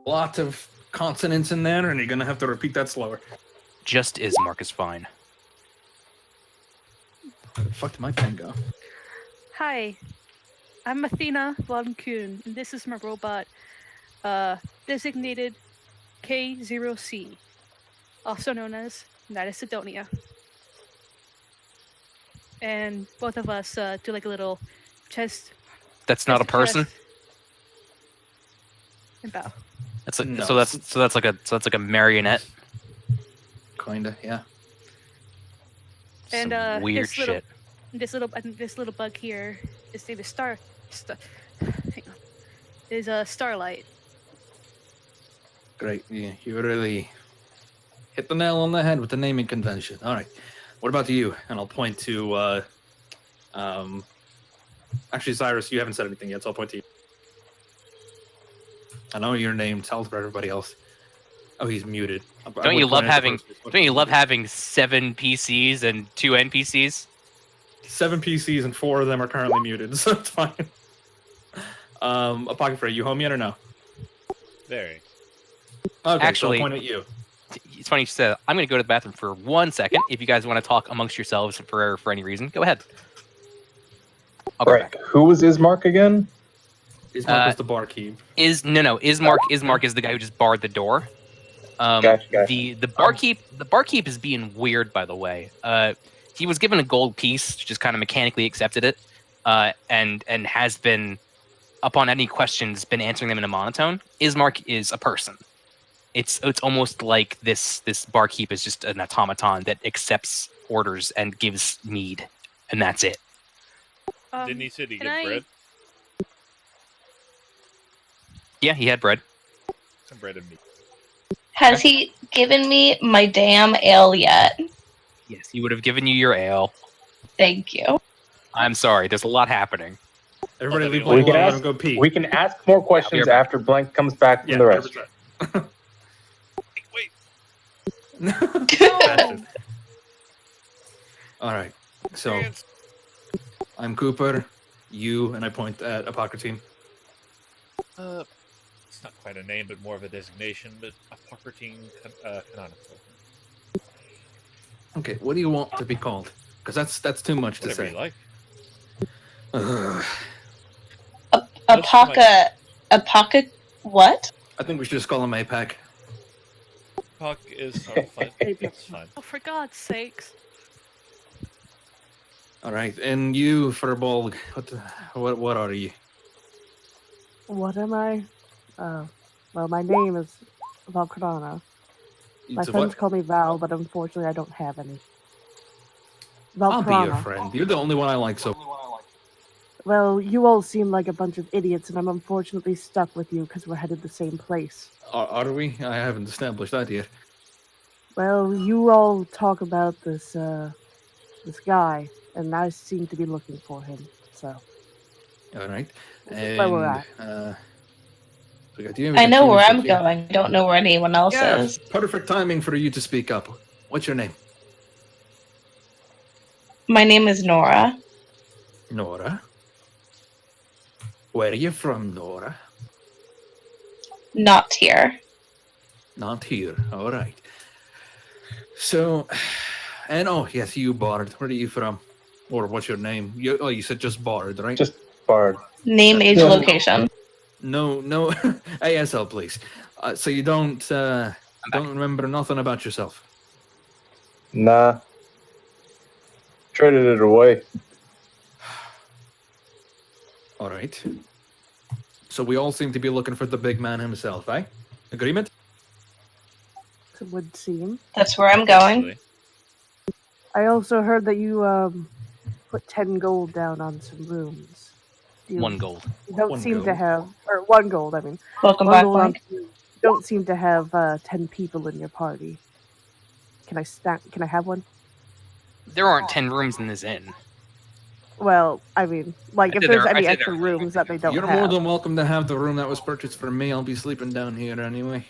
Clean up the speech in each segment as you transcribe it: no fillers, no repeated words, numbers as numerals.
Lots of consonants in there, and you're gonna have to repeat that slower. Just Ismark is fine. Where the fuck did my pen go? Hi, I'm Athena von Kuhn, and this is my robot, designated K0C, also known as Nida Sidonia. And both of us do like a little chest. That's not a person. And bow. That's a, No. so that's like a marionette. Kinda, yeah. And Some weird this little, shit. this little bug here is named hang on, is Starlight. Great. Yeah, you really hit the nail on the head with the naming convention. All right. What about you? And I'll point to. Actually, Cyrus, you haven't said anything yet, so I'll point to you. I know your name. Tell for everybody else. Oh, he's muted. Don't you love having 7 PCs and 2 NPCs? 7 PCs and 4 of them are currently muted, so it's fine. Apothecary, you home yet or no? Very. Okay, Actually- so I'll point at you. It's funny you said that. I'm going to go to the bathroom for 1 second. If you guys want to talk amongst yourselves for any reason, go ahead. I'll be Right. back. Who was Ismark again? Ismark was the barkeep. Ismark is the guy who just barred the door. Gotcha. The barkeep is being weird, by the way. He was given a gold piece, just kind of mechanically accepted it, and has been, upon any questions, been answering them in a monotone. Ismark is a person. It's almost like this barkeep is just an automaton that accepts orders and gives mead, and that's it. Didn't he say to can get I- bread? Yeah, he had bread. Some bread and meat. Has he given me my damn ale yet? Yes, he would have given you your ale. Thank you. I'm sorry, there's a lot happening. Everybody leave We Blank can alone, let ask- him go pee. We can ask more questions back. after Blank comes back from Yeah, the rest. 100%. Wait. All right. So I'm Cooper, you, and I point at Apothecary. It's not quite a name, but more of a designation. But Apocrine canonical. Okay, what do you want to be called? Because that's too much to Whatever say. you like. Ugh. Apoca what? I think we should just call him APAC. Puck is fine. It's fine. Oh, for God's sakes! All right, and you, Furbolg, what are you? What am I? Well, my name is Valcardana. My It's a friends what? call me Val, but unfortunately I don't have any. I'll be your Valcardana. friend. You're the only one I like, so Well, you all seem like a bunch of idiots, and I'm unfortunately stuck with you because we're headed the same place. are we? I haven't established that yet. Well, you all talk about this guy, and I seem to be looking for him. So All right. This is where we're at. So do you have I any know where I'm communication? going. I don't know where anyone else Yes, is. perfect timing for you to speak up. What's your name? My name is Nora. Nora. Where are you from, Nora? Not here. Not here. All right. So, and oh yes, you Bard. Where are you from? Or what's your name? You said just Bard, right? Just Bard. Name, age, Yeah. location. no ASL, please. So you don't remember nothing about yourself. Nah. Traded it away. All right. So we all seem to be looking for the big man himself, eh? Agreement? it would seem. That's where I'm going. Actually, I also heard that you put 10 gold down on some rooms. You 1 gold. You don't 1 seem to gold. have, or 1 gold. I mean, Welcome 1 back, gold on Blank. you don't seem to have 10 people in your party. Can I have one? There aren't 10 rooms in this inn. Well, I mean, like I'd if say there's there- any I'd say extra there- rooms that they don't You're have. more than welcome to have the room that was purchased for me. I'll be sleeping down here anyway.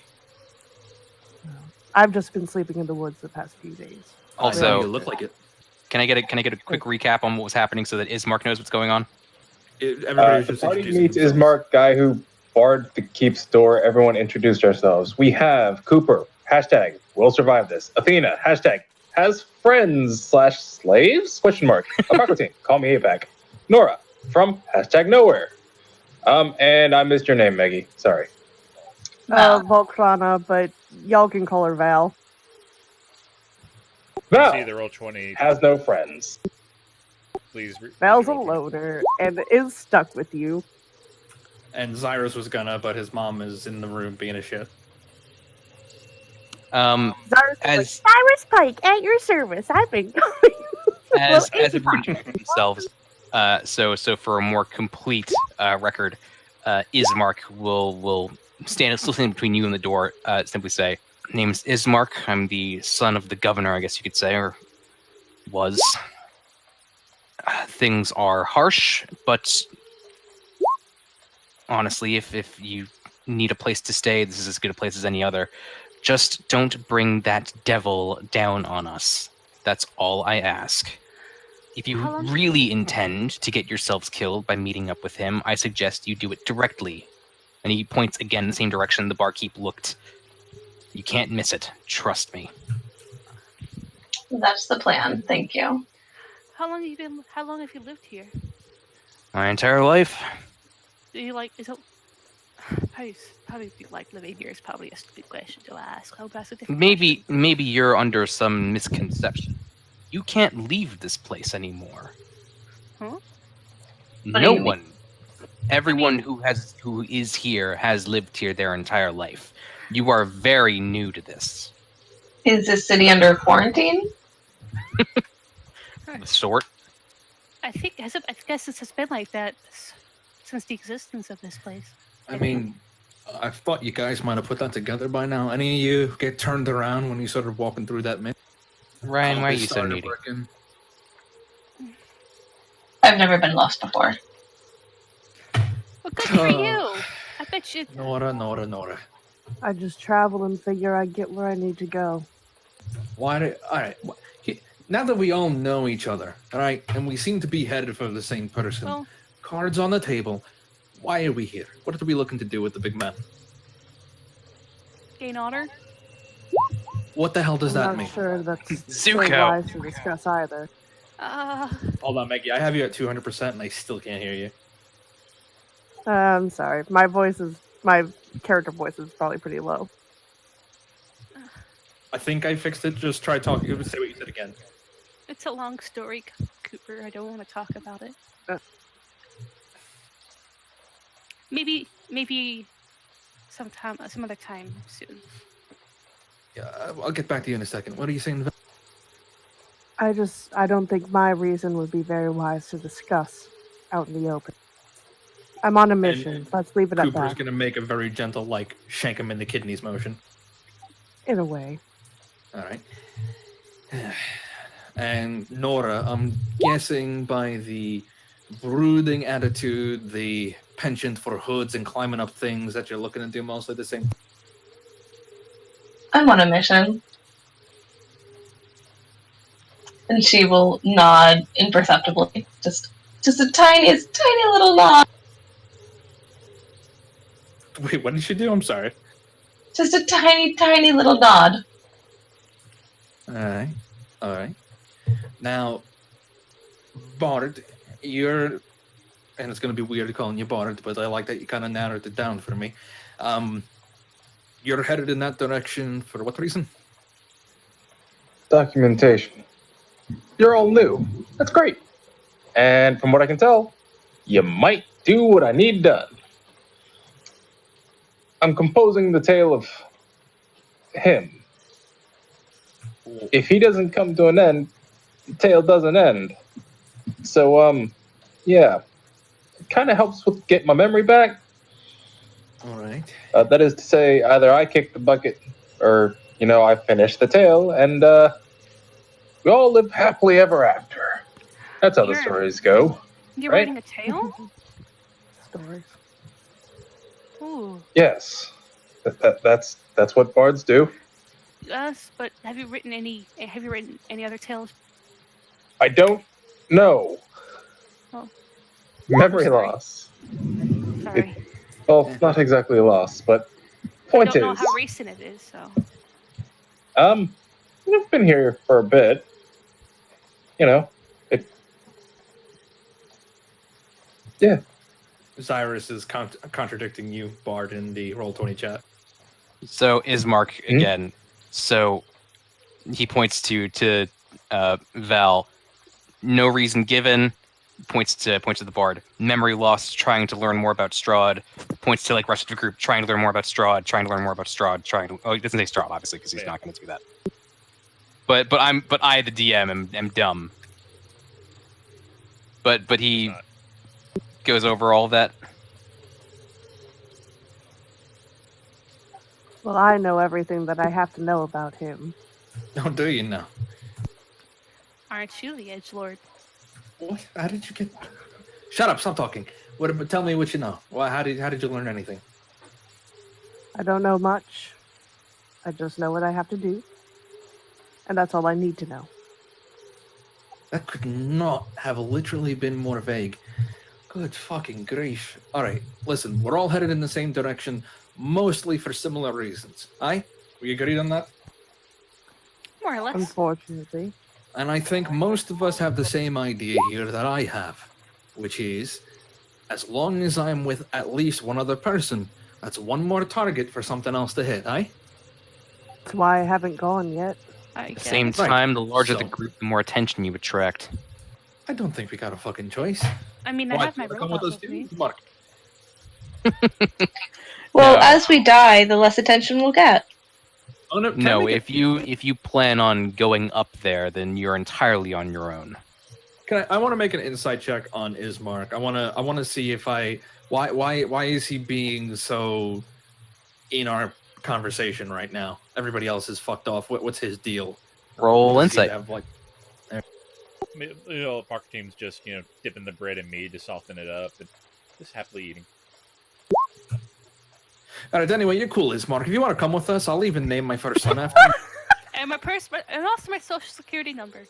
I've just been sleeping in the woods the past few days. Also- you look like it. Can I get a quick recap on what was happening so that Ismark knows what's going on? Everybody was The just party introducing meets themselves. Ismark, guy who Bard keeps door. Everyone introduced ourselves. We have Cooper, hashtag, we'll survive this. Athena, hashtag, has friends / slaves? Question mark. Apocryphine, call me back. Nora, from hashtag nowhere. And I missed your name, Maggie. Sorry. Volcrana, but y'all can call her Val. Val See the roll 20. has no friends. Please. Val's a roll 20. loner and is stuck with you. And Zyrus was gonna, but his mom is in the room being a shit. Cyrus, is like, As Cyrus Pike, at your service. I've been going. as everyone introduced themselves, so for a more complete record, Ismark will still stand between you and the door. Simply say, "Name's Ismark. I'm the son of the governor, I guess you could say, or was. Things are harsh, but honestly, if you need a place to stay, this is as good a place as any other. Just don't bring that devil down on us. That's all I ask. If you How long- really intend to get yourselves killed by meeting up with him, I suggest you do it directly." And he points again in the same direction the barkeep looked. "You can't miss it. Trust me." That's the plan. Thank you. How long have you lived here? My entire life. Do you like? Is it? Probably be like living here is probably a stupid question to ask. I'll ask a different question. Maybe you're under some misconception. You can't leave this place anymore. Huh? What do No you mean? one. Everyone who is here has lived here their entire life. You are very new to this. Is this city under quarantine? Of sort. I guess this has been like that since the existence of this place. I mean, I thought you guys might have put that together by now. Any of you get turned around when you started walking through that mist? Ryan, why are Compass you so started needy? working. I've never been lost before. Well, good for you. I bet you. Nora. I just travel and figure I get where I need to go. All right. Now that we all know each other, all right, and we seem to be headed for the same person, Well, cards on the table. Why are we here? What are we looking to do with the big man? gain honor. What the hell does I'm that not mean? sure that's so Zuko. wise to discuss either. Hold on, Maggie. I have you at 200%, and I still can't hear you. I'm sorry. My character voice is probably pretty low. I think I fixed it. Just try talking. Say what you said again. It's a long story, Cooper. I don't want to talk about it. Maybe some other time soon. Yeah, I'll get back to you in a second. What are you saying? I don't think my reason would be very wise to discuss out in the open. I'm on a mission. Let's leave it at Cooper's that. going to make a very gentle, shank him in the kidneys motion. In a way. All right. And Nora, I'm guessing by the brooding attitude, the penchant for hoods and climbing up things that you're looking to do mostly the same. I'm on a mission. And she will nod imperceptibly. Just a tiny little nod. Wait, what did she do? I'm sorry. Just a tiny little nod. All right. Now, Bard, and it's going to be weird calling you Bard, but I like that you kind of narrowed it down for me. You're headed in that direction for what reason? Documentation. You're all new. That's great. And from what I can tell, you might do what I need done. I'm composing the tale of him. If he doesn't come to an end, the tale doesn't end. So, yeah. It kind of helps with get my memory back. All right. That is to say, either I kicked the bucket or, I finished the tale, and we all live happily ever after. That's how the Sure. stories go. You're Right. writing a tale? Stories. Ooh. Yes. That's what bards do. Yes, but have you written any other tales? I don't know. Oh. Memory Sorry. loss. Sorry. Well, not exactly a loss, but I point don't know is, how recent it is, so. we've been here for a bit. You know, Cyrus is contradicting you, Bard, in the Roll20 chat. So Ismark again. So he points to Val. No reason given. Points to the Bard. Memory loss. Trying to learn more about Strahd. Points to like rest of the group. Trying to learn more about Strahd. Trying to learn more about Strahd. Oh, he doesn't say Strahd obviously because he's not going to do that. But I the DM am dumb. But he goes over all of that. Well, I know everything that I have to know about him. Oh, do you now? Aren't you the edgelord? What? How did you get? Shut up! Stop talking. What? Tell me what you know. Well, how did you learn anything? I don't know much. I just know what I have to do. And that's all I need to know. That could not have literally been more vague. Good fucking grief. All right, listen. We're all headed in the same direction, mostly for similar reasons. Aye? We agreed on that? More or less. Unfortunately. And I think most of us have the same idea here that I have, which is, as long as I'm with at least one other person, that's one more target for something else to hit, aye? That's why I haven't gone yet. I At the guess. same Right. time, the larger the So- group, the more attention you attract. I don't think we got a fucking choice. I mean, I Why, have my wanna come with robot us with me. too? Mark. Well, No. as we die, the less attention we'll get. Oh, no, can No, we if you plan on going up there, then you're entirely on your own. I want to make an insight check on Ismark. I want to see if why is he being so in our conversation right now? Everybody else is fucked off. What's his deal? Roll Does he insight. have, like, The Parker team's just dipping the bread in meat to soften it up and just happily eating. all right. Anyway, you're cool, Ismark. If you want to come with us, I'll even name my first son after you. And my purse, and also my social security number.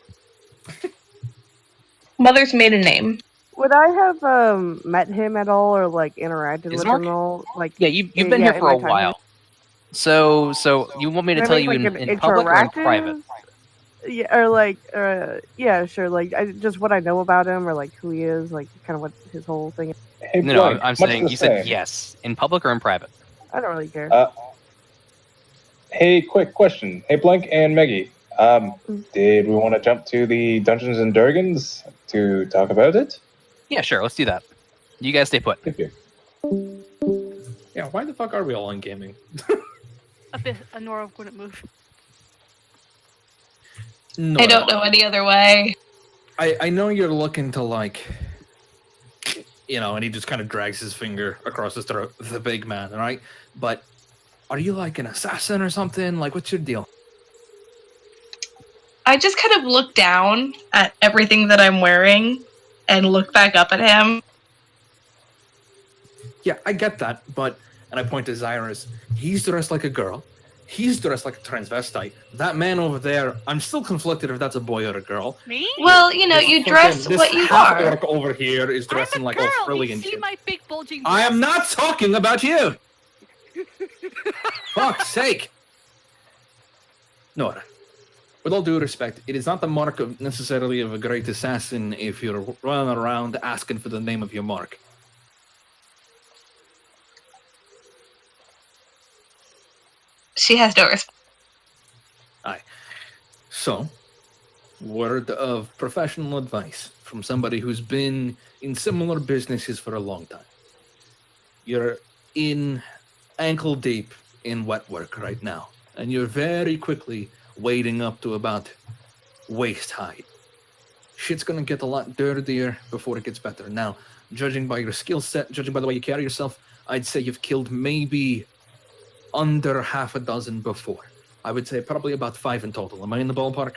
Mother's maiden name. Would I have met him at all or like interacted with Ismark? him at all? Like Yeah, you've Yeah, been yeah, here for in a my time while. So you want me to Can I tell make, you like, in an public or in interactive- private? Yeah, or like, yeah, sure. Like, just what I know about him, or like who he is, like kind of what his whole thing is. hey, No, Blank, I'm much saying the you said same. yes. In public or in private? I don't really care. Hey, quick question. Hey, Blank and Maggie. Did we want to jump to the Dungeons and Dragons to talk about it? Yeah, sure. Let's do that. You guys stay put. Thank you. Yeah. Why the fuck are we all on gaming? A Nora wouldn't move. No, I don't know any other way. I know you're looking to like, and he just kind of drags his finger across his throat, the big man, right? But are you like an assassin or something? Like, what's your deal? I just kind of look down at everything that I'm wearing and look back up at him. Yeah, I get that, and I point to Zyrus, he's dressed like a girl. He's dressed like a transvestite. That man over there, I'm still conflicted if that's a boy or a girl. Me? Well, you This dress fucking- what you this half are. orc over here is dressing I'm a like girl. all frilly You and see shit. my big bulging. I am breasts? not talking about you! Fuck's sake! Nora, with all due respect, it is not the mark of necessarily of a great assassin if you're running around asking for the name of your mark. She has no response. So, word of professional advice from somebody who's been in similar businesses for a long time. You're in ankle deep in wet work right now, and you're very quickly wading up to about waist height. Shit's gonna get a lot dirtier before it gets better. Now, judging by your skill set, judging by the way you carry yourself, I'd say you've killed maybe under half a dozen before. I would say probably about 5 in total. Am I in the ballpark?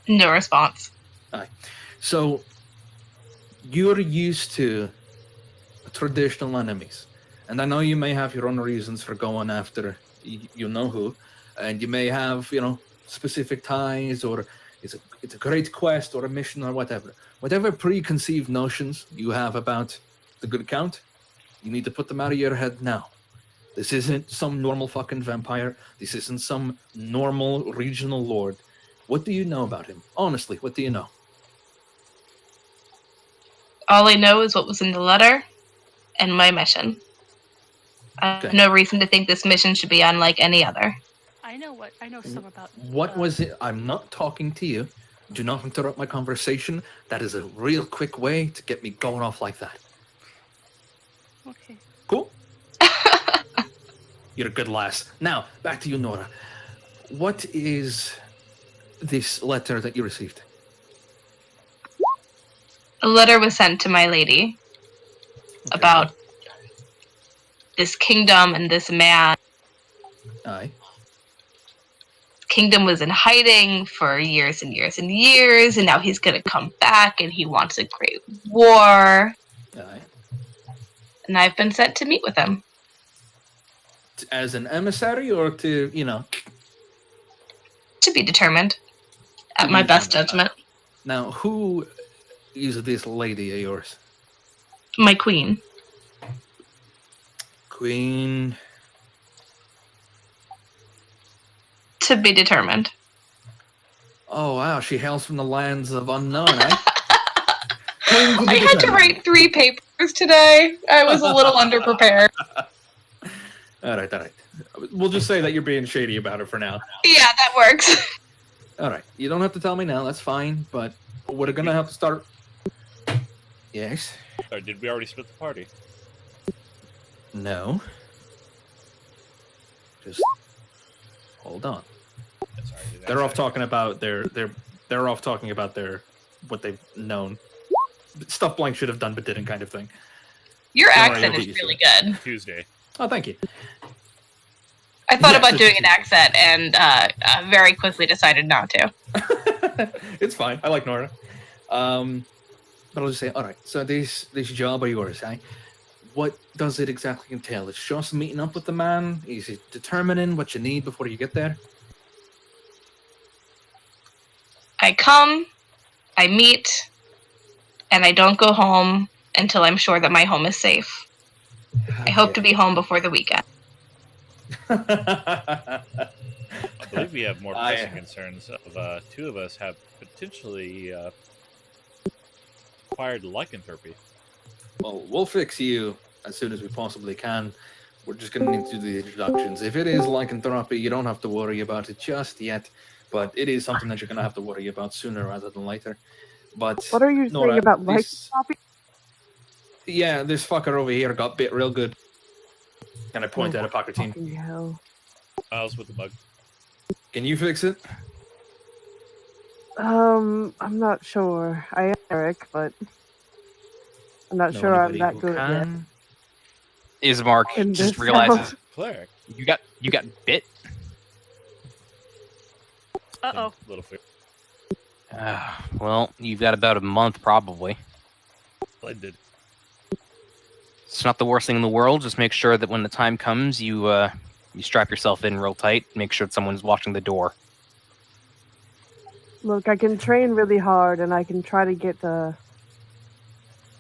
No response. So, you're used to traditional enemies. And I know you may have your own reasons for going after you know who. And you may have, specific ties, or it's a great quest or a mission or whatever. Whatever preconceived notions you have about the Good Count, You need to put them out of your head now. This isn't some normal fucking vampire. This isn't some normal regional lord. What do you know about him? Honestly, what do you know? All I know is what was in the letter and my mission. I have Okay. no reason to think this mission should be unlike any other. I know some about. What was it? I'm not talking to you. Do not interrupt my conversation. That is a real quick way to get me going off like that. Okay. Cool? You're a good lass. Now, back to you, Nora. What is this letter that you received? A letter was sent to my lady Okay. about this kingdom and this man. Aye. Kingdom was in hiding for years and years and years, and now he's going to come back and he wants a great war. Aye. And I've been sent to meet with him. As an emissary or to, To be determined. At To my be best determined. judgment. Now, who is this lady of yours? My queen. Queen. To be determined. Oh, wow. She hails from the lands of unknown, eh? Queen to be I had to determined. write 3 papers today. I was a little underprepared. All right. We'll just say that you're being shady about it for now. Yeah, that works. All right. You don't have to tell me now. That's fine. But we're going to have to start. Yes. Or did we already split the party? No. Just hold on. Sorry, did I They're off say- talking about they're off talking about what they've known. Stuff Blank should have done but didn't kind of thing. Your Don't worry, accent I'll is get you really good. Tuesday. Oh, thank you. I thought Yes, about it's doing an Tuesday. accent and very quickly decided not to. It's fine. I like Nora. But I'll just say, all right. So this job of yours, eh? What does it exactly entail? It's just meeting up with the man. Is it determining what you need before you get there? I come, I meet, and I don't go home until I'm sure that my home is safe. I hope to be home before the weekend. I believe we have more I- pressing concerns of 2 of us have potentially acquired lycanthropy. Well, we'll fix you as soon as we possibly can. We're just going to need to do the introductions. If it is lycanthropy, you don't have to worry about it just yet. But it is something that you're going to have to worry about sooner rather than later. But What are you Nora, saying about this- lycanthropy? yeah, this fucker over here got bit real good. And I point at a pocket team. Fucking hell. Miles with the mug. Can you fix it? I'm not sure. I am Eric, but I'm not Know sure I'm anybody that who good at it. can? Ismark In just this realizes house. Cleric. you got bit. Uh-oh. Little fear. Well, you've got about a month probably. Blended. It's not the worst thing in the world. Just make sure that when the time comes, you strap yourself in real tight. Make sure that someone's watching the door. Look, I can train really hard and I can try to get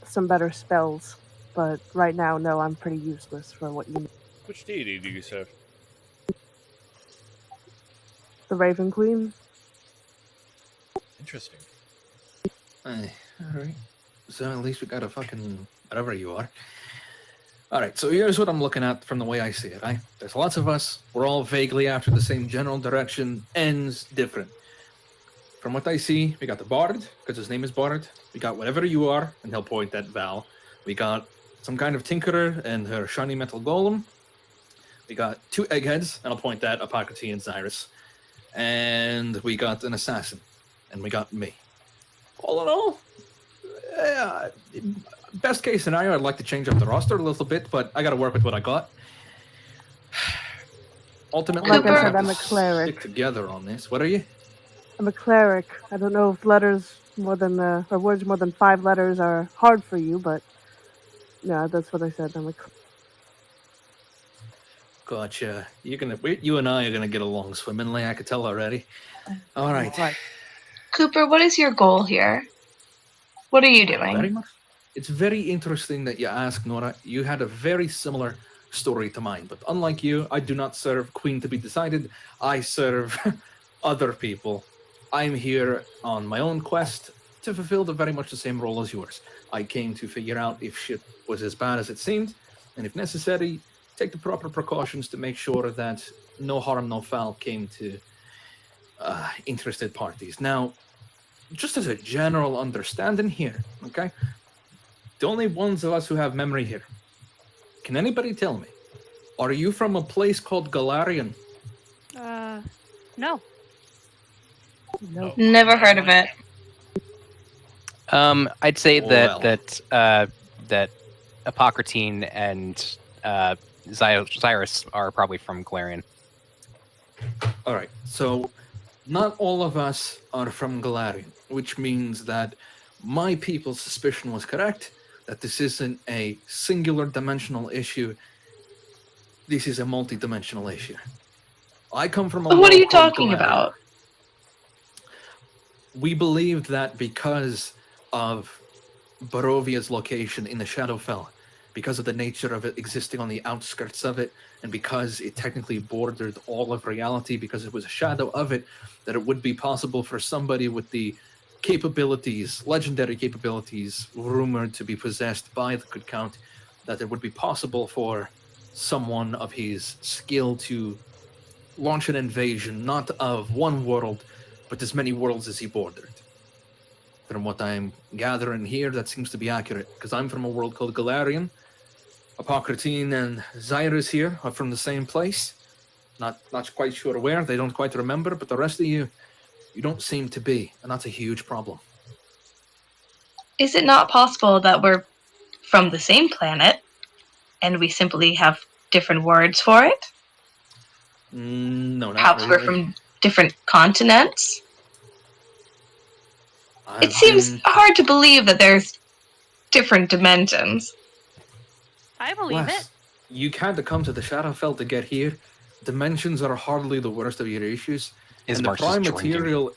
some better spells. But right now, no, I'm pretty useless for what you need. Which deity do you serve? The Raven Queen? Interesting. Aye, alright. So at least we got a fucking whatever you are. Alright, so here's what I'm looking at from the way I see it. There's lots of us. We're all vaguely after the same general direction. Ends different. From what I see, we got the Bard, because his name is Bard. We got whatever you are, and he'll point at Val. We got some kind of tinkerer and her shiny metal golem. We got 2 eggheads, and I'll point at Apocryphy and Cyrus. And we got an assassin. And we got me. All in all, best case scenario, I'd like to change up the roster a little bit, but I got to work with what I got. Ultimately, Like we're I gonna said, have I'm to a cleric. stick together on this. What are you? I'm a cleric. I don't know if letters more than or words more than 5 letters are hard for you, but yeah, that's what I said. I'm a Gotcha. You and I are gonna get along swimmingly. I could tell already. All right. Right. Cooper, what is your goal here? What are you Very doing? much. It's very interesting that you ask, Nora. You had a very similar story to mine, but unlike you, I do not serve Queen to be decided. I serve other people. I'm here on my own quest to fulfill very much the same role as yours. I came to figure out if shit was as bad as it seemed, and if necessary, take the proper precautions to make sure that no harm, no foul came to interested parties. Now, just as a general understanding here, okay? The only ones of us who have memory here. Can anybody tell me, are you from a place called Galarian? No. Nope. Never heard of it. I'd say Well. that Apocratine and Cyrus are probably from Galarian. All right, so not all of us are from Galarian, which means that my people's suspicion was correct, that this isn't a singular dimensional issue. This is a multi-dimensional issue. I come from a What are world you called talking Galarian. about? We believed that because of Barovia's location in the Shadowfell, because of the nature of it existing on the outskirts of it, and because it technically bordered all of reality, because it was a shadow of it, that it would be possible for somebody with the capabilities, legendary capabilities, rumored to be possessed by the Good Count, that it would be possible for someone of his skill to launch an invasion, not of one world, but as many worlds as he bordered. From what I'm gathering here, that seems to be accurate, because I'm from a world called Galarian. Apocratine and Cyrus here are from the same place. Not quite sure where, they don't quite remember, but the rest of you don't seem to be, and that's a huge problem. Is it not possible that we're from the same planet and we simply have different words for it? No, not Perhaps really. we're from different continents? It I've seems been- hard to believe that there's different dimensions. I believe Wes, it. you had to come to the Shadowfell to get here. Dimensions are hardly the worst of your issues. And the Ismark's prime just drinking. material,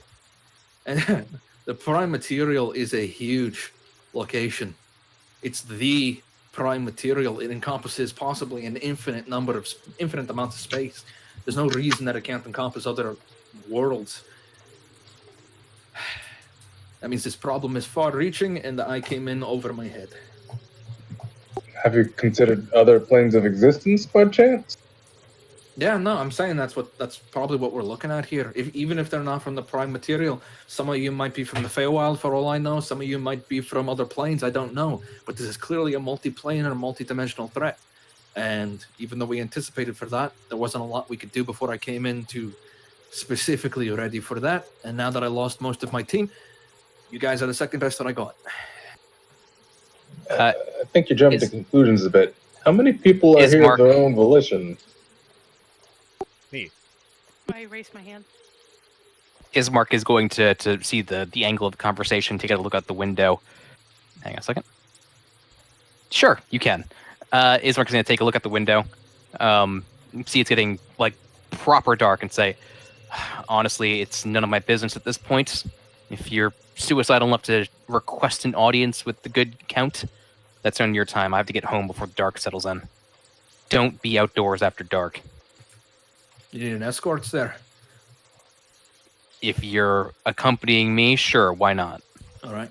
and the prime material is a huge location. It's the prime material. It encompasses possibly an infinite amount of space. There's no reason that it can't encompass other worlds. That means this problem is far-reaching, and I came in over my head. Have you considered other planes of existence by chance? Yeah, no, I'm saying that's probably what we're looking at here. Even if they're not from the prime material, some of you might be from the Feywild, for all I know. Some of you might be from other planes. I don't know, but this is clearly a multi-planar, multi-dimensional threat. And even though we anticipated for that, there wasn't a lot we could do before I came in to specifically ready for that. And now that I lost most of my team, you guys are the second best that I got. I think you're jumping to Is- conclusions a bit. How many people are here of Mark- their own volition? I erased my hand. Ismark is going to see the angle of the conversation, take a look out the window. Hang on a second. Sure, you can. Ismark is going to take a look at the window, see it's getting like proper dark, and say, honestly, it's none of my business at this point. If you're suicidal enough to request an audience with the Good Count, that's on your time. I have to get home before the dark settles in. Don't be outdoors after dark. You need an escort there. If you're accompanying me, sure, why not? All right.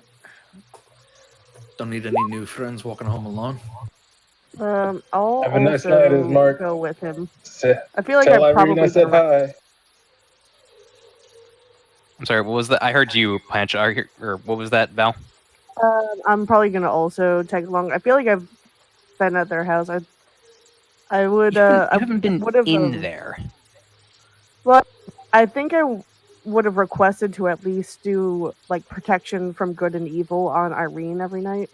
Don't need any new friends walking home alone. I'll Have a nice also night, Ismark. go with him. Say, I feel like tell I Irene probably I said hi. I'm sorry, what was that? I heard you, Pancho, or what was that, Val? I'm probably gonna also tag along. I feel like I've been at their house. I would. You I haven't been would've, in there. I think I would have requested to at least do like protection from good and evil on Irene every night.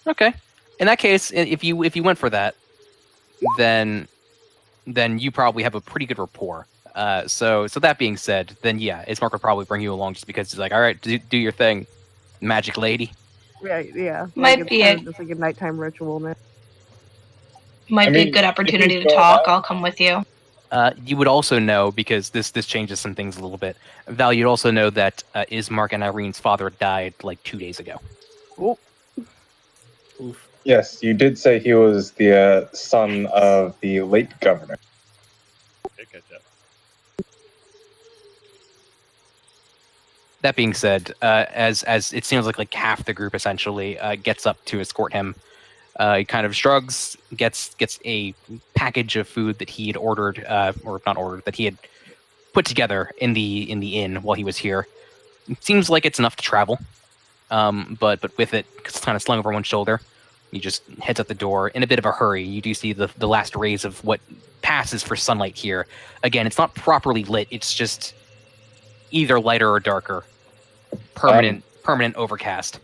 Okay. In that case, if you went for that, then you probably have a pretty good rapport. So that being said, then yeah, Ismark would probably bring you along just because he's like, all right, do your thing, magic lady. Yeah. Might it's be kind it. of just like a nighttime ritual now. Might I be a mean, good if opportunity you to go talk. out- I'll come with you. You would also know, because this changes some things a little bit, Val, you'd also know that Ismark and Irene's father died like 2 days ago. Oof. Yes, you did say he was the son of the late governor. Okay, catch up. That being said, as it seems like half the group essentially gets up to escort him, he kind of shrugs, gets a package of food that he had ordered, or not ordered, that he had put together in the inn while he was here. It seems like it's enough to travel, but with it, 'cause it's kind of slung over one shoulder, he just heads out the door in a bit of a hurry. You do see the last rays of what passes for sunlight here. Again, it's not properly lit. It's just either lighter or darker. Permanent overcast.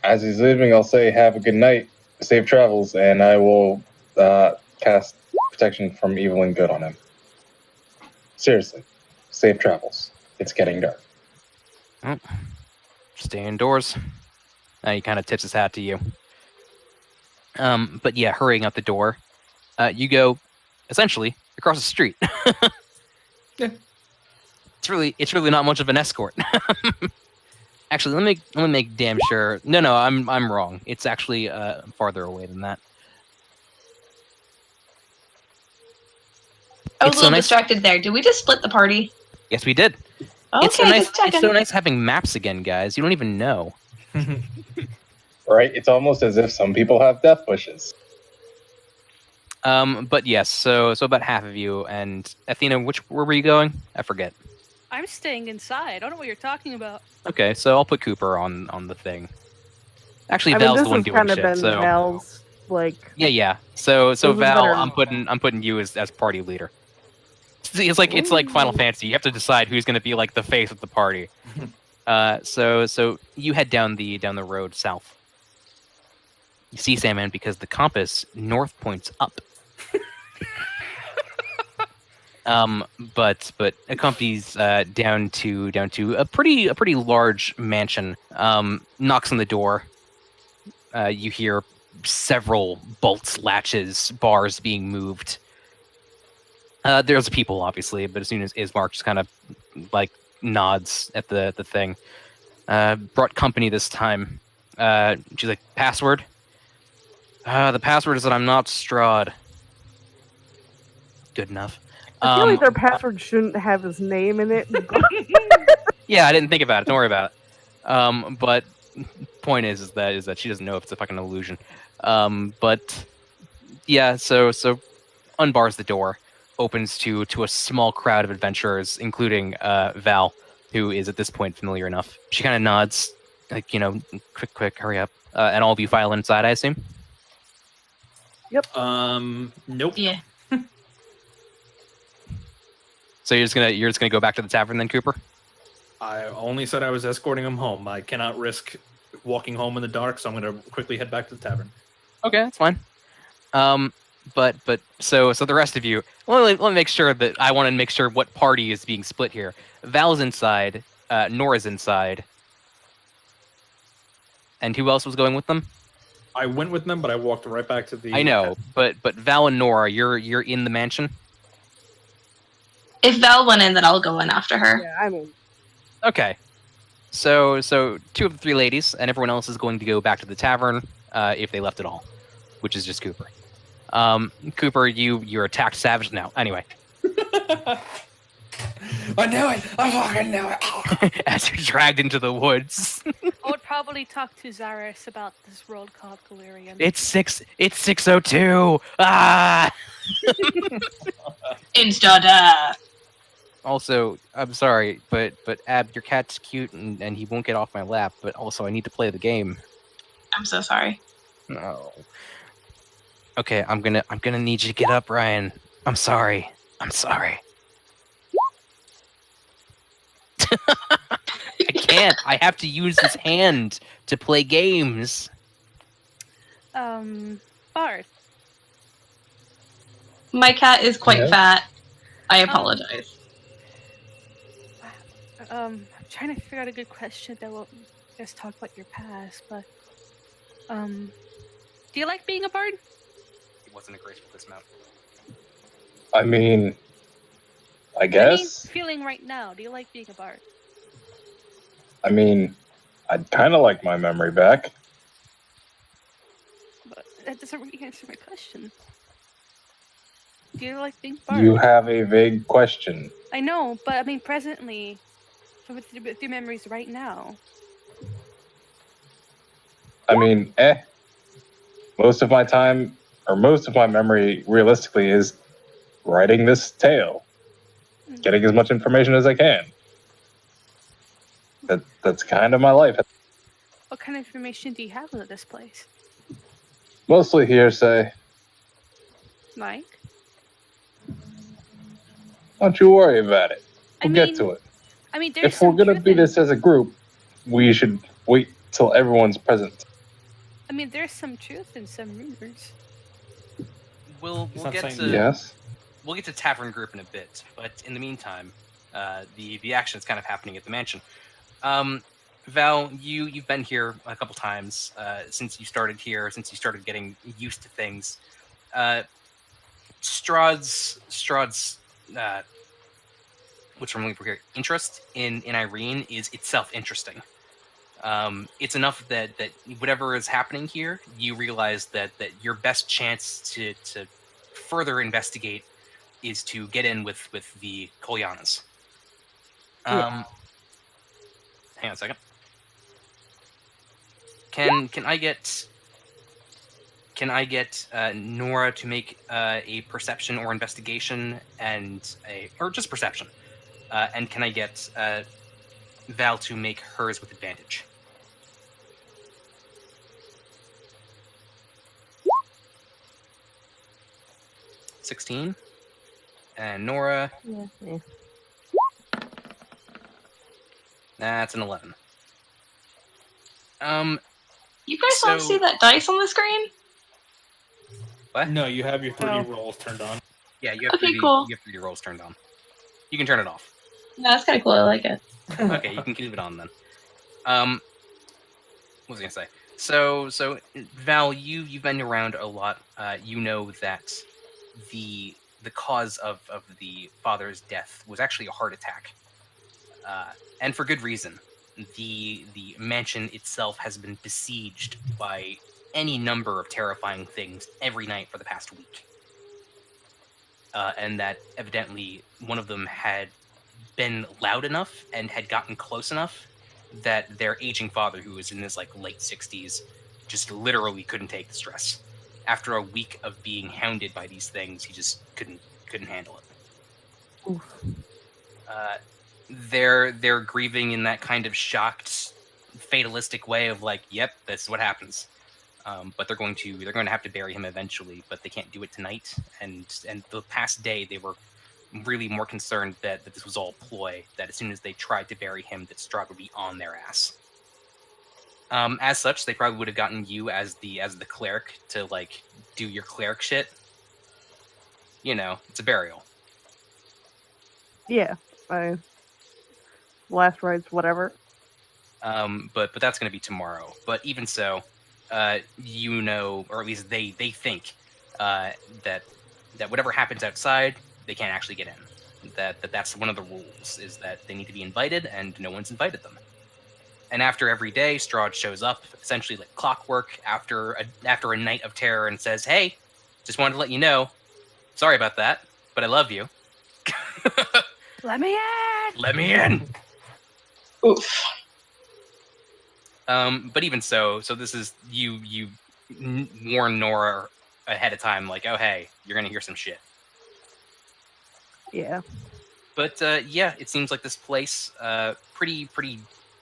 As he's leaving, I'll say, "Have a good night, safe travels," and I will cast protection from evil and good on him. Seriously, safe travels. It's getting dark. Oh, stay indoors. He kind of tips his hat to you. But yeah, hurrying out the door, you go essentially across the street. Yeah. It's really not much of an escort. Actually, let me make damn sure. No, I'm wrong. It's actually farther away than that. I was It's a so little nice- distracted there. Did we just split the party? Yes, we did. Okay, It's just checking. so nice having maps again, guys. You don't even know. Right? It's almost as if some people have death wishes. But yes, so about half of you, and Athena, where were you going? I forget. I'm staying inside. I don't know what you're talking about. Okay, so I'll put Cooper on the thing. Actually, I mean, Val's this the one has doing kind of shit. been So Val's, like, yeah. So was Val, better. I'm putting you as party leader. See, it's like Final Fantasy. You have to decide who's going to be like the face of the party. So you head down the road south. You see Sandman because the compass north points up. But accompanies down to a pretty large mansion. Knocks on the door. You hear several bolts, latches, bars being moved. There's people, obviously, but as soon as Ismark just kind of like nods at the thing, brought company this time. She's like, password? The password is that I'm not Strahd. Good enough. I feel like their password shouldn't have his name in it. Yeah, I didn't think about it. Don't worry about it. But point is that she doesn't know if it's a fucking illusion. But yeah, so unbars the door, opens to a small crowd of adventurers, including Val, who is at this point familiar enough. She kind of nods, like, quick, hurry up, and all of you file inside, I assume. Nope. Yeah. So you're just gonna go back to the tavern then, Cooper? I only said I was escorting him home. I cannot risk walking home in the dark, so I'm going to quickly head back to the tavern. Okay, that's fine. But so the rest of you, let me make sure that I want to make sure what party is being split here. Val's inside, Nora's inside, and who else was going with them? I went with them, but I walked right back to the... I know, but Val and Nora, you're in the mansion. If Val went in, then I'll go in after her. Yeah, I mean, Okay, so two of the three ladies, and everyone else is going to go back to the tavern if they left at all, which is just Cooper. Cooper, you're attacked savage now. Anyway, I knew it! I fucking knew it! as you're dragged into the woods. I would probably talk to Zaris about this world called Galarian. It's 6:02. Ah. Insta death. Also, I'm sorry, but Ab, your cat's cute and he won't get off my lap. But also, I need to play the game. I'm so sorry. No. Okay, I'm gonna need you to get up, Ryan. I'm sorry. I can't. I have to use this hand to play games. Barth. My cat is quite Yeah. fat. I apologize. I'm trying to figure out a good question that will just talk about your past, but do you like being a bard? It wasn't a graceful dismount. I mean, I guess. Feeling right now, do you like being a bard? I mean, I'd kind of like my memory back. that doesn't really answer my question. Do you like being barred? You have a vague question. I know, but I mean presently, with your memories right now. I mean, most of my time, or most of my memory, realistically, is writing this tale, getting as much information as I can. That's kind of my life. What kind of information do you have about this place? Mostly hearsay. Like? Don't you worry about it. I We'll mean, get to it. I mean, there's If we're some gonna truth do in- this as a group, we should wait till everyone's present. I mean, there's some truth in some rumors. We'll He's not get saying to Yes. we'll get to Tavern Group in a bit, but in the meantime, the action is kind of happening at the mansion. Val, you've been here a couple times since you started here, since you started getting used to things. Strahd's which I'm looking for here, interest in Irene is itself interesting. It's enough that whatever is happening here, you realize that your best chance to further investigate is to get in with the Kolyanas. Yeah. Hang on a second. Can I get Nora to make a perception or investigation or just perception? And can I get Val to make hers with advantage? $16. And Nora, Yeah. that's an 11. You guys don't So- see that dice on the screen? What? No, you have your 3D Oh. rolls turned on. Yeah, you have Okay, 3D, cool. you have 3D rolls turned on. You can turn it off. No, that's kind of cool. I like it. Okay, you can keep it on then. What was I gonna say? So Val, you've been around a lot. You know that the cause of the father's death was actually a heart attack, and for good reason. The mansion itself has been besieged by any number of terrifying things every night for the past week, and that evidently one of them had been loud enough and had gotten close enough that their aging father, who was in his late 60s, just literally couldn't take the stress. After a week of being hounded by these things, he just couldn't handle it. Oof. They're grieving in that kind of shocked, fatalistic way of yep, this is what happens. But they're going to have to bury him eventually, but they can't do it tonight. And the past day, they were really more concerned that this was all ploy. That as soon as they tried to bury him, that Strahd would be on their ass. As such, they probably would have gotten you as the cleric to do your cleric shit. You know, it's a burial. Yeah. Last rites, whatever. But that's going to be tomorrow. But even so, you know, or at least they think that whatever happens outside, they can't actually get in. That's one of the rules, is that they need to be invited, and no one's invited them. And after every day, Strahd shows up, essentially like clockwork, after a night of terror, and says, "Hey, just wanted to let you know, sorry about that, but I love you. Let me in! Let me in." Oof. But even so this is you warn Nora ahead of time, oh hey, you're gonna hear some shit. Yeah. But yeah, it seems like this place pretty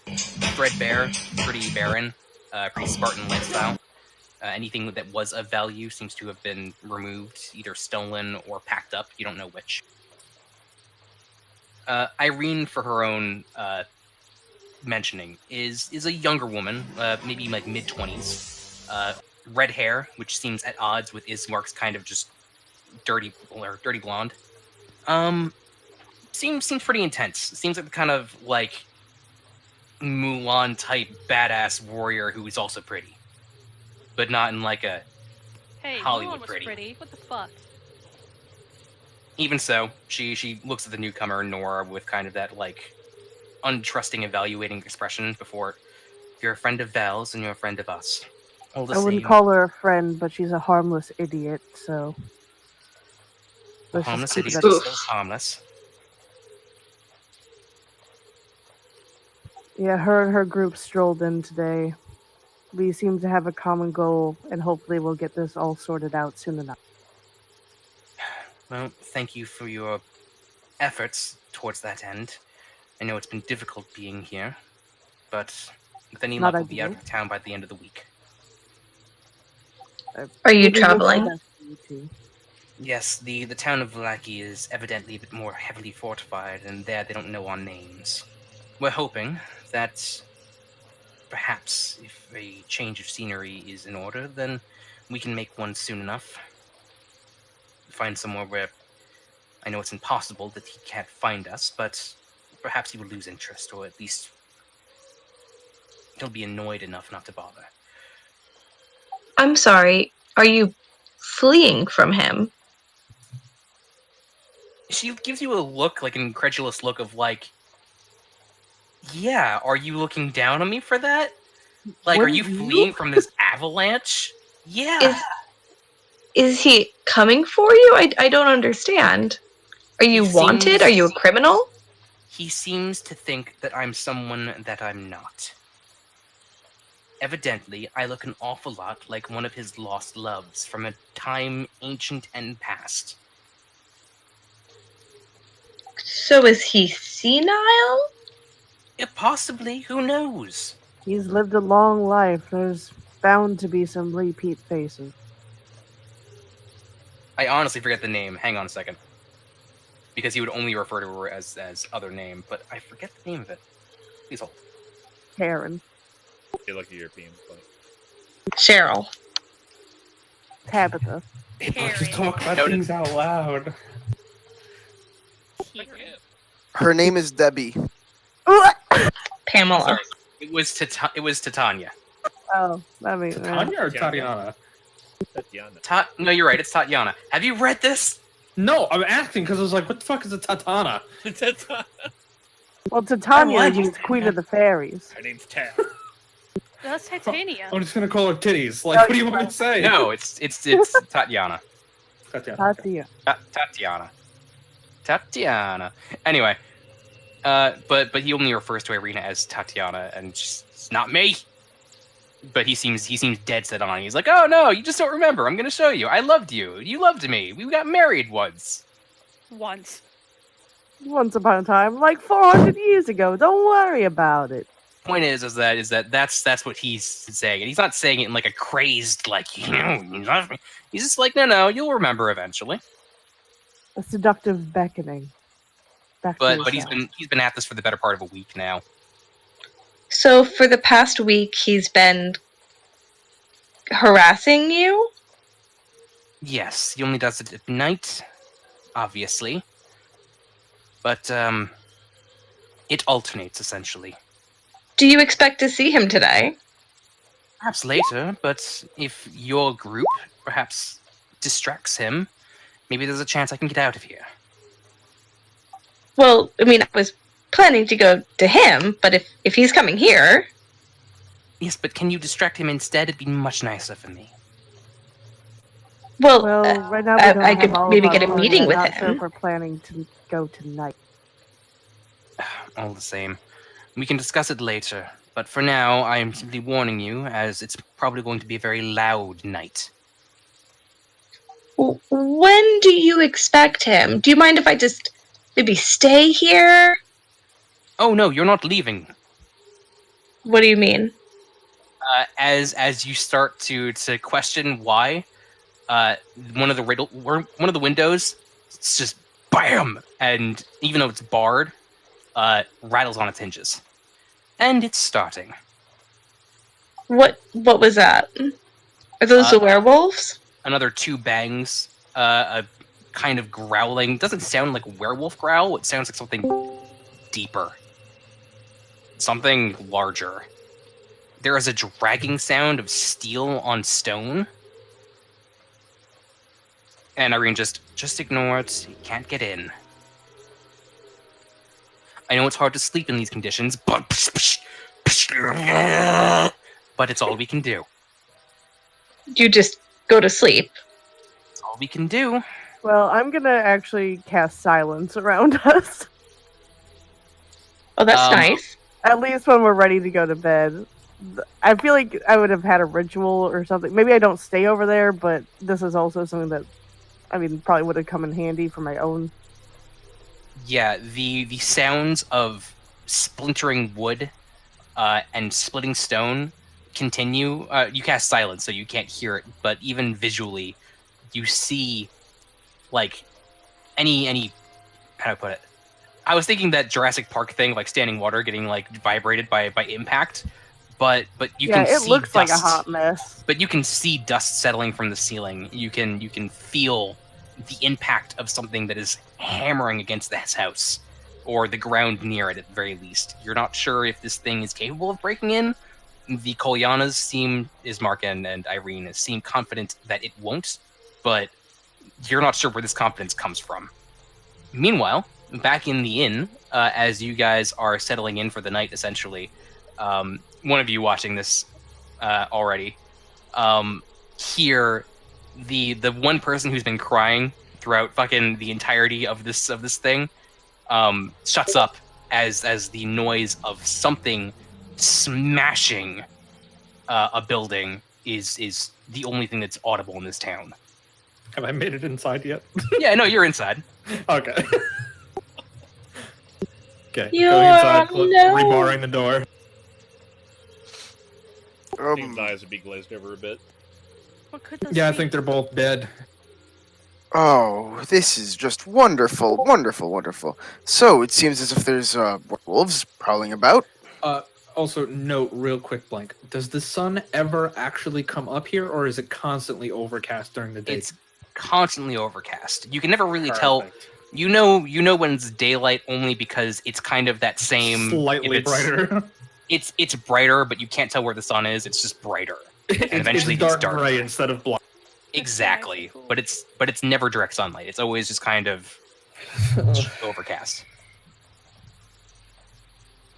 threadbare, pretty barren, pretty Spartan lifestyle. Anything that was of value seems to have been removed, either stolen or packed up. You don't know which. Irene, for her own mentioning, is a younger woman, maybe mid-20s. Red hair, which seems at odds with Ismark's kind of just dirty blonde. Seems pretty intense. Seems like the kind of Mulan type badass warrior who is also pretty, but not in a. Hey, Hollywood Mulan was pretty. pretty. What the fuck? Even so, she looks at the newcomer Nora with kind of that untrusting, evaluating expression before. You're a friend of Val's and you're a friend of us. All the I wouldn't same, call her a friend, but she's a harmless idiot, so. the let's just harmless keep it idiot at- is still harmless. Yeah, her and her group strolled in today. We seem to have a common goal, and hopefully we'll get this all sorted out soon enough. Well, thank you for your efforts towards that end. I know it's been difficult being here, but with any Not luck, we'll be out ideal. of town by the end of the week. Are you Maybe we'll traveling? do that for you two. Yes, the town of Vlaki is evidently a bit more heavily fortified, and there they don't know our names. We're hoping that perhaps if a change of scenery is in order, then we can make one soon enough. Find somewhere where I know it's impossible that he can't find us, but perhaps he will lose interest, or at least he'll be annoyed enough not to bother. I'm sorry. Are you fleeing from him? She gives you a look, like an incredulous look of like, yeah, are you looking down on me for that? Like, are you Wouldn't you? fleeing from this avalanche? Yeah. Is he coming for you? I don't understand. Are you He wanted? Are you a seems- criminal? He seems to think that I'm someone that I'm not. Evidently, I look an awful lot like one of his lost loves from a time ancient and past. So is he senile? Yeah, possibly, who knows? He's lived a long life. There's bound to be some repeat faces. I honestly forget the name. Hang on a second. Because he would only refer to her as other name, but I forget the name of it. Please hold. Karen. You're lucky European. But Cheryl. Tabitha. People just talk about Noted. things out loud. Her name is Debbie. Pamela. Sorry. It was Titania. Oh, I mean, Tanya or Yeah. Tatiana? Tatiana. No, you're right. It's Tatiana. Have you read this? No, I'm asking because I was like, what the fuck is a Tatana? well, Titania I like is it. Queen of the Fairies. Her name's Tab. That's Titania. I'm just gonna call her titties. Like, what do you want me to say? No, it's Tatiana. Tatiana. Tatiana. Tatiana. Anyway, but he only refers to Irina as Tatiana, and just, it's not me. But he seems dead set on it. He's like, oh no, you just don't remember. I'm gonna show you. I loved you. You loved me. We got married once. Once. Once upon a time, like 400 years ago. Don't worry about it. Point is that's what he's saying, and he's not saying it in like a crazed like you love me. He's just like, no, you'll remember eventually. A seductive beckoning. Back to But he's yourself. been at this for the better part of a week now. So for the past week, he's been harassing you? Yes, he only does it at night, obviously. But it alternates essentially. Do you expect to see him today? Perhaps later, but if your group perhaps distracts him, maybe there's a chance I can get out of here. Well, I mean, I was planning to go to him, but if he's coming here, Yes, but can you distract him instead? It'd be much nicer for me. well, Well, right now we I don't have could all of maybe our get a plans. meeting I'm with not sure him. if we're planning to go tonight. All the same. We can discuss it later, but for now, I am simply warning you, as it's probably going to be a very loud night. when do you expect him? Do you mind if I just maybe stay here? Oh no, you're not leaving. What do you mean? As you start to question why, one of the windows, it's just bam, and even though it's barred, rattles on its hinges, and it's starting. What was that? Are those the werewolves? Another two bangs, a kind of growling. Doesn't sound like a werewolf growl. It sounds like something deeper, something larger. There is a dragging sound of steel on stone. And Irene just ignore it. You can't get in. I know it's hard to sleep in these conditions, but it's all we can do. You just go to sleep. That's all we can do. Well, I'm gonna actually cast silence around us. Oh, that's Um, nice. At least when we're ready to go to bed. I feel like I would have had a ritual or something. Maybe I don't stay over there, but this is also something that, I mean, probably would have come in handy for my own. Yeah, the sounds of splintering wood and splitting stone continue. You cast silence, so you can't hear it, but even visually, you see like any how do I put it? I was thinking that Jurassic Park thing, like standing water getting like vibrated by impact, but you Yeah, can it see looks like a dust. hot mess. But you can see dust settling from the ceiling. You can feel the impact of something that is hammering against this house, or the ground near it at the very least. You're not sure if this thing is capable of breaking in. The Kolyanas Ismark and Irene seem confident that it won't, but you're not sure where this confidence comes from. Meanwhile, back in the inn, as you guys are settling in for the night, essentially, one of you watching this already, hear the one person who's been crying throughout fucking the entirety of this thing shuts up as the noise of something smashing a building is the only thing that's audible in this town. Have I made it inside yet? Yeah, no, you're inside. Okay. Okay. You're Going inside, alone. rebarring the door. Team's eyes would be glazed over a bit. What could this Yeah, I be? think they're both dead. Oh, this is just wonderful, wonderful, wonderful. So it seems as if there's wolves prowling about. Also, note real quick, Blank. Does the sun ever actually come up here, or is it constantly overcast during the day? It's constantly overcast. You can never really tell. Perfect. You know when it's daylight only because it's kind of that same Slightly if it's- brighter. It's brighter, but you can't tell where the sun is. It's just brighter. eventually it it's gets dark. gray instead of black. Exactly. Cool. But it's never direct sunlight. It's always just kind of overcast.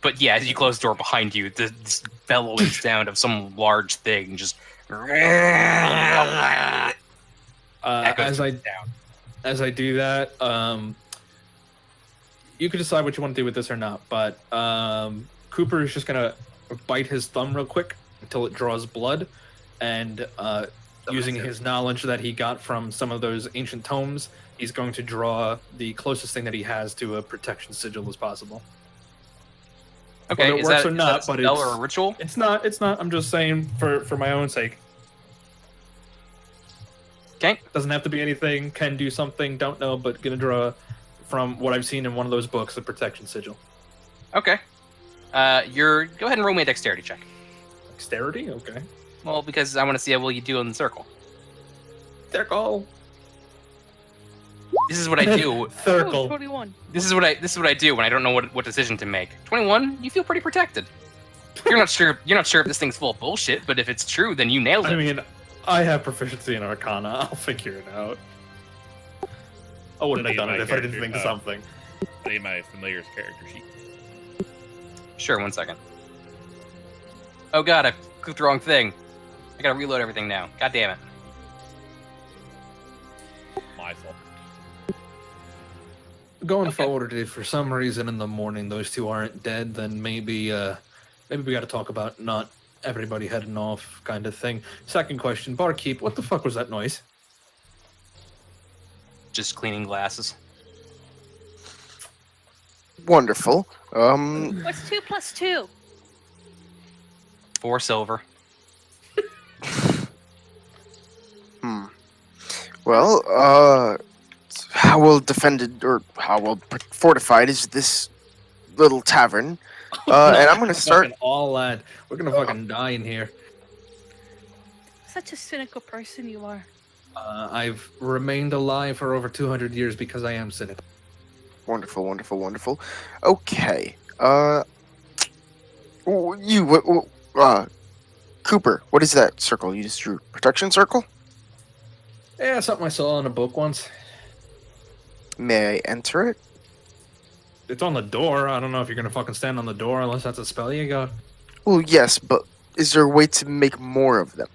But yeah, as you close the door behind you, this bellowing sound of some large thing just echoes As I down. as I do that, you can decide what you want to do with this or not. But Cooper is just gonna bite his thumb real quick until it draws blood, and using his knowledge that he got from some of those ancient tomes, he's going to draw the closest thing that he has to a protection sigil as possible. Okay, Whether it is works that, or not, is that but a spell it's- or a ritual? It's not. It's not. I'm just saying for my own sake. Okay. Doesn't have to be anything. Can do something. Don't know, but gonna draw from what I've seen in one of those books, the protection sigil. Okay. Go ahead and roll me a dexterity check. Dexterity. Okay. Well, because I want to see how well you do in the circle. Circle. This is what I do. Oh, Circle. 21. This is what I do when I don't know what decision to make. 21, you feel pretty protected. You're not sure if this thing's full of bullshit, but if it's true, then you nailed it. I mean, I have proficiency in Arcana. I'll figure it out. I wouldn't have Look at done it my if I didn't character, think of something. I need my familiar's character sheet. Sure, 1 second. Oh god, I clicked the wrong thing. I gotta reload everything now. God damn it. My fault. Going Okay. forward, if for some reason in the morning those two aren't dead, then maybe we got to talk about not everybody heading off kind of thing. Second question, barkeep, what the fuck was that noise? Just cleaning glasses. Wonderful. What's 2 plus 2? 4 silver. Well, how well defended or how well fortified is this little tavern? And I'm gonna start. Fucking all that. We're gonna fucking die in here. Such a cynical person you are. I've remained alive for over 200 years because I am cynical. Wonderful, wonderful, wonderful. Okay. Cooper, what is that circle? You just drew protection circle? Yeah, something I saw in a book once. May I enter it? It's on the door. I don't know if you're gonna fucking stand on the door unless that's a spell you got. Well, yes, but is there a way to make more of them?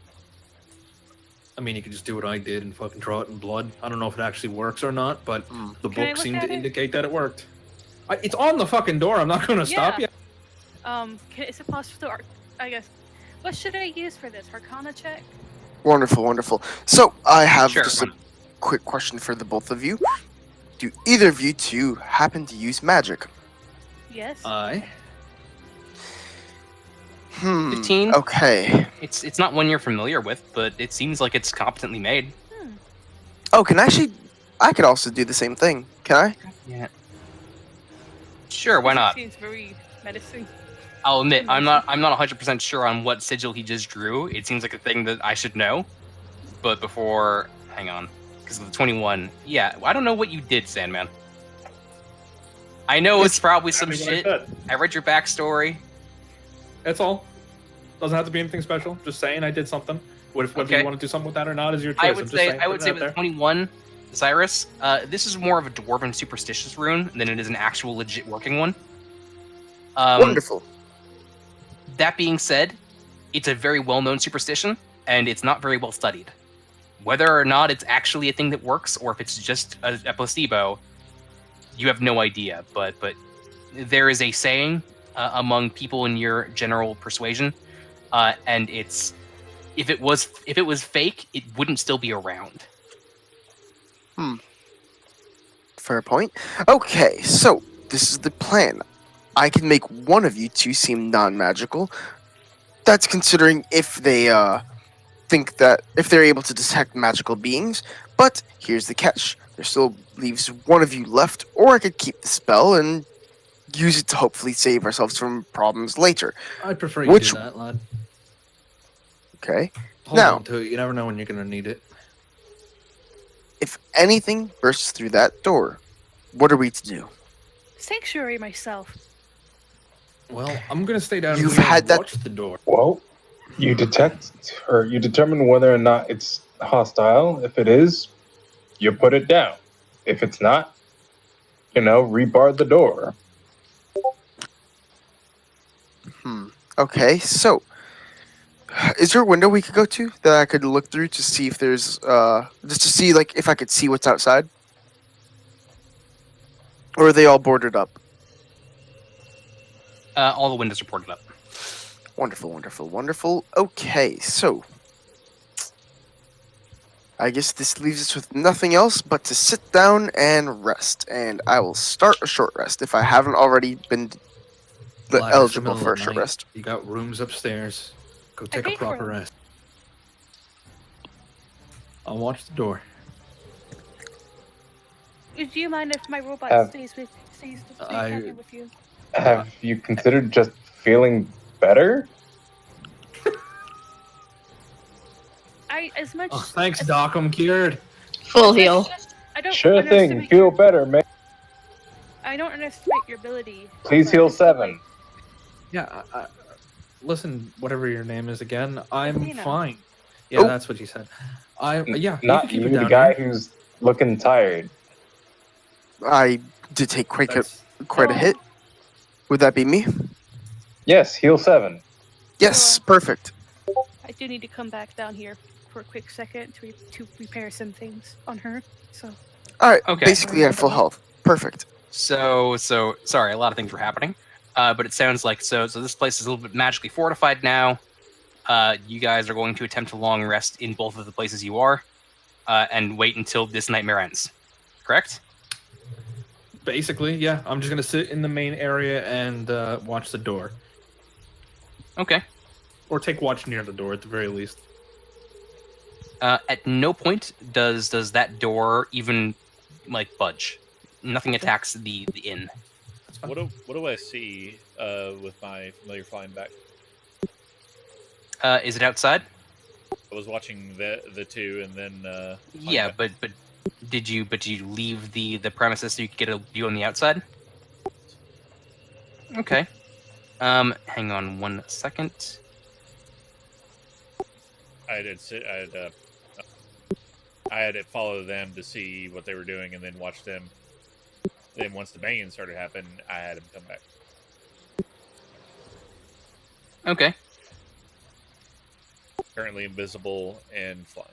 I mean, you could just do what I did and fucking draw it in blood. I don't know if it actually works or not, but the Can I book look seemed at to it? indicate that it worked. It's on the fucking door. I'm not going to stop you. Is it possible to, I guess, what should I use for this? Arcana check? Wonderful, wonderful. So I have Sure. just a quick question for the both of you. Do either of you two happen to use magic? Yes. Aye. 15. Okay. It's not one you're familiar with, but it seems like it's competently made. Oh, I could also do the same thing. Can I? Yeah. Sure, why This not? Seems very menacing. I'll admit I'm not 100% sure on what sigil he just drew. It seems like a thing that I should know. But before, hang on, because of the 21. Yeah, I don't know what you did, Sandman. I know it's probably some Exactly shit. what I said. I read your backstory. That's all. Doesn't have to be anything special. Just saying I did something. Whether Okay. you want to do something with that or not is your choice. I I'm would just say saying, I would putting say it with out the there. 21, Cyrus, this is more of a dwarven superstitious rune than it is an actual legit working one. Wonderful. That being said, it's a very well-known superstition, and it's not very well studied. Whether or not it's actually a thing that works, or if it's just a placebo, you have no idea. But there is a saying among people in your general persuasion, and it's if it was fake, it wouldn't still be around. Fair point. Okay, so this is the plan. I can make one of you two seem non-magical. That's considering if they think that if they're able to detect magical beings. But here's the catch: there still leaves one of you left, or I could keep the spell and use it to hopefully save ourselves from problems later. I prefer you Which- do that, lad. Okay. Hold Now- on to it. You never know when you're going to need it. If anything bursts through that door, what are we to do? Sanctuary myself. Well, I'm going to stay down You've here had and that- watch the door. Well, you detect or you determine whether or not it's hostile. If it is, you put it down. If it's not, rebar the door. Okay, so is there a window we could go to that I could look through to see if there's just to see like if I could see what's outside? Or are they all boarded up? All the windows are boarded up. Wonderful, wonderful, wonderful. Okay, so I guess this leaves us with nothing else but to sit down and rest. And I will start a short rest if I haven't already been Lad, it's the eligible middle for a of short night. rest. You got rooms upstairs. Go take a paid for proper them. rest. I'll watch the door. Do you mind if my robot Have- stays I- down here with you? Have you considered just feeling better? As much. Oh, thanks, Doc. I'm cured. Full heal. I don't Sure thing. underestimate Feel your- better, man. I don't underestimate your ability. Please but heal I feel 7. like- Yeah, listen, whatever your name is again, I'm Athena. fine. Yeah, Oh. that's what you said. Yeah, you can Not keep you, it the down guy here. who's looking tired. I did take quite a Oh. hit. Would that be me? Yes, heal 7. Yes, perfect. I do need to come back down here for a quick second to repair some things on her. So Alright, Okay. basically at full health. Perfect. So sorry, a lot of things were happening, but it sounds like so this place is a little bit magically fortified now. You guys are going to attempt a long rest in both of the places you are, and wait until this nightmare ends. Correct? Basically, yeah. I'm just gonna sit in the main area and watch the door, Okay. or take watch near the door at the very least. At no point does that door even like budge. Nothing attacks the inn. That's fine. What do I see with my familiar flying back? Is it outside? I was watching the two, and then Yeah, okay. but did you leave the premises so you could get a view on the outside? Okay. Hang on 1 second. I had to follow them to see what they were doing, and then watch them. Then once the banging started happening, I had him come back. Okay. Currently invisible and flying.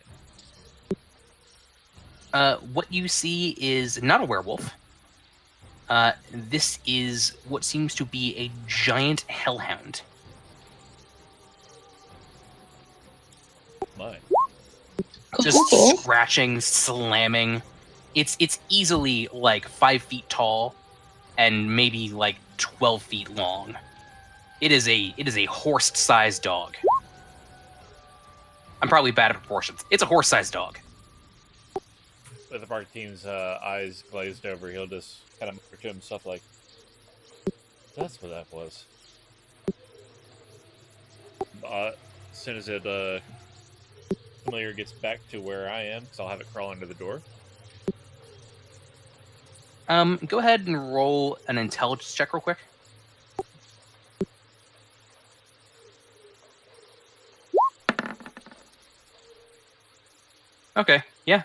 What you see is not a werewolf. This is what seems to be a giant hellhound. My. Just Cool. scratching, slamming. It's easily like 5 feet tall, and maybe like 12 feet long. It is a horse-sized dog. I'm probably bad at proportions. It's a horse-sized dog. With the park team's eyes glazed over, he'll just kind of mutter to himself like, "That's what that was." As soon as it familiar gets back to where I am, because I'll have it crawl under the door. Go ahead and roll an intelligence check real quick. Okay, yeah.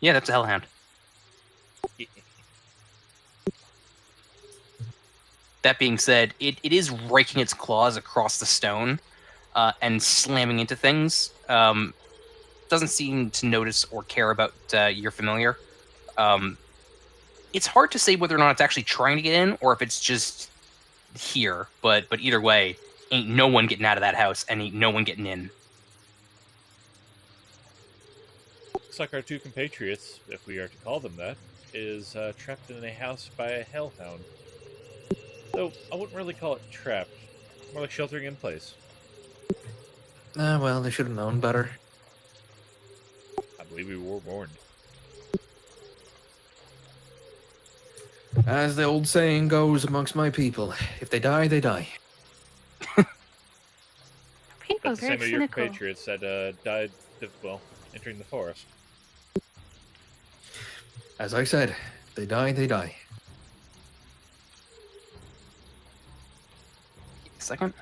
Yeah, that's a hellhound. That being said, it is raking its claws across the stone and slamming into things. Doesn't seem to notice or care about your familiar. It's hard to say whether or not it's actually trying to get in or if it's just here. But either way, ain't no one getting out of that house and ain't no one getting in. Looks like our two compatriots, if we are to call them that, is trapped in a house by a hellhound. Though I wouldn't really call it trapped, more like sheltering in place. Well, they should have known better. I believe we were warned. As the old saying goes amongst my people, if they die, they die. People are That's the very same with your cynical. compatriots that died, well, entering the forest. As I said, if they die, they die. Second.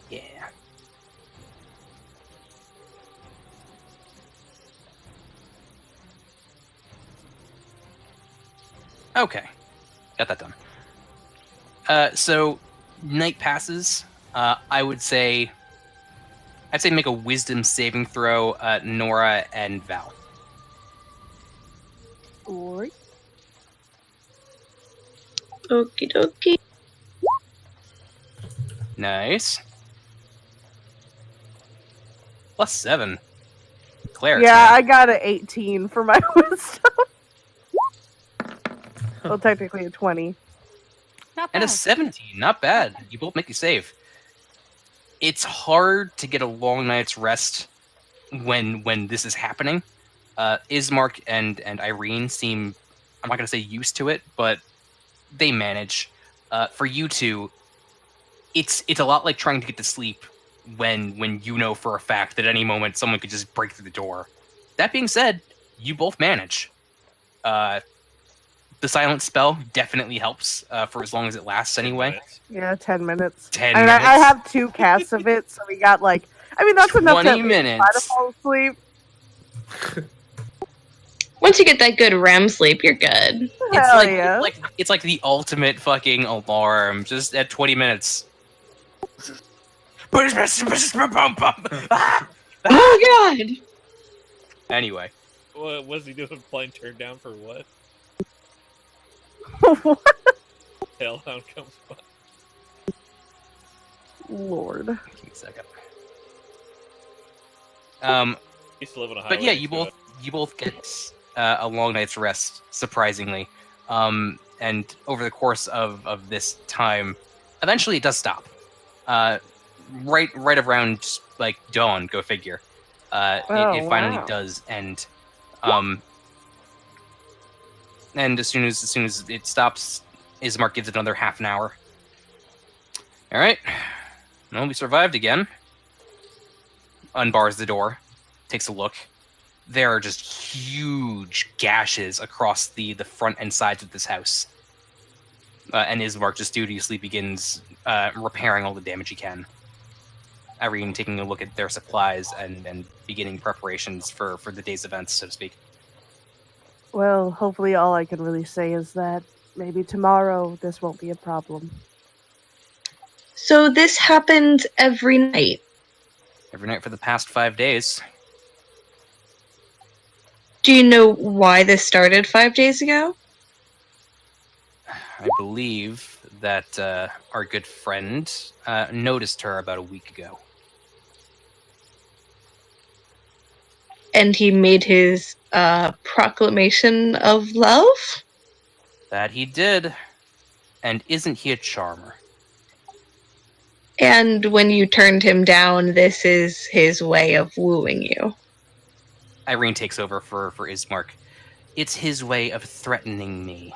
Yeah. Okay. Got that done. So night passes. I'd say make a wisdom saving throw, Nora and Val. Or Okie dokie. Nice. +7. Claire. yeah, I got an 18 for my wisdom. Well, technically a 20. Not And a bad. 17. Not bad. You both make you save. It's hard to get a long night's rest when this is happening. Ismark and Irene seem, I'm not going to say used to it, but they manage. For you two, it's a lot like trying to get to sleep when you know for a fact that at any moment someone could just break through the door. That being said, you both manage. The silent spell definitely helps for as long as it lasts anyway. Minutes. Yeah, 10 minutes. 10 I mean, minutes. I have 2 casts of it, so we got like, I mean, that's enough to 20 at least try to minutes. fall asleep. Once you get that good REM sleep, you're good. It's Hell like, yeah. it's like the ultimate fucking alarm, just at 20 minutes. Ah! Oh god! Anyway, What was he doing? Playing turned down for what? Hellhound comes by. Lord. give me a second. Used to live on a highway. But yeah, next to you both get a long night's rest, surprisingly. And over the course of this time, eventually it does stop. Right around like dawn, go figure. It finally wow. does end. And as soon as it stops, Ismark gives it another half an hour. All right, well, we survived again. Unbars the door, takes a look. There are just huge gashes across the front and sides of this house. And Ismark just studiously begins repairing all the damage he can. Irene taking a look at their supplies and beginning preparations for the day's events, so to speak. Well, hopefully all I can really say is that maybe tomorrow this won't be a problem. So this happens every night. Every night for the past 5 days. Do you know why this started 5 days ago? I believe that our good friend noticed her about a week ago. And he made his proclamation of love? That he did. And isn't he a charmer? And when you turned him down, this is his way of wooing you. Irene takes over for Ismark. It's his way of threatening me.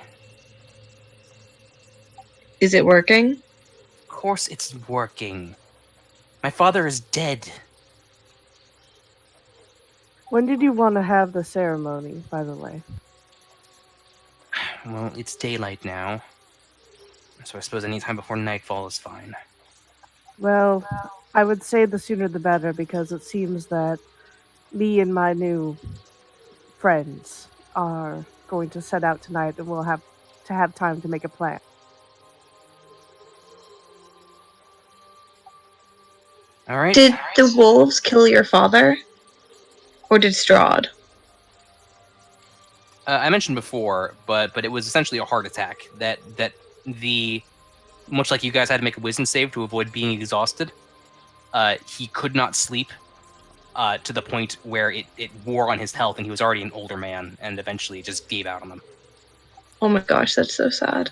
Is it working? Of course it's working. My father is dead. When did you want to have the ceremony, by the way? Well, it's daylight now. So I suppose any time before nightfall is fine. Well, I would say the sooner the better, because it seems that me and my new friends are going to set out tonight, and we'll have to have time to make a plan. All right. Did the wolves kill your father? Or did Strahd? I mentioned before, but it was essentially a heart attack. That the much like you guys had to make a wisdom save to avoid being exhausted. He could not sleep to the point where it wore on his health, and he was already an older man, and eventually it just gave out on him. Oh my gosh, that's so sad.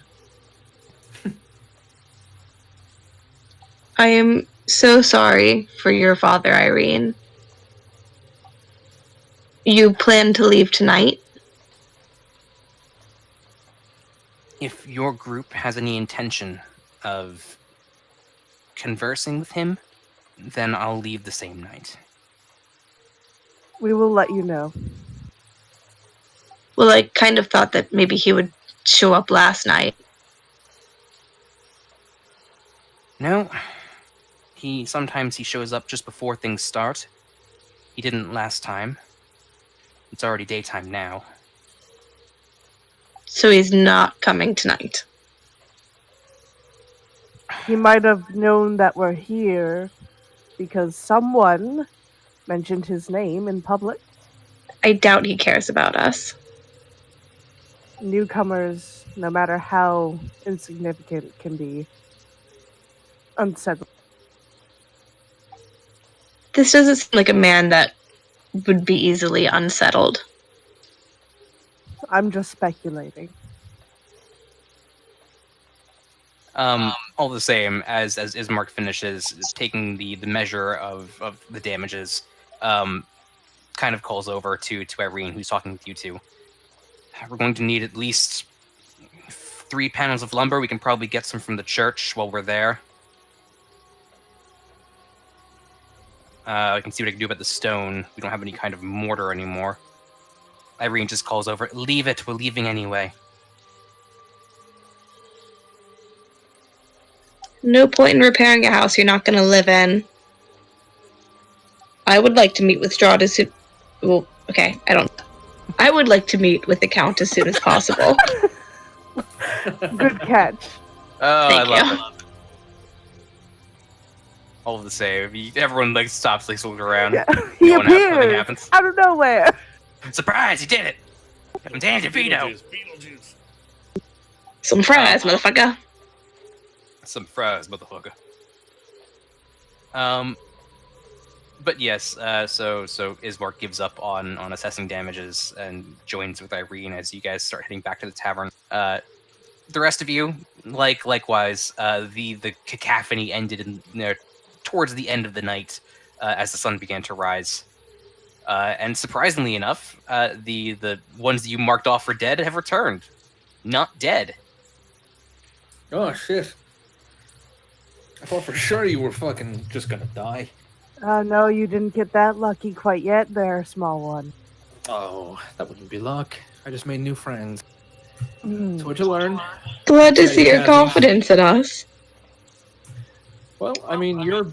I am so sorry for your father, Irene. You plan to leave tonight? If your group has any intention of conversing with him, then I'll leave the same night. We will let you know. Well, I kind of thought that maybe he would show up last night. No. Sometimes he shows up just before things start. He didn't last time. It's already daytime now. So he's not coming tonight. He might have known that we're here because someone mentioned his name in public. I doubt he cares about us. Newcomers, no matter how insignificant, can be unsettling. This doesn't seem like a man that would be easily unsettled. I'm just speculating. All the same, as Ismark finishes taking the measure of the damages, kind of calls over to Irene, who's talking with you two. We're going to need at least 3 panels of lumber. We can probably get some from the church while we're there. I can see what I can do about the stone. We don't have any kind of mortar anymore. Irene just calls over, leave it, we're leaving anyway. No point in repairing a house you're not going to live in. I would like to meet with Strahd as soon... Well, okay, I would like to meet with the Count as soon as possible. Good catch. Oh, Thank I love you. it. All the same. Everyone stops, looking around. Yeah. He Nothing appears happens. out of nowhere. Surprise, he did it! From Dan DeVito! Beetlejuice. Some fries, motherfucker. Some fries, motherfucker. But yes, so Ismark gives up on assessing damages and joins with Irene as you guys start heading back to the tavern. The rest of you, likewise, the cacophony ended towards the end of the night as the sun began to rise. And surprisingly enough, the ones that you marked off for dead have returned. Not dead. Oh, shit. I thought for sure you were fucking just gonna die. No, you didn't get that lucky quite yet there, small one. Oh, that wouldn't be luck. I just made new friends. Mm. So what'd you learn? Glad to Yeah, see your yeah. confidence in us. Well, I mean, your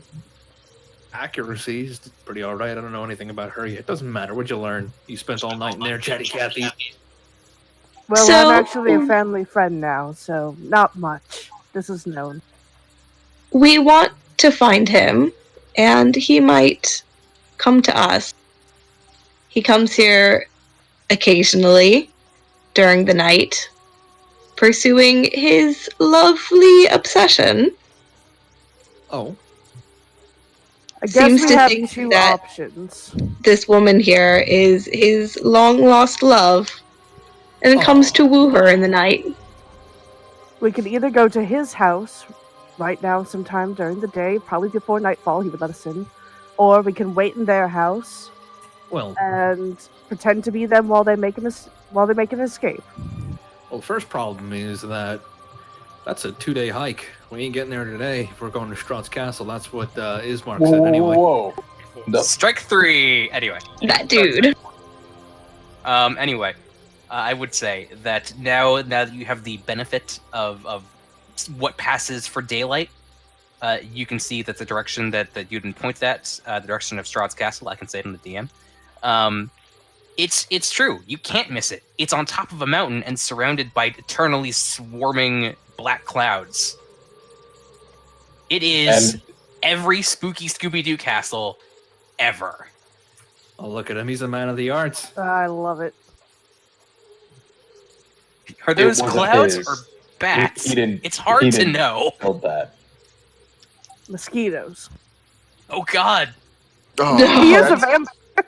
accuracy is pretty alright. I don't know anything about her yet. Doesn't matter. What'd you learn? You spent all night in there, chatty Cathy. Well, So- I'm actually a family friend now, so not much. This is known. We want to find him. and he might come to us. He comes here occasionally during the night, pursuing his lovely obsession. Oh, I guess Seems we to have think two that- options. This woman here is his long-lost love, and comes to woo her in the night. We could either go to his house right now sometime during the day, probably before nightfall, he would let us in, or we can wait in their house well, and pretend to be them while they make an escape. first problem is that that's a 2-day hike. We ain't getting there today. If we're going to Strahd's Castle, that's what Ismark said anyway. Whoa. No. Strike 3. Anyway. That dude. Anyway, I would say that now that you have the benefit of what passes for daylight, you can see that the direction that you'd been pointed at, the direction of Strahd's Castle, I can say it in the DM. It's true. You can't miss it. It's on top of a mountain and surrounded by eternally swarming black clouds. It is every spooky Scooby-Doo castle ever. Oh, look at him. He's a man of the arts. I love it. Are those wasn't clouds his. or bats? He didn't. It's hard he to didn't know. build that. Mosquitoes. Oh God. Oh, He is a that's- vampire. The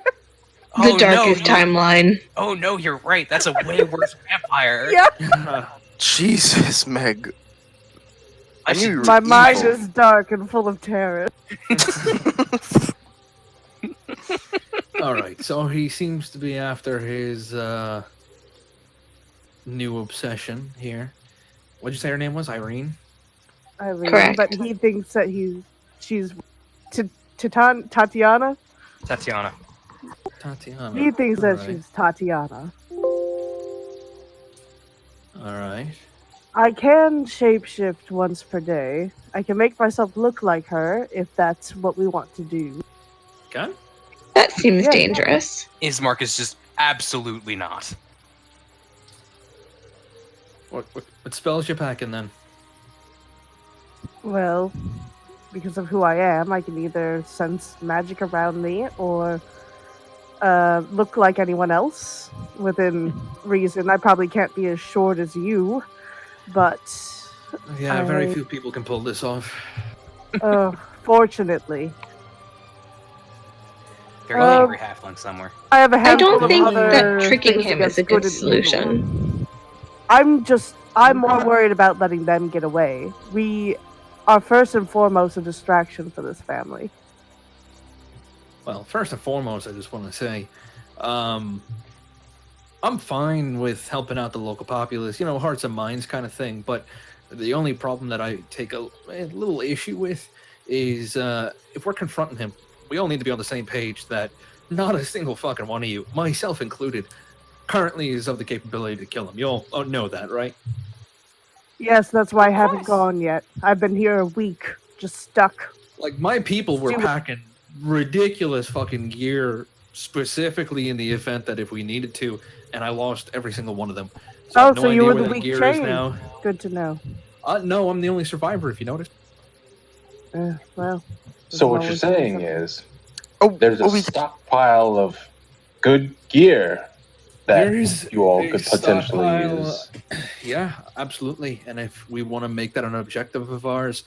Oh, darkest no, timeline. Oh no, you're right. That's a way worse vampire. Yeah. Jesus, Meg. I knew should- you were My mind evil. is dark and full of terror. All right, so he seems to be after his new obsession here. What'd you say her name was? Irene? Irene, Correct. but he thinks that she's Tatiana. Tatiana. Tatiana. He thinks that Alright. she's Tatiana. All right. I can shapeshift once per day. I can make myself look like her if that's what we want to do. Okay. That seems Yeah. dangerous. Ismark is just absolutely not. What spells you packing then? Well, because of who I am, I can either sense magic around me or look like anyone else within reason. I probably can't be as short as you, but Yeah, very I- few people can pull this off. fortunately, Very Um, angry halfling somewhere. I have a I handful don't of think other that tricking things him is against a good and evil. solution. I'm more worried about letting them get away. We are first and foremost a distraction for this family. Well, first and foremost, I just want to say, I'm fine with helping out the local populace, hearts and minds kind of thing. But the only problem that I take a little issue with is if we're confronting him, we all need to be on the same page that not a single fucking one of you, myself included, currently is of the capability to kill him. You all know that, right? Yes, that's why I haven't gone yet. I've been here a week, just stuck. Like, my people were packing ridiculous fucking gear specifically in the event that if we needed to, and I lost every single one of them. I Oh, have no so you idea were where the that weak gear chain. is now. Good to know. No, I'm the only survivor, if you noticed. Well. So what there's you're always saying something. is Oh, there's a we stockpile of good gear that There's you all a could potentially stockpile, use. Yeah, absolutely. And if we want to make that an objective of ours,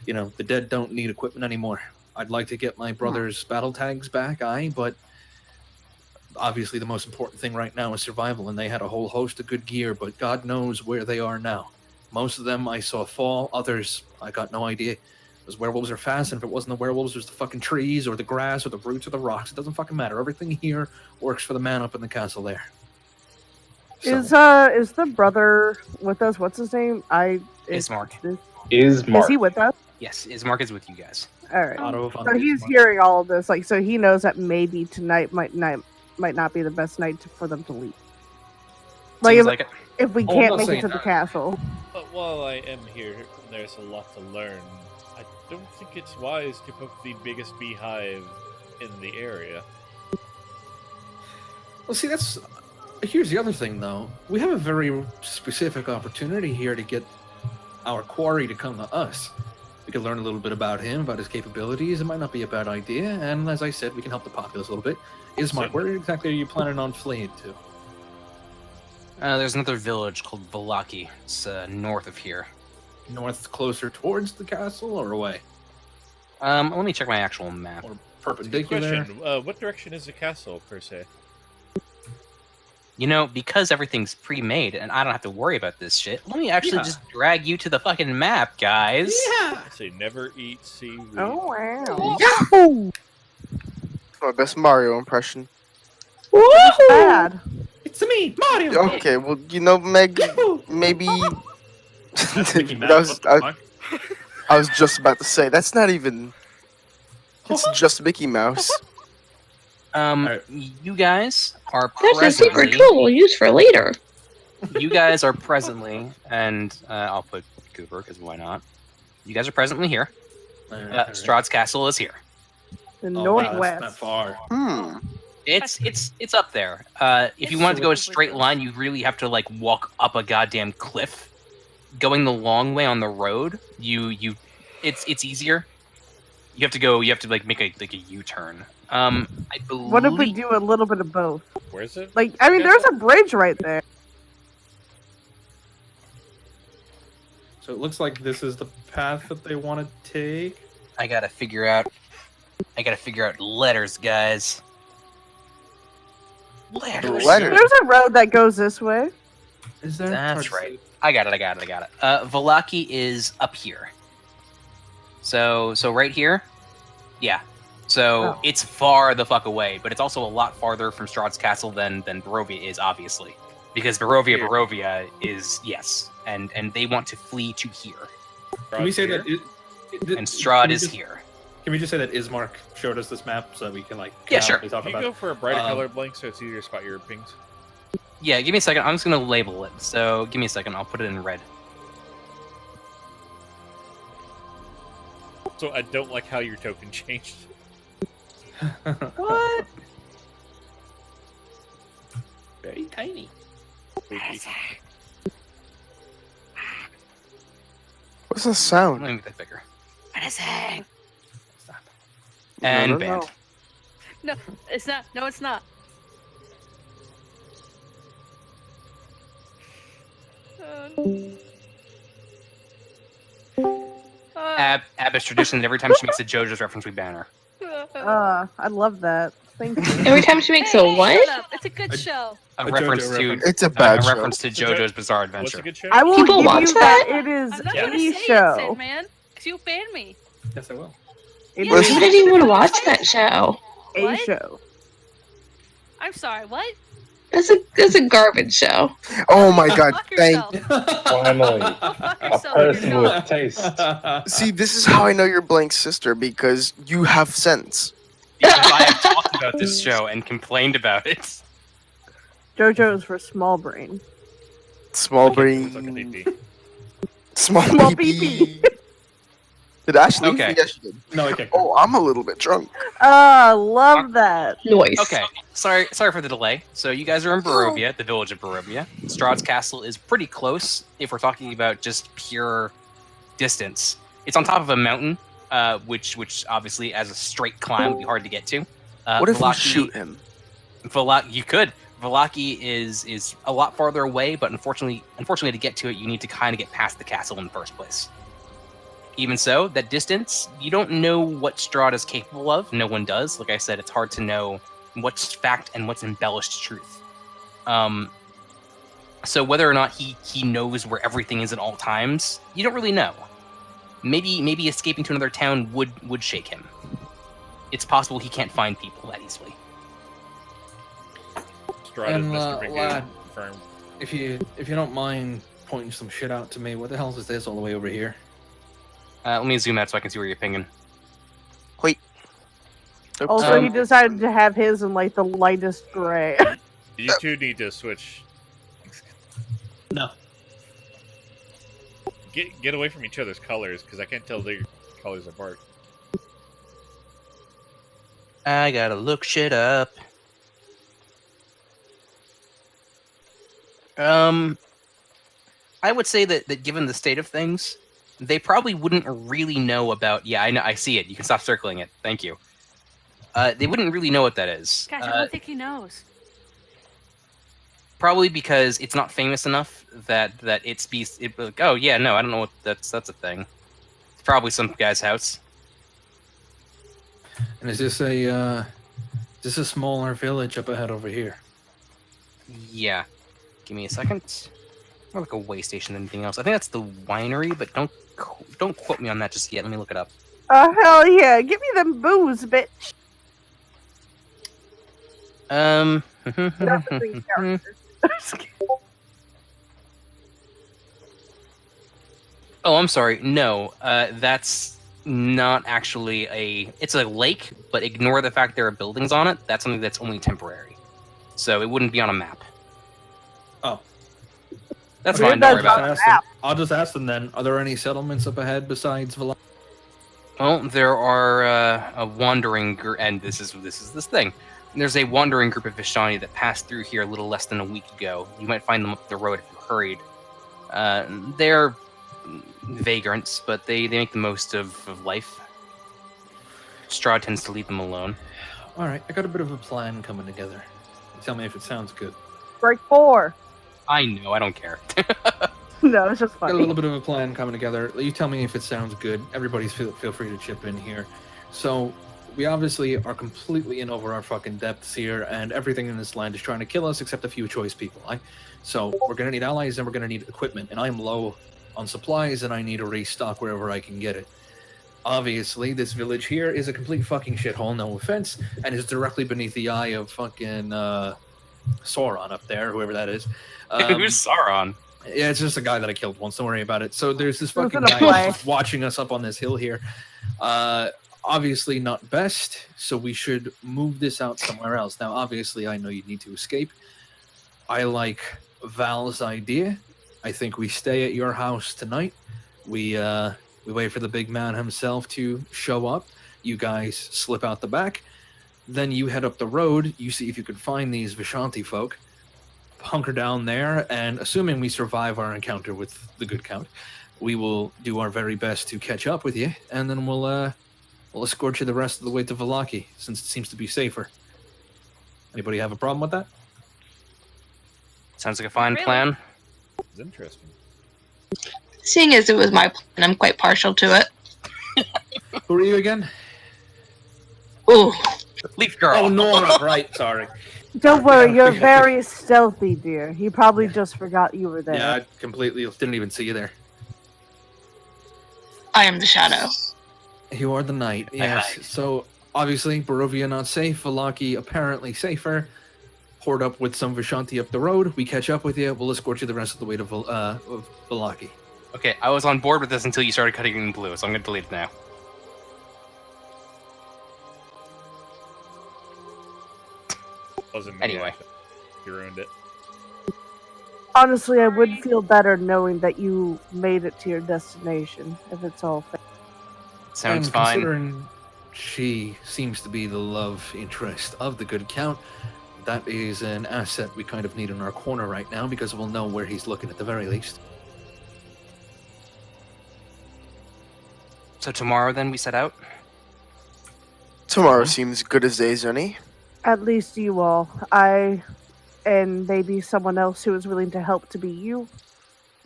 the dead don't need equipment anymore. I'd like to get my brother's battle tags back, but obviously the most important thing right now is survival, and they had a whole host of good gear, but God knows where they are now. Most of them I saw fall, others I got no idea. Those werewolves are fast, and if it wasn't the werewolves, it was the fucking trees, or the grass, or the roots, or the rocks. It doesn't fucking matter. Everything here works for the man up in the castle there. So- Is the brother with us? What's his name? Ismark. Is Mark. Is he with us? Yes, Ismark is with you guys. All right. Otto von So he's Bismarck. hearing all of this, so he knows that maybe tonight might not be the best night for them to leave. Like Seems if, like it. if we Oh, I'm can't not make it saying to the that. castle. But while I am here, and there's a lot to learn, I don't think it's wise to poke the biggest beehive in the area. Well, see, here's the other thing, though. We have a very specific opportunity here to get our quarry to come to us. could learn a little bit about him, about his capabilities. It might not be a bad idea. And as I said, we can help the populace a little bit. Ismark, where exactly are you planning on fleeing to? There's another village called Vallaki. It's north of here. North, closer towards the castle, or away? Let me check my actual map. Or Good perpendicular? question. What direction is the castle, per se? You know, because everything's pre-made and I don't have to worry about this shit, let me actually Yeah. just drag you to the fucking map, guys. Yeah! I say never eat seaweed. Oh wow. Yahoo! My best Mario impression. Bad. It's me, Mario! Okay, well, you know, Meg, Yahoo! maybe. Mickey That Mouse, was- what the fuck? I was just about to say that's not even. It's just Mickey Mouse. Alright. You guys are That's a secret presently. tool we'll use for later. You guys are presently, and I'll put Cooper because why not? You guys are presently here. Alright. Strahd's castle is here. The Oh, wow, that's northwest. not far. Hmm. It's up there. If you wanted to go a straight line, you really have to like walk up a goddamn cliff. Going the long way on the road, it's easier. You have to like make a U-turn. I believe. What if we do a little bit of both? Where's it? Like, I mean, there's a bridge right there. So it looks like this is the path that they want to take. I gotta figure out letters, guys. Letters. Letters. There's a road that goes this way. Is there? That's Hard to right. I got it. Vallaki is up here. So right here? Yeah. So Oh. it's far the fuck away, but it's also a lot farther from Strahd's castle than Barovia is, obviously. Because Barovia is, yes. And they want to flee to here. Can we say that? And Strahd is here. Can we just say that Ismark showed us this map so that we can like Yeah, sure. canonically talk Can you about go for a brighter Um, color blank so it's easier to spot your pings? Yeah, give me a second. I'm just gonna label it. So give me a second. I'll put it in red. So I don't like how your token changed. What? Very tiny. What's the Let sound? me make that bigger. What is it? Stop. And No, no, banned. no. No, it's not. No, it's not. Abbott's tradition that every time she makes a JoJo's reference, we ban her. I love that. Thank you. Every time she makes a what? Shut up. It's a good show. A A reference JoJo to reference. It's a bad a show. reference to JoJo's Bizarre Adventure. What's a good show? I will People give watch you that? It is I'm not a gonna say show. it, Sandman, because you banned me. Yes, I will. It Yeah, Why is did anyone watch that show? a What? show. I'm sorry. What? That's a garbage show. Oh my god, Fuck thank. yourself. Finally, Fuck a yourself. person You're with not. taste. See, this is how I know you're Blank's sister because you have sense. Because I have talked about this show and complained about it. JoJo's for small brain. Small Suck a brain. PP. Small Small PP. Did Ashley? Okay. Yes, she did. No, okay. Oh, I'm a little bit drunk. Love that. Noise. Okay, sorry for the delay. So you guys are in Barovia, the village of Barovia. Strahd's castle is pretty close if we're talking about just pure distance. It's on top of a mountain, which obviously as a straight climb would be hard to get to. What if we Vallaki- shoot him? You could. Vallaki is a lot farther away, but unfortunately to get to it, you need to kind of get past the castle in the first place. Even so, that distance, you don't know what Strahd is capable of. No one does. Like I said, it's hard to know what's fact and what's embellished truth. So whether or not he knows where everything is at all times, you don't really know. Maybe escaping to another town would shake him. It's possible he can't find people that easily. Strahd and And, Mr. Bingo lad, confirmed. If you don't mind pointing some shit out to me, what the hell is this all the way over here? Let me zoom out so I can see where you're pinging. Oops. Also, he Um, decided to have his in like the lightest gray. You two need to switch. No. Get away from each other's colors, because I can't tell their colors apart. I gotta look shit up. I would say that given the state of things, they probably wouldn't really know about. Yeah, I know. I see it. You can stop circling it. Thank you. They wouldn't really know what that is. Gosh, I don't think he knows. Probably because it's not famous enough that it's like, oh yeah, no, I don't know what that's a thing. It's probably some guy's house. And is this a smaller village up ahead over here? Yeah. Give me a second. More like a way station than anything else. I think that's the winery, but don't quote me on that just yet. Let me look it up. Oh, hell yeah. Give me them booze, bitch. Not the three characters. Oh, I'm sorry. No, that's not actually it's a lake, but ignore the fact there are buildings on it. That's something that's only temporary. So it wouldn't be on a map. Oh. That's Weird fine, don't worry that's about it. I'll just ask them then. Are there any settlements up ahead besides Valaki? Well, there are a wandering group, and this is this thing. There's a wandering group of Vishani that passed through here a little less than a week ago. You might find them up the road if you hurried. They're vagrants, but they make the most of life. Straw tends to leave them alone. All right, I got a bit of a plan coming together. Tell me if it sounds good. Break 4. I know, I don't care. No, it's just Got a funny. little bit of a plan coming together. You tell me if it sounds good. Everybody's feel free to chip in here. So, we obviously are completely in over our fucking depths here, and everything in this land is trying to kill us except a few choice people. So, we're going to need allies and we're going to need equipment, and I'm low on supplies and I need to restock wherever I can get it. Obviously, this village here is a complete fucking shithole, no offense, and is directly beneath the eye of fucking Sauron up there, whoever that is. Who's Sauron? Yeah, it's just a guy that I killed once. Don't worry about it. So there's this fucking Who's in a guy play? just watching us up on this hill here. Obviously not best, so we should move this out somewhere else. Now, obviously, I know you need to escape. I like Val's idea. I think we stay at your house tonight. We wait for the big man himself to show up. You guys slip out the back. Then you head up the road. You see if you can find these Vishanti folk. Hunker down there, and assuming we survive our encounter with the good count, we will do our very best to catch up with you, and then we'll escort you the rest of the way to Valaki, since it seems to be safer. Anybody have a problem with that? Sounds like a fine Really? plan. It's interesting. Seeing as it was my plan, I'm quite partial to it. Who are you again? Ooh, Leaf girl. Oh, Nora, right, sorry. Don't worry, you're Okay. very stealthy, dear. He probably just forgot you were there. Yeah, I completely didn't even see you there. I am the shadow. You are the knight, yes. So, obviously, Barovia not safe, Valaki apparently safer. Hoard up with some Vishanti up the road, we catch up with you, we'll escort you the rest of the way to Valaki. Okay, I was on board with this until you started cutting it in blue, so I'm gonna delete it now. Wasn't me. Anyway. actually. You ruined it. Honestly, I would feel better knowing that you made it to your destination, if it's all fair. Sounds And fine. Considering she seems to be the love interest of the good count, that is an asset we kind of need in our corner right now because we'll know where he's looking at the very least. So tomorrow then we set out? Tomorrow seems good as day, Zuni. At least you all. I, and maybe someone else who is willing to help to be you,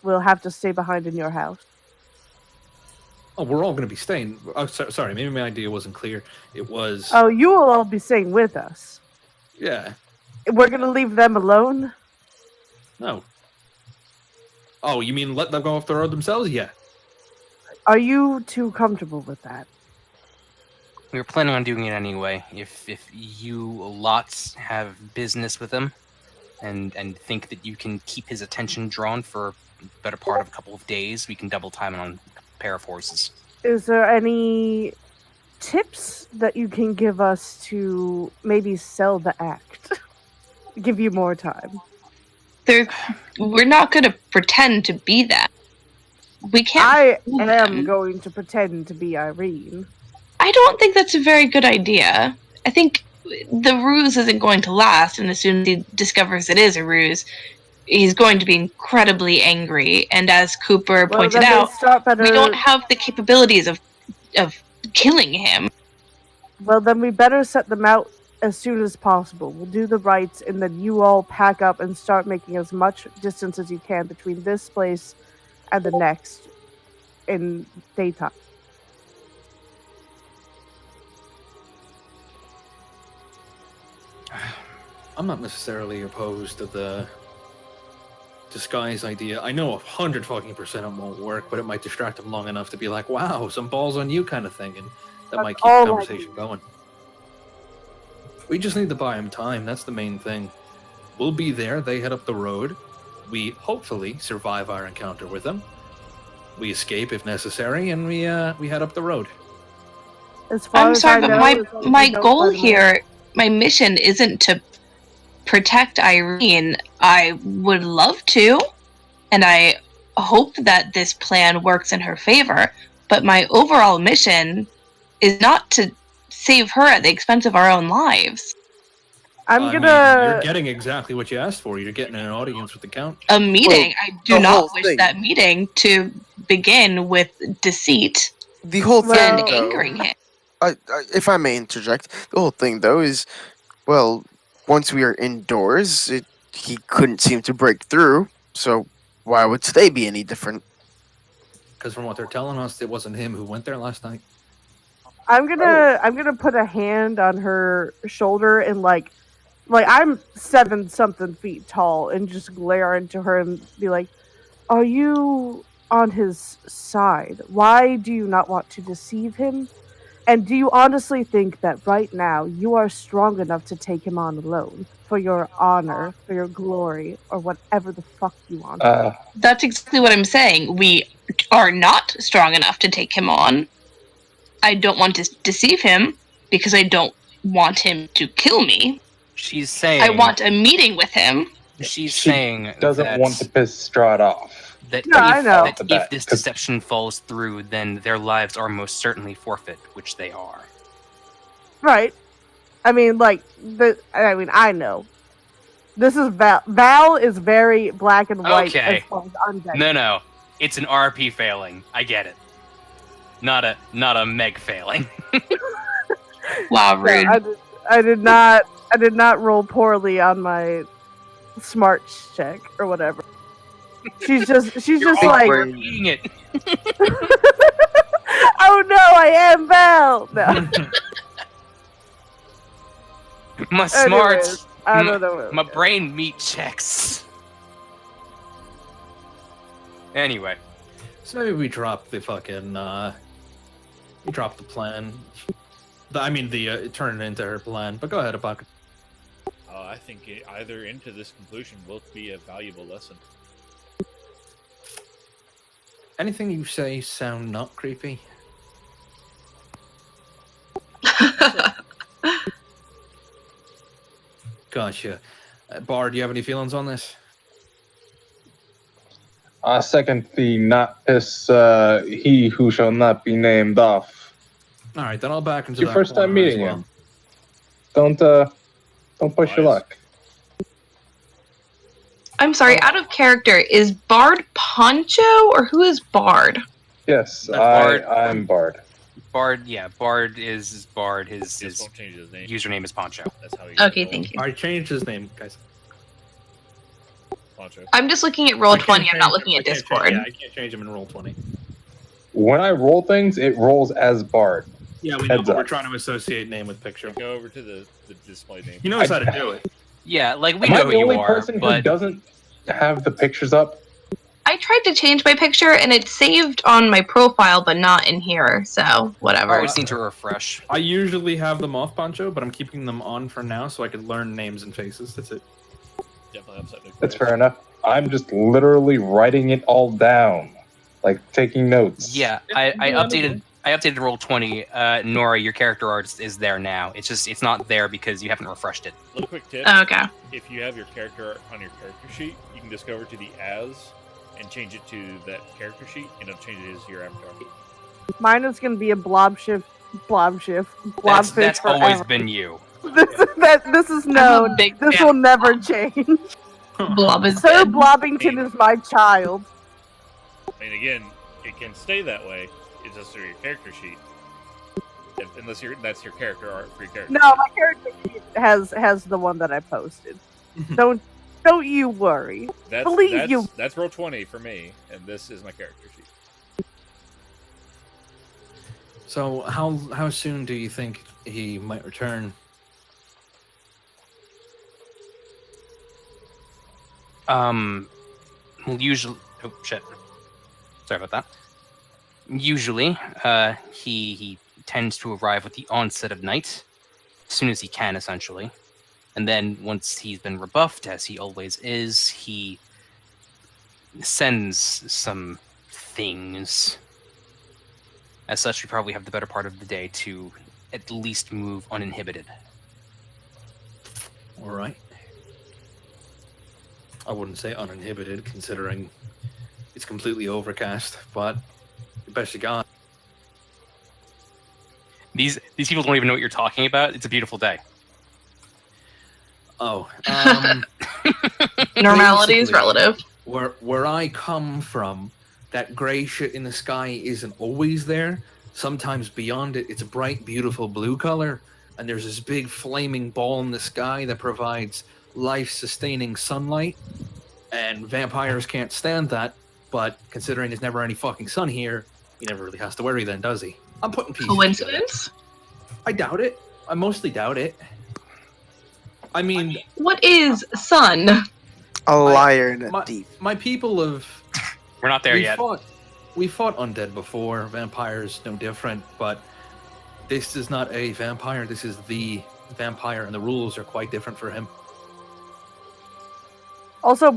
will have to stay behind in your house. Oh, we're all going to be staying. Oh, sorry, maybe my idea wasn't clear. It was, Oh, you will all be staying with us. yeah, We're gonna leave them alone? no. Oh, you mean let them go off the road themselves? Yeah. Are you too comfortable with that? We were planning on doing it anyway. If you lots have business with him and think that you can keep his attention drawn for the better part of a couple of days, we can double time on a pair of horses. Is there any tips that you can give us to maybe sell the act? Give you more time. We're not going to pretend to be that. We can't. I fool am them. going to pretend to be Irene. I don't think that's a very good idea. I think the ruse isn't going to last, and as soon as he discovers it is a ruse, he's going to be incredibly angry. And as Cooper Well, pointed then they out, start better. we don't have the capabilities of killing him. Well, then we better set them out as soon as possible. We'll do the rites, and then you all pack up and start making as much distance as you can between this place and the next in daytime. I'm not necessarily opposed to the disguise idea. I know 100% it won't work, but it might distract them long enough to be like, "Wow, some balls on you," kind of thing, and that That's might keep the all I conversation going. We just need to buy them time. That's the main thing. We'll be there. They head up the road. We hopefully survive our encounter with them. We escape if necessary, and we head up the road. As far I'm as sorry, I but know, my as long as my we don't goal run away- here, my mission isn't to protect Irene. I would love to, and I hope that this plan works in her favor, but my overall mission is not to save her at the expense of our own lives. I'm I mean, gonna. you're getting exactly what you asked for. You're getting an audience with the count. A meeting. I do the not whole wish thing- that meeting to begin with deceit The whole thing, Well- and though, angering him. if I may interject, the whole thing though is, well, once we are indoors, he couldn't seem to break through. So why would today be any different? Because from what they're telling us, it wasn't him who went there last night. I'm gonna put a hand on her shoulder and like I'm 7-something feet tall and just glare into her and be like, "Are you on his side? Why do you not want to deceive him? And do you honestly think that right now you are strong enough to take him on alone for your honor, for your glory, or whatever the fuck you want?" That's exactly what I'm saying. We are not strong enough to take him on. I don't want to deceive him because I don't want him to kill me. She's saying. I want a meeting with him. She's She saying doesn't that, want to piss Strahd off. that No, I if, know. that That- if this 'cause- deception falls through, then their lives are most certainly forfeit, which they are. Right. I mean, I know. This is Val. Val is very black and white Okay. as far as undead. No, it's an RP failing. I get it. Not a Meg failing. Wow, rude. I did not roll poorly on my smarts check or whatever. She's just You're like, all repeating it. "Oh no, I am Val." No. My Anyways, smarts, I don't know. my brain meat checks. Anyway, So maybe we drop the fucking, we drop the plan. Turn it into her plan. But go ahead, Apoc. I think either into this conclusion will be a valuable lesson. Anything you say sound not creepy? Gotcha. Bard, do you have any feelings on this? Second, the not piss he who shall not be named off. All right, then I'll back into Your that first time corner as meeting well. him. Don't push your Wise. luck. I'm sorry, out of character, is Bard Poncho or who is Bard? Yes, That's Bard. I'm Bard. Bard is Bard. His Just won't change his name. username is Poncho. That's how he Okay, thank you. I changed his name, guys. Poncho. I'm just looking at I Roll20, can't I'm change- not looking I at can't Discord. Change, yeah, I can't change him in Roll20. When I roll things, it rolls as Bard. Yeah, we know, Heads but we're up. trying to associate name with picture. Go over to the display name. He knows how to do it. Yeah, like we Am I know the who you only are, person who but doesn't have the pictures up? I tried to change my picture and it's saved on my profile, but not in here, so I whatever. always need to refresh. I usually have them off, Poncho, but I'm keeping them on for now so I can learn names and faces. That's it. Definitely have something. That's fair enough. I'm just literally writing it all down, like taking notes. Yeah, I updated Roll20. Nora, your character art is there now. It's not there because you haven't refreshed it. Little quick tip: Okay. if you have your character art on your character sheet, you can just go over to the as and change it to that character sheet, and it'll change it as your avatar. Mine is going to be a blobfish That's forever. always been you. This is I'm a known. big This fan will of never blob. change. Blob is Sir dead. Blobbington is my child. I mean, again, it can stay that way. It's just through your character sheet. Unless that's your character art for your character. No, my character sheet has the one that I posted. Don't you worry. That's roll 20 for me, and this is my character sheet. So how soon do you think he might return? Usually, oh shit, sorry about that. Usually, he tends to arrive with the onset of night, as soon as he can, essentially. And then once he's been rebuffed, as he always is, he sends some things. As such, we probably have the better part of the day to at least move uninhibited. All right. I wouldn't say uninhibited, considering it's completely overcast, but the best you got. These people don't even know what you're talking about. It's a beautiful day. Oh, Normality is basically, relative. Where I come from, that gray shit in the sky isn't always there. Sometimes beyond it, it's a bright, beautiful blue color, and there's this big flaming ball in the sky that provides life-sustaining sunlight, and vampires can't stand that, but considering there's never any fucking sun here, he never really has to worry then, does he? I'm putting pieces together. Coincidence? I doubt it. I mostly doubt it. I mean, What is sun? A liar and a my, thief. my people have... We're not there yet. We fought undead before. Vampires, no different, but this is not a vampire. This is the vampire, and the rules are quite different for him. Also,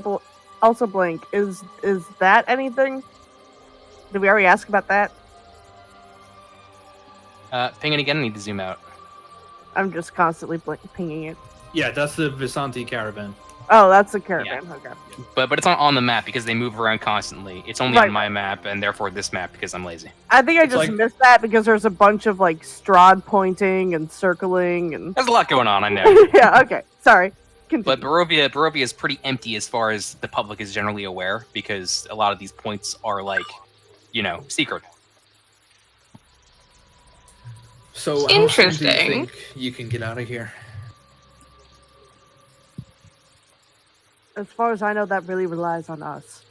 Blink, is that anything? Did we already ask about that? Ping it again. I need to zoom out. I'm just constantly pinging it. Yeah, that's the Visanti caravan. Oh, that's the caravan. Okay. But it's not on the map because they move around constantly. It's only Right. on my map, and therefore this map because I'm lazy. I think I It's just like- missed that because there's a bunch of like Strahd pointing and circling and. There's a lot going on, I know. Yeah. Okay. Sorry. Continue. But Barovia is pretty empty as far as the public is generally aware because a lot of these points are like, secret. So, how soon do you Interesting. think you can get out of here? As far as I know, that really relies on us.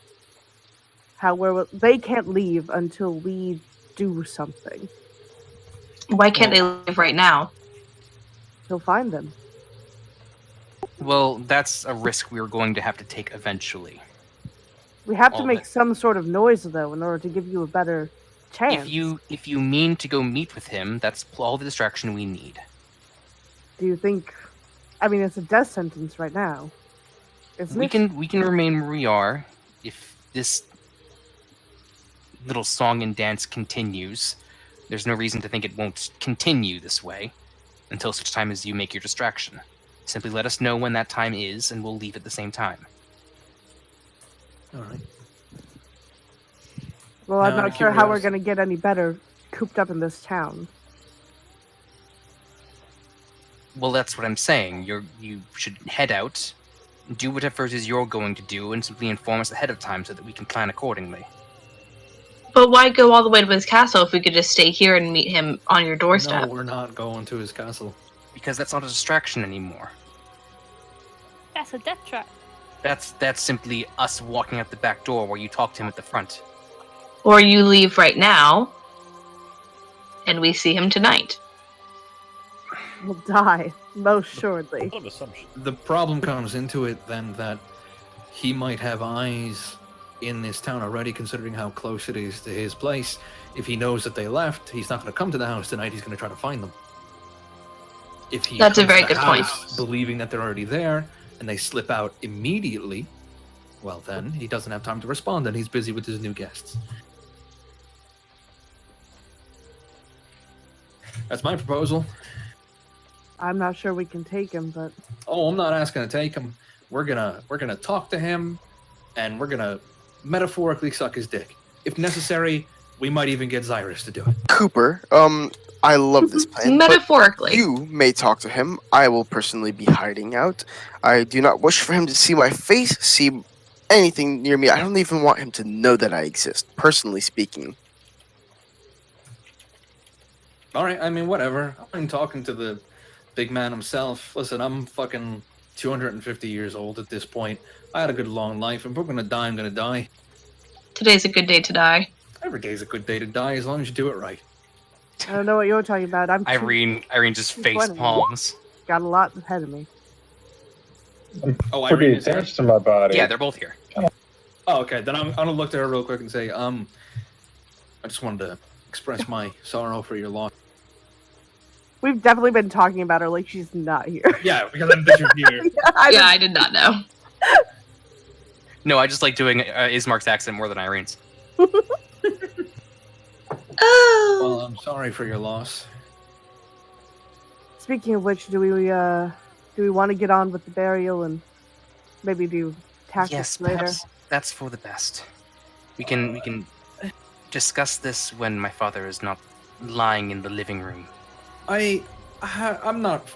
They can't leave until we do something. Why can't they leave right now? He'll find them. Well, that's a risk we're going to have to take eventually. We have to All make that- some sort of noise though in order to give you a better chance. If you mean to go meet with him, that's all the distraction we need. Do you think? I mean, it's a death sentence right now. Isn't We it? can remain where we are if this little song and dance continues. There's no reason to think it won't continue this way until such time as you make your distraction. Simply let us know when that time is, and we'll leave at the same time. All right. Well, I'm Now, not out of sure how we're curiosity- going to get any better cooped up in this town. Well, that's what I'm saying. You should head out, do whatever it is you're going to do, and simply inform us ahead of time so that we can plan accordingly. But why go all the way to his castle if we could just stay here and meet him on your doorstep? No, we're not going to his castle. Because that's not a distraction anymore. That's a death trap. That's simply us walking out the back door where you talk to him at the front. Or you leave right now, and we see him tonight. We'll die, most assuredly. What an assumption. The problem comes into it then that he might have eyes in this town already, considering how close it is to his place. If he knows that they left, he's not going to come to the house tonight. He's going to try to find them. If he That's a comes very to the good point. house believing that they're already there, and they slip out immediately, well then, he doesn't have time to respond, and he's busy with his new guests. That's my proposal. I'm not sure we can take him, but Oh, I'm not asking to take him. We're gonna talk to him, and we're gonna metaphorically suck his dick. If necessary, We might even get Zyrus to do it. Cooper, I love this plan. but Metaphorically. you may talk to him. I will personally be hiding out. I do not wish for him to see my face, see anything near me. I don't even want him to know that I exist, personally speaking. All right, I mean, whatever. I'm talking to the big man himself. Listen, I'm fucking 250 years old at this point. I had a good long life. If we're gonna die, I'm gonna die. Today's a good day to die. Every day's a good day to die as long as you do it right. I don't know what you're talking about. I'm Irene just face 220. palms. got a lot ahead of me. Oh, Pretty Irene is there? attached to my body. Yeah, they're both here. Oh, okay. Then I'm gonna look to her real quick and say, I just wanted to express my sorrow for your loss. We've definitely been talking about her like she's not here. Yeah, because I'm bitching here. I did not know. No, I just like doing Ismark's accent more than Irene's. Oh. Well, I'm sorry for your loss. Speaking of which, do we want to get on with the burial and maybe do tactics Yes, later? perhaps that's for the best. We can discuss this when my father is not lying in the living room. I'm not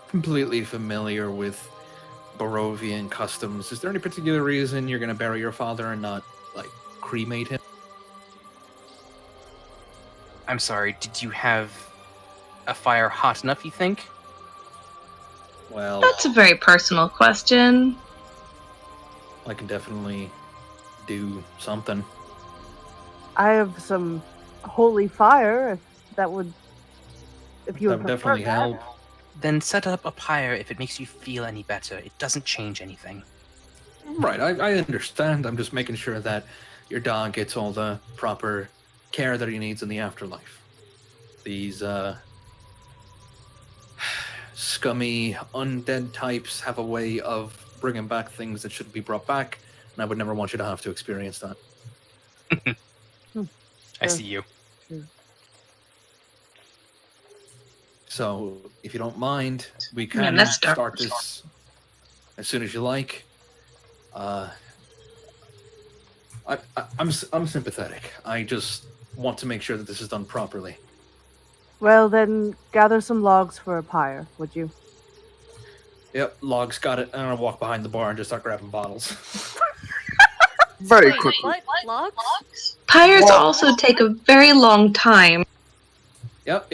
completely familiar with Barovian customs. Is there any particular reason you're going to bury your father and not, like, cremate him? I'm sorry, did you have a fire hot enough, you think? Well, That's a very personal question. I can definitely do something. I have some holy fire, if that would, if you That would would prefer definitely that. help. Then set up a pyre if it makes you feel any better. It doesn't change anything. Right, I understand. I'm just making sure that your dog gets all the proper care that he needs in the afterlife. These, scummy, undead types have a way of bringing back things that shouldn't be brought back, and I would never want you to have to experience that. I see you. So, if you don't mind, we Man, can that's dark. start this as soon as you like. I'm sympathetic. I just want to make sure that this is done properly. Well, then gather some logs for a pyre, would you? Yep, logs got it. I'm gonna walk behind the bar and just start grabbing bottles. Very Wait, quickly. what? Logs? Pyres Well- also take a very long time. Yep.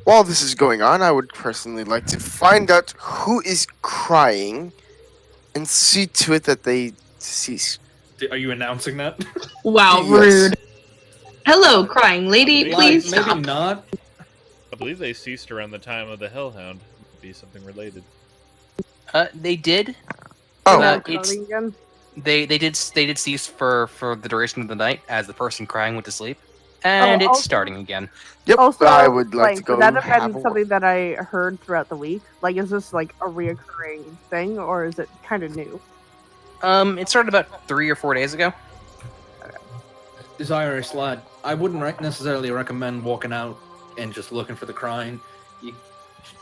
While this is going on, I would personally like to find out who is crying and see to it that they cease. Are you announcing that? Wow, Yes. rude. Hello, crying lady, Maybe please Maybe stop. not. I believe they ceased around the time of the Hellhound. Would be something related. They did. Oh, Uh, Crying it's- again? They did cease for the duration of the night as the person crying went to sleep, and it's also- starting again. yep. Also, I would like to go could that and have have been a something that I heard throughout the week? Like, is this like a reoccurring thing, or is it kind of new? It started about 3 or 4 days ago. Desirous lad, I wouldn't necessarily recommend walking out and just looking for the crying. You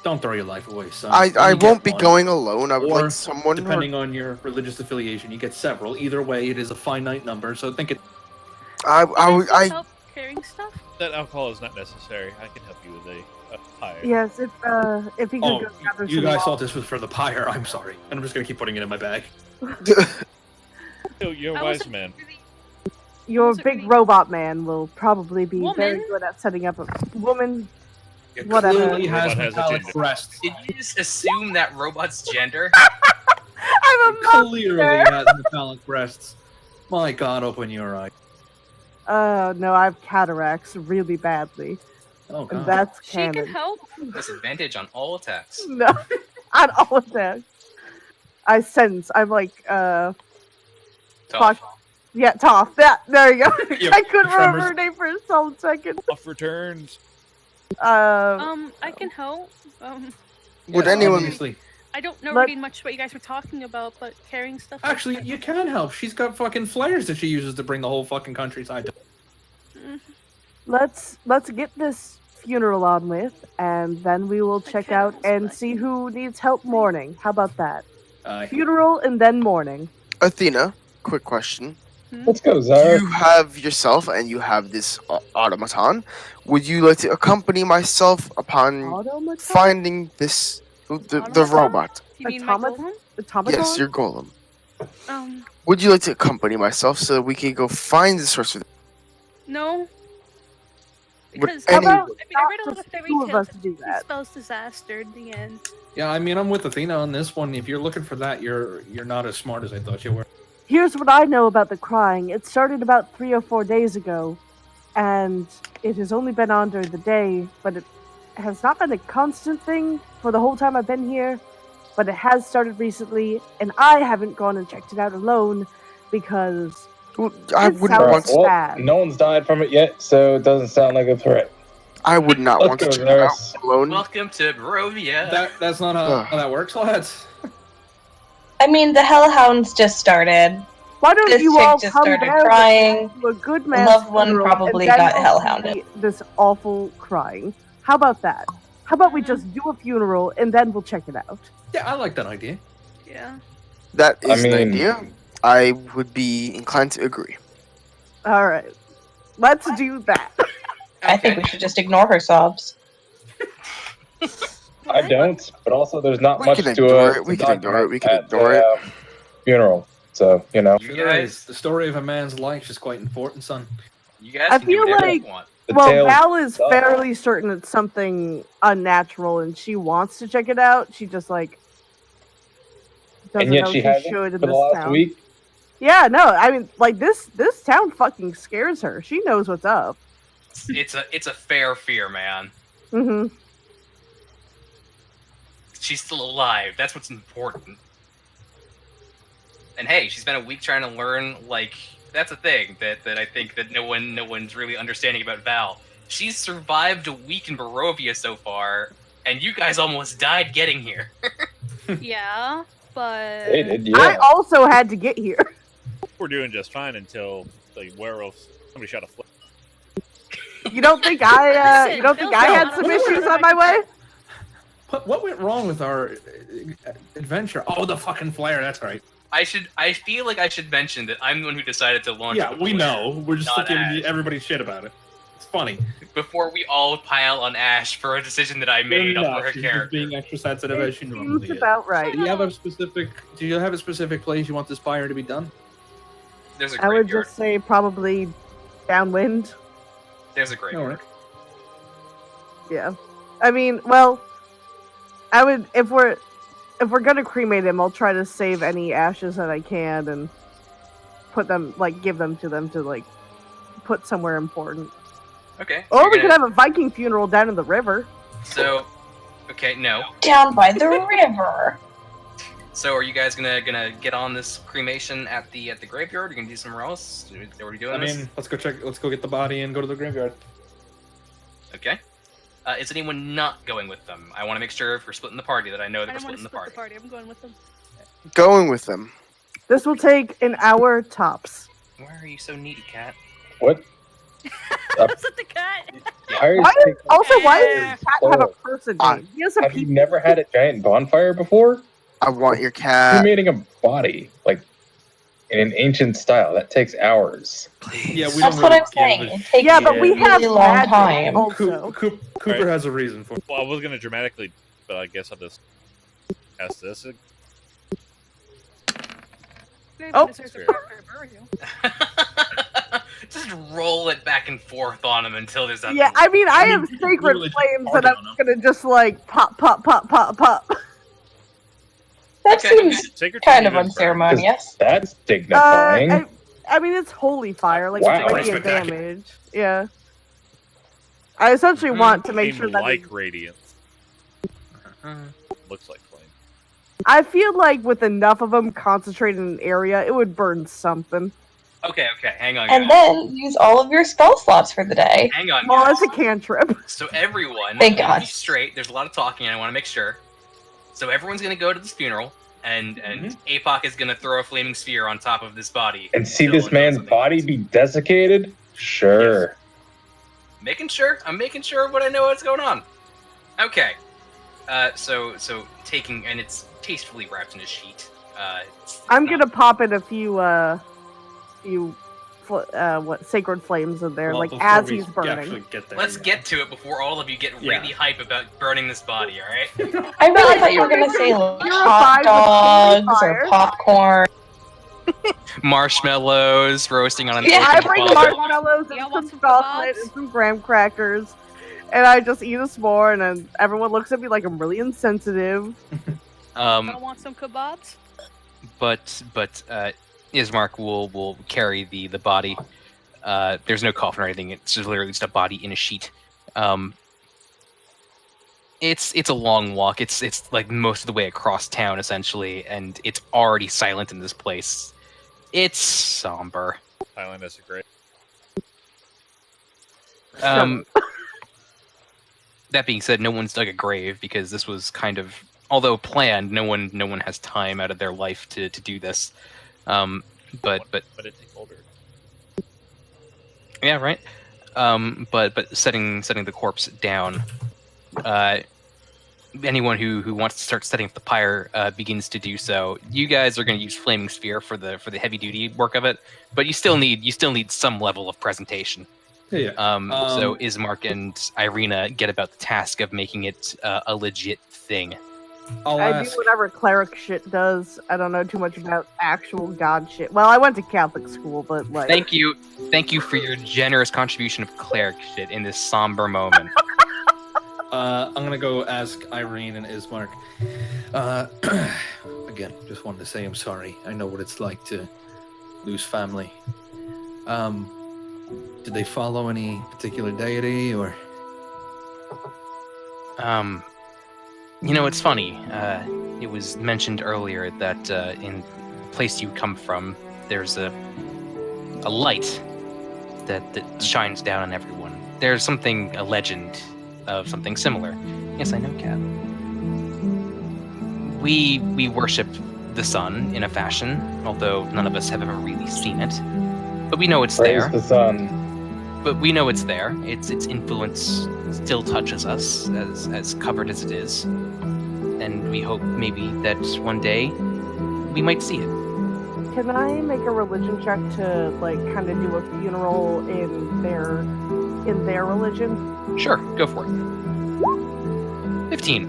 don't throw your life away, son. I You get won't be one. going alone. I would Or, like someone. Depending on your religious affiliation, you get several. Either way, it is a finite number, so think it. I Does this I help carrying stuff? That alcohol is not necessary. I can help you with a pyre. Yes, if you could Oh, go gather you some guys logs. thought this was for the pyre. I'm sorry. And I'm just gonna keep putting it in my bag. Oh, you're a I wise wasn't man. really- Your Was it big really- robot man will probably be very Woman? good at setting up a woman. It Whatever. clearly has Robot has a metallic gender. breasts. Did you just assume that robot's gender? I'm a It clearly has metallic breasts. My God, open your eye. no, I have cataracts really badly, Oh and God. that's She can canon. help. Disadvantage on all attacks. No, on all of that. I sense. I'm like, Tough. Fuck. yeah, Toph. There you go. Yeah, I couldn't remember tremors. her name for a solid second. Off returns. I can help. Would Yes, anyone- obviously. I don't know Let- really much what you guys were talking about, but carrying stuff. Actually, you can help. She's got fucking flares that she uses to bring the whole fucking countryside. Mm, let's get this funeral on with, and then we will check Okay, out that's and fine. see who needs help mourning. How about that? Uh, Funeral and then mourning. Athena, quick question. Let's go, Zara. You have yourself and you have this automaton. Would you like to accompany myself upon Automaton? finding this the Automaton? robot? You mean my Automaton? golem? Automaton? Yes, your golem. Um, Would you like to accompany myself so that we can go find the source of the no. Would Because any- I read a lot of Just fairy two of tales us to do and that. spells disaster in the end. Yeah, I mean, I'm with Athena on this one. If you're looking for that, you're not as smart as I thought you were. Here's what I know about the crying. It started about 3 or 4 days ago, and it has only been on during the day, but it has not been a constant thing for the whole time I've been here. But it has started recently, and I haven't gone and checked it out alone because Well, I It wouldn't sounds want. Well, bad. no one's died from it yet, so it doesn't sound like a threat. I would not Let's want to go, check it out Zaris. alone. Welcome to Barovia. That's not how that works, lads. I mean, the Hellhounds just started. why don't This you chick all just come started down crying. to a good A man's loved one funeral, probably and then got we'll hellhounded. see This awful crying. How about that? How about we just do a funeral and then we'll check it out? Yeah, I like that idea. Yeah. That is I an mean- idea. I would be inclined to agree. All right, let's do that. I think we should just ignore her sobs. I don't, but also there's not We much can to ignore it. it, we can ignore it, we can at ignore the, it. Funeral, so you know. You Sure guys- is. The story of a man's life is quite important, son. You guys I can do feel whatever like- you want. The Well, tale- Val is Oh. fairly certain it's something unnatural, and she wants to check it out. She just like doesn't and yet know she she hasn't should in for the this last town. week. Yeah, no, I mean, like this town fucking scares her. She knows what's up. It's a fair fear, man. Hmm. She's still alive. That's what's important. And hey, she's been a week trying to learn. Like that's a thing that I think that no one's really understanding about Val. She's survived a week in Barovia so far, and you guys almost died getting here. Yeah, but They did, I yeah. also had to get here. We're doing just fine until the werewolves. Somebody shot a flip. You don't think I? Listen, You don't think Phil, I no, had I some don't know issues where on my way? What went wrong with our adventure? Oh, the fucking flare. That's right. I feel like I should mention that I'm the one who decided to launch. Yeah, the we flare know. We're just Not giving Ash. everybody shit about it. It's funny. before we all pile on Ash for a decision that I made up for her She's just character. being extra sensitive It as she seems normally is. about right. Do you have a specific place you want this fire to be done? There's a I would graveyard. just say probably downwind. There's a graveyard. Yeah. I mean, well, I would if we're gonna cremate him, I'll try to save any ashes that I can and put them give them to like put somewhere important. Okay. Or you're we could gonna- have a Viking funeral down in the river. So, okay, no. Down by the river. So, are you guys gonna get on this cremation at the graveyard? Are you gonna do somewhere else? Are we doing I this? mean, let's go get the body and go to the graveyard. Okay. Is anyone not going with them? I want to make sure if we're splitting the party that I know I that we're don't want to splitting the split party. the party. I'm going with them. Going with them. This will take an hour tops. Why are you so needy, cat? What? Was it the cat? Why are you Why taking- Also, why does Yeah. this cat have a person name? He has a Have you people. never had a giant bonfire before? I want your cat. Cremating a body, like in an ancient style, that takes hours. Please. Yeah, we That's don't what really I'm saying. give a It takes Yeah, but we a have really long magic time. also. Cooper Right. has a reason for it. Well, I was gonna dramatically, but I guess I'll just ask this. Oh. Just roll it back and forth on him until there's that. Yeah, I mean, I I mean, have we could sacred literally just flames that party I'm on 'em. gonna just like pop, pop, pop, pop, pop. That Okay. seems Sacred kind of Flame is burn. unceremonious. That's dignifying. I mean, it's holy fire, like Wow. it's Pretty radiant spectacular. damage. Yeah. I essentially Mhm. want to make Flame sure that like radiance. Mhm. Looks like flame. I feel like with enough of them concentrated in an area, it would burn something. Okay, hang on. And guys. then use all of your spell slots for the day. Hang on. Well, guys. it's a cantrip. So everyone, Thank I wanna God. be straight. There's a lot of talking, and I want to make sure. So everyone's gonna go to this funeral, and APOC is gonna throw a flaming sphere on top of this body. and see until this it does man's something body else. be desiccated? Sure. Making sure. I'm making sure what I know what's going on. Okay. So taking, and it's tastefully wrapped in a sheet. I'm gonna pop in a few sacred flames in there, Well, like before as we he's burning. actually get there, Let's yeah. get to it before all of you get Yeah. really hype about burning this body, alright? I really thought you were gonna say like, hot Purified with dogs holy or popcorn. Marshmallows roasting on an Yeah, I open bring fire. marshmallows Yeah, and want some some chocolate kebabs? and some graham crackers, and I just eat a s'more, and then everyone looks at me like I'm really insensitive. I want some kebabs. But Ismark will carry the body. There's no coffin or anything. It's just literally just a body in a sheet. It's a long walk. It's like most of the way across town essentially, and it's already silent in this place. It's somber. Thailand is a great. That being said, no one's dug a grave because this was kind of, although planned, no one has time out of their life to do this. But it takes older. yeah, right. But setting the corpse down. Anyone who wants to start setting up the pyre begins to do so. You guys are going to use flaming sphere for the heavy duty work of it, but you still need some level of presentation. Yeah. So Ismark and Irina get about the task of making it a legit thing. I'll I ask. do whatever cleric shit does. I don't know too much about actual god shit. Well, I went to Catholic school, but like. Thank you for your generous contribution of cleric shit in this somber moment. I'm gonna go ask Irene and Ismark. Again, just wanted to say I'm sorry. I know what it's like to lose family. Did they follow any particular deity or? It's funny. It was mentioned earlier that in the place you come from, there's a light that shines down on everyone. There's a legend of something similar. Yes, I know, Cat. We worship the sun in a fashion, although none of us have ever really seen it. But we know it's Praise there. the sun. But we know it's there. Its influence still touches us, as covered as it is. And we hope maybe that one day we might see it. Can I make a religion check to like kind of do a funeral in their religion? Sure, go for it. 15.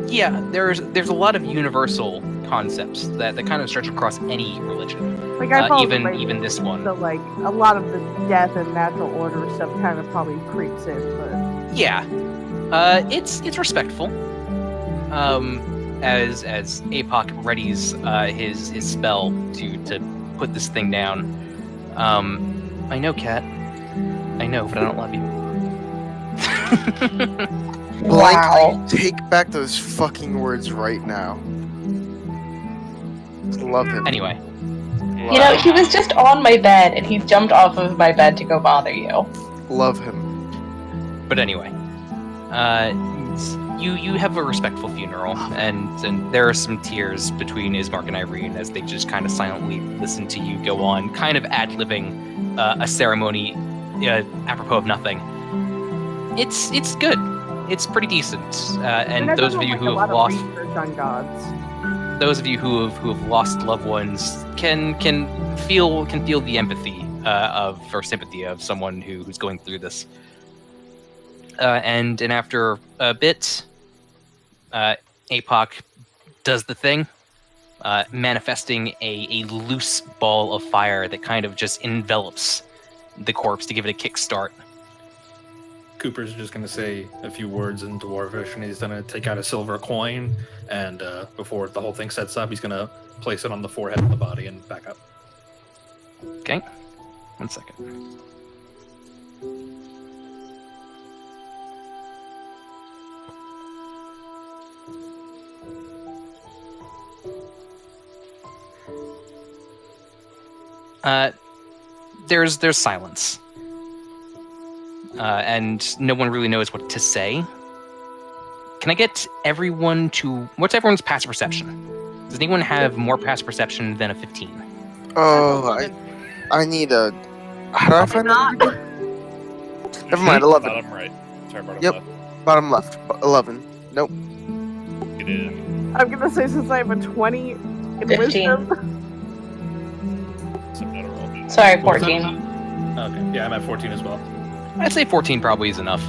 Yeah, there's a lot of universal concepts that kind of stretch across any religion. Like I follow even the lady, even this one. So like a lot of the death and natural order stuff kind of probably creeps in, but Yeah, it's respectful. As Apoc readies his spell to put this thing down. I know, Cat. I know, but I don't love you. Blankly take back those fucking words right now. Love him. Anyway, You know, he was just on my bed and he jumped off of my bed to go bother you. Love him. but anyway, you have a respectful funeral, and there are some tears between Ismark and Irene as they just kind of silently listen to you go on, kind of ad-libbing a ceremony apropos of nothing. It's good. It's pretty decent. And I've those done, of you like, who a have lot of lost research on gods. those of you who have lost loved ones can feel the empathy or sympathy of someone who's going through this. And after a bit, Apoc does the thing, manifesting a loose ball of fire that kind of just envelops the corpse to give it a kickstart. Cooper's just going to say a few words in Dwarvish, and he's going to take out a silver coin, and before the whole thing sets up, he's going to place it on the forehead of the body and back up. Okay, 1 second. There's silence. And no one really knows what to say. Can I get everyone to... What's everyone's passive perception? Does anyone have more passive perception than a 15? Oh, I need a... How do I find that? Never mind, 11. Bottom right. Sorry, bottom Yep. left. Bottom left. 11. Nope. Get in. I'm gonna say since I have a 20 in 15. wisdom. Some Sorry, What was that? 14. Okay, yeah, I'm at 14 as well. I'd say 14 probably is enough.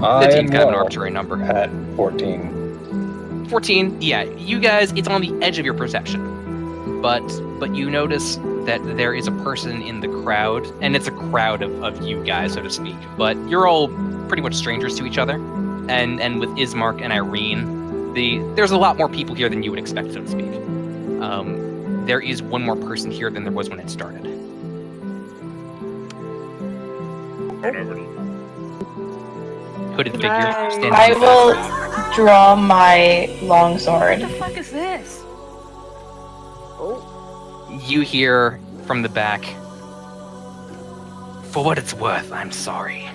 I 15 am kind of an well arbitrary number. at 14. 14, yeah, you guys, it's on the edge of your perception. But you notice that there is a person in the crowd, and it's a crowd of you guys, so to speak. But you're all pretty much strangers to each other. And with Ismark and Irene, there's a lot more people here than you would expect, so to speak. There is one more person here than there was when it started. Hooded figure standing. I will draw my longsword. What the fuck is this? You hear from the back, "For what it's worth, I'm sorry."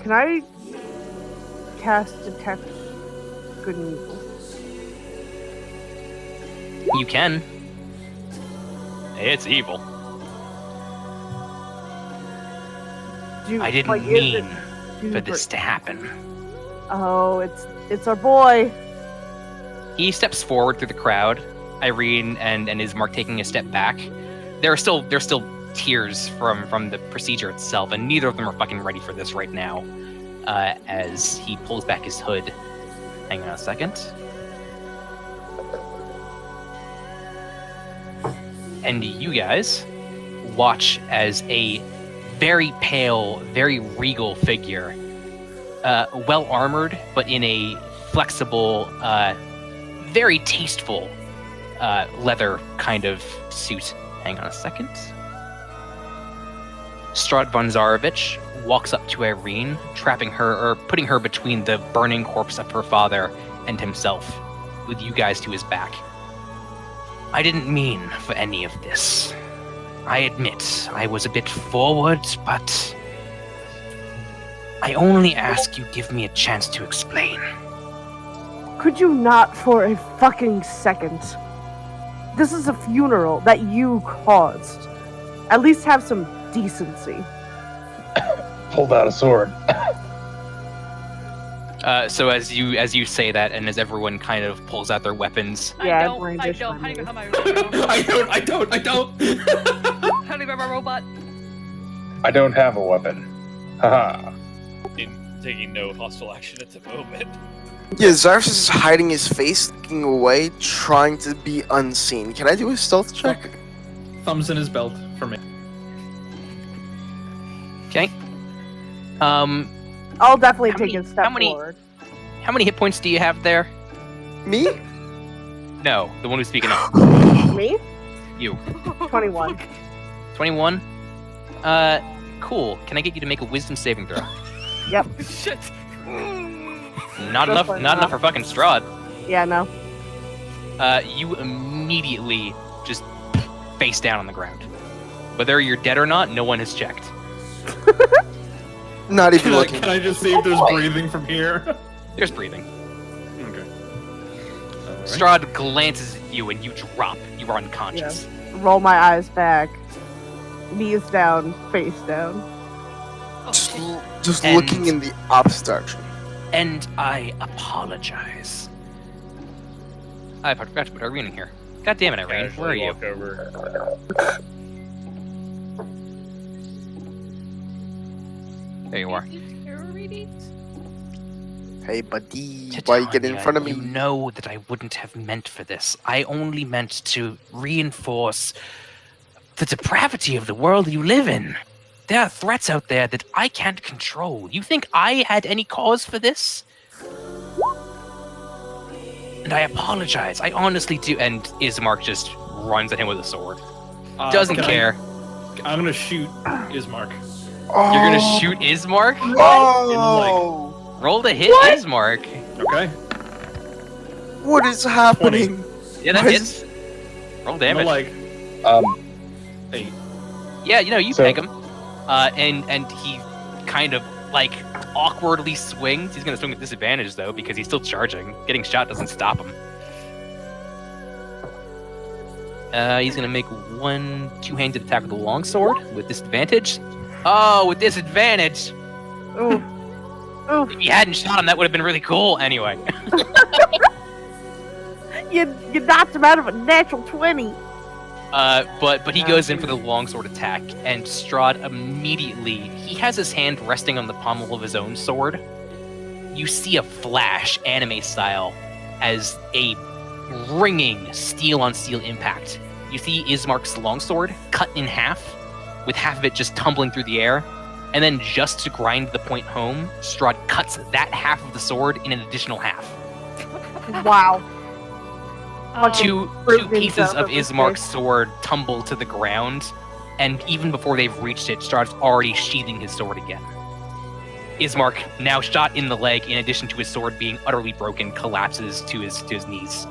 Can I cast Detect Good and Evil? You can. It's evil. I didn't like, is mean it for this to happen. Oh, it's our boy. He steps forward through the crowd. Irene and Ismark taking a step back. There's still tears from the procedure itself, and neither of them are fucking ready for this right now. As he pulls back his hood. Hang on a second. And you guys watch as a very pale, very regal figure, well armored, but in a flexible, very tasteful leather kind of suit. Hang on a second. Strahd von Zarovich walks up to Irene, trapping her, or putting her between the burning corpse of her father and himself, with you guys to his back. I didn't mean for any of this. I admit I was a bit forward, but I only ask you give me a chance to explain. Could you not for a fucking second? This is a funeral that you caused. At least have some decency. Pulled out a sword. So as you say that, and as everyone kind of pulls out their weapons, Yeah, I don't. brandish How my do you have my I don't. How do you have my robot? I don't have a weapon. Haha. Taking no hostile action at the moment. Yeah, Zarfus is hiding his face, looking away, trying to be unseen. Can I do a stealth check? Thumbs in his belt for me. okay. I'll definitely How take many- a step how many- forward. How many hit points do you have there? Me? No, the one who's speaking up. Me? You. 21. 21. Cool. Can I get you to make a wisdom saving throw? Shit. Not Go enough. for it, Not huh? enough for fucking Strahd. Yeah, no. You immediately just face down on the ground. Whether you're dead or not, no one has checked. Not even Can I, looking. can I just see if there's breathing from here? There's breathing. Okay. Alright. Strahd glances at you and you drop. You are unconscious. Roll my eyes back. Knees down, face down. Oh, Just, shit. just And- looking in the opposite direction. And I apologize. I forgot to put Irene in here. God damn it, Irene. Where are Casually you? walk over. There you are. Tarot readings? Hey, buddy, why you get in Titania, front of me? You know that I wouldn't have meant for this. I only meant to reinforce the depravity of the world you live in. There are threats out there that I can't control. You think I had any cause for this? And I apologize. I honestly do. And Ismark just runs at him with a sword. Doesn't can I- care. I'm gonna shoot Ismark. Oh, You're gonna shoot Ismark? Oh, Roll to hit What? Ismark. Okay. what is happening? Yeah, that What hits. Roll No, damage. like Um, 8. Yeah, you So- peg him. And he kind of like awkwardly swings. He's gonna swing with disadvantage though, because he's still charging. Getting shot doesn't stop him. He's gonna make one two-handed attack with the longsword with disadvantage. Oh, with disadvantage! Oof. Oof. If you hadn't shot him, that would have been really cool. Anyway, You knocked him out of a natural 20. But he goes in for the longsword attack, and Strahd immediately, he has his hand resting on the pommel of his own sword. You see a flash, anime style, as a ringing steel-on-steel impact. You see Ismark's longsword cut in half, with half of it just tumbling through the air, and then just to grind the point home, Strahd cuts that half of the sword in an additional half. Wow. Two Fruit pieces ninja of over Ismark's here. sword tumble to the ground, and even before they've reached it, Strahd's already sheathing his sword again. Ismark, now shot in the leg, in addition to his sword being utterly broken, collapses to his knees.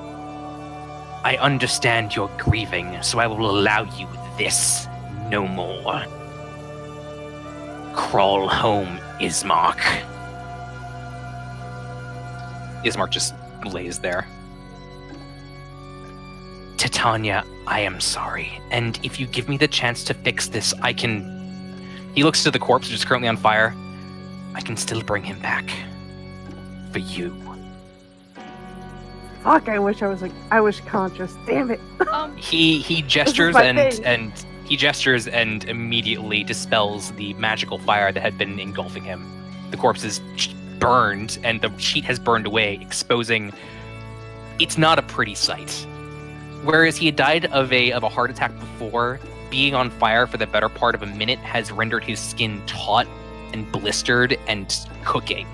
I understand you're grieving, so I will allow you this no more. Crawl home, Ismark. Ismark just lays there. Titania, I am sorry, and if you give me the chance to fix this, I can... He looks to the corpse, which is currently on fire. I can still bring him back. For you. Fuck, I wish conscious. Damn it. He gestures my and thing. he gestures and immediately dispels the magical fire that had been engulfing him. The corpse is burned, and the sheet has burned away, exposing... It's not a pretty sight. Whereas he had died of a heart attack before, being on fire for the better part of a minute has rendered his skin taut and blistered and cooking.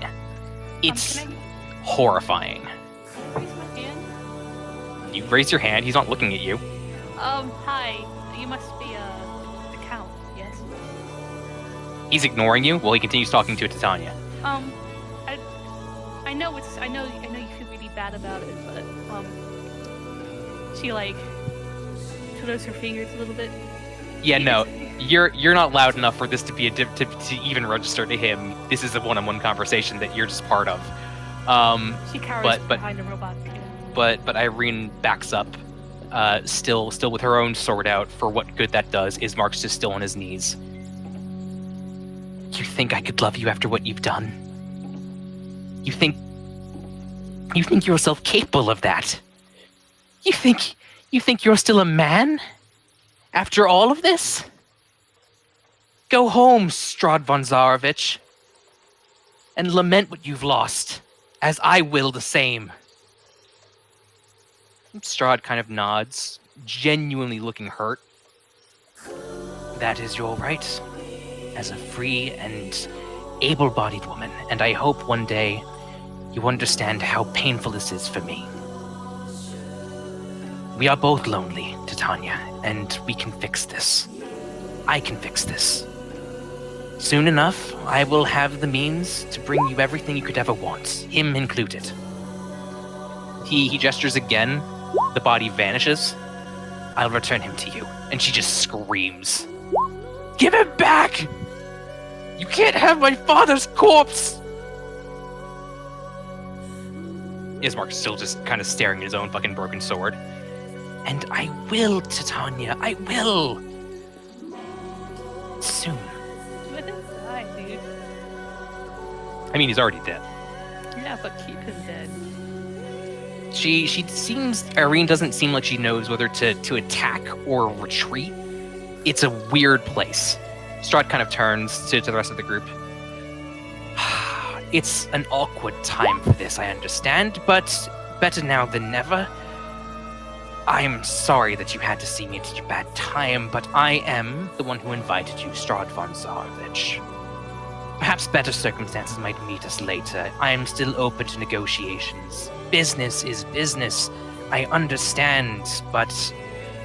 It's Can horrifying. I raise my hand? You raise your hand, he's not looking at you. Hi. You must be the count, yes? He's ignoring you while he continues talking to Titania. I know you feel really bad about it, but she twiddles her fingers a little bit. Yeah, no, you're not loud enough for this to be to even register to him. This is a one-on-one conversation that you're just part of. She cowers but- behind a robot. But Irene backs up, still with her own sword out for what good that does. Ismark's just still on his knees. You think I could love you after what you've done? You think yourself capable of that? You think you're still a man? After all of this? Go home, Strahd von Zarovich, and lament what you've lost, as I will the same. Strahd kind of nods, genuinely looking hurt. That is your right, as a free and able-bodied woman, and I hope one day you understand how painful this is for me. We are both lonely, Titania, and we can fix this. I can fix this. Soon enough, I will have the means to bring you everything you could ever want, him included. He gestures again. The body vanishes. I'll return him to you. And she just screams. Give him back! You can't have my father's corpse! Ismark's still just kind of staring at his own fucking broken sword. And I will, Titania, I will! Soon. Let him die, dude. I mean, he's already dead. Yeah, but keep him dead. She seems... Irene doesn't seem like she knows whether to attack or retreat. It's a weird place. Strahd kind of turns to the rest of the group. It's an awkward time for this, I understand, but better now than never. I'm sorry that you had to see me at such a bad time, but I am the one who invited you, Strahd von Zarovich. Perhaps better circumstances might meet us later. I am still open to negotiations. Business is business. I understand, but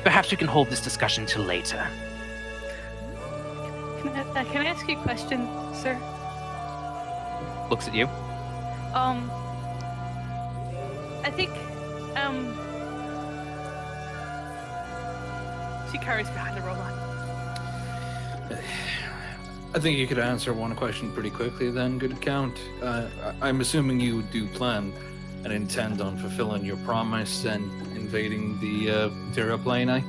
perhaps we can hold this discussion till later. Can I ask you a question, sir? Looks at you. I think, she carries behind the robot. I think you could answer one question pretty quickly then, good count. I'm assuming you do plan and intend on fulfilling your promise and invading the Terra plane, eh?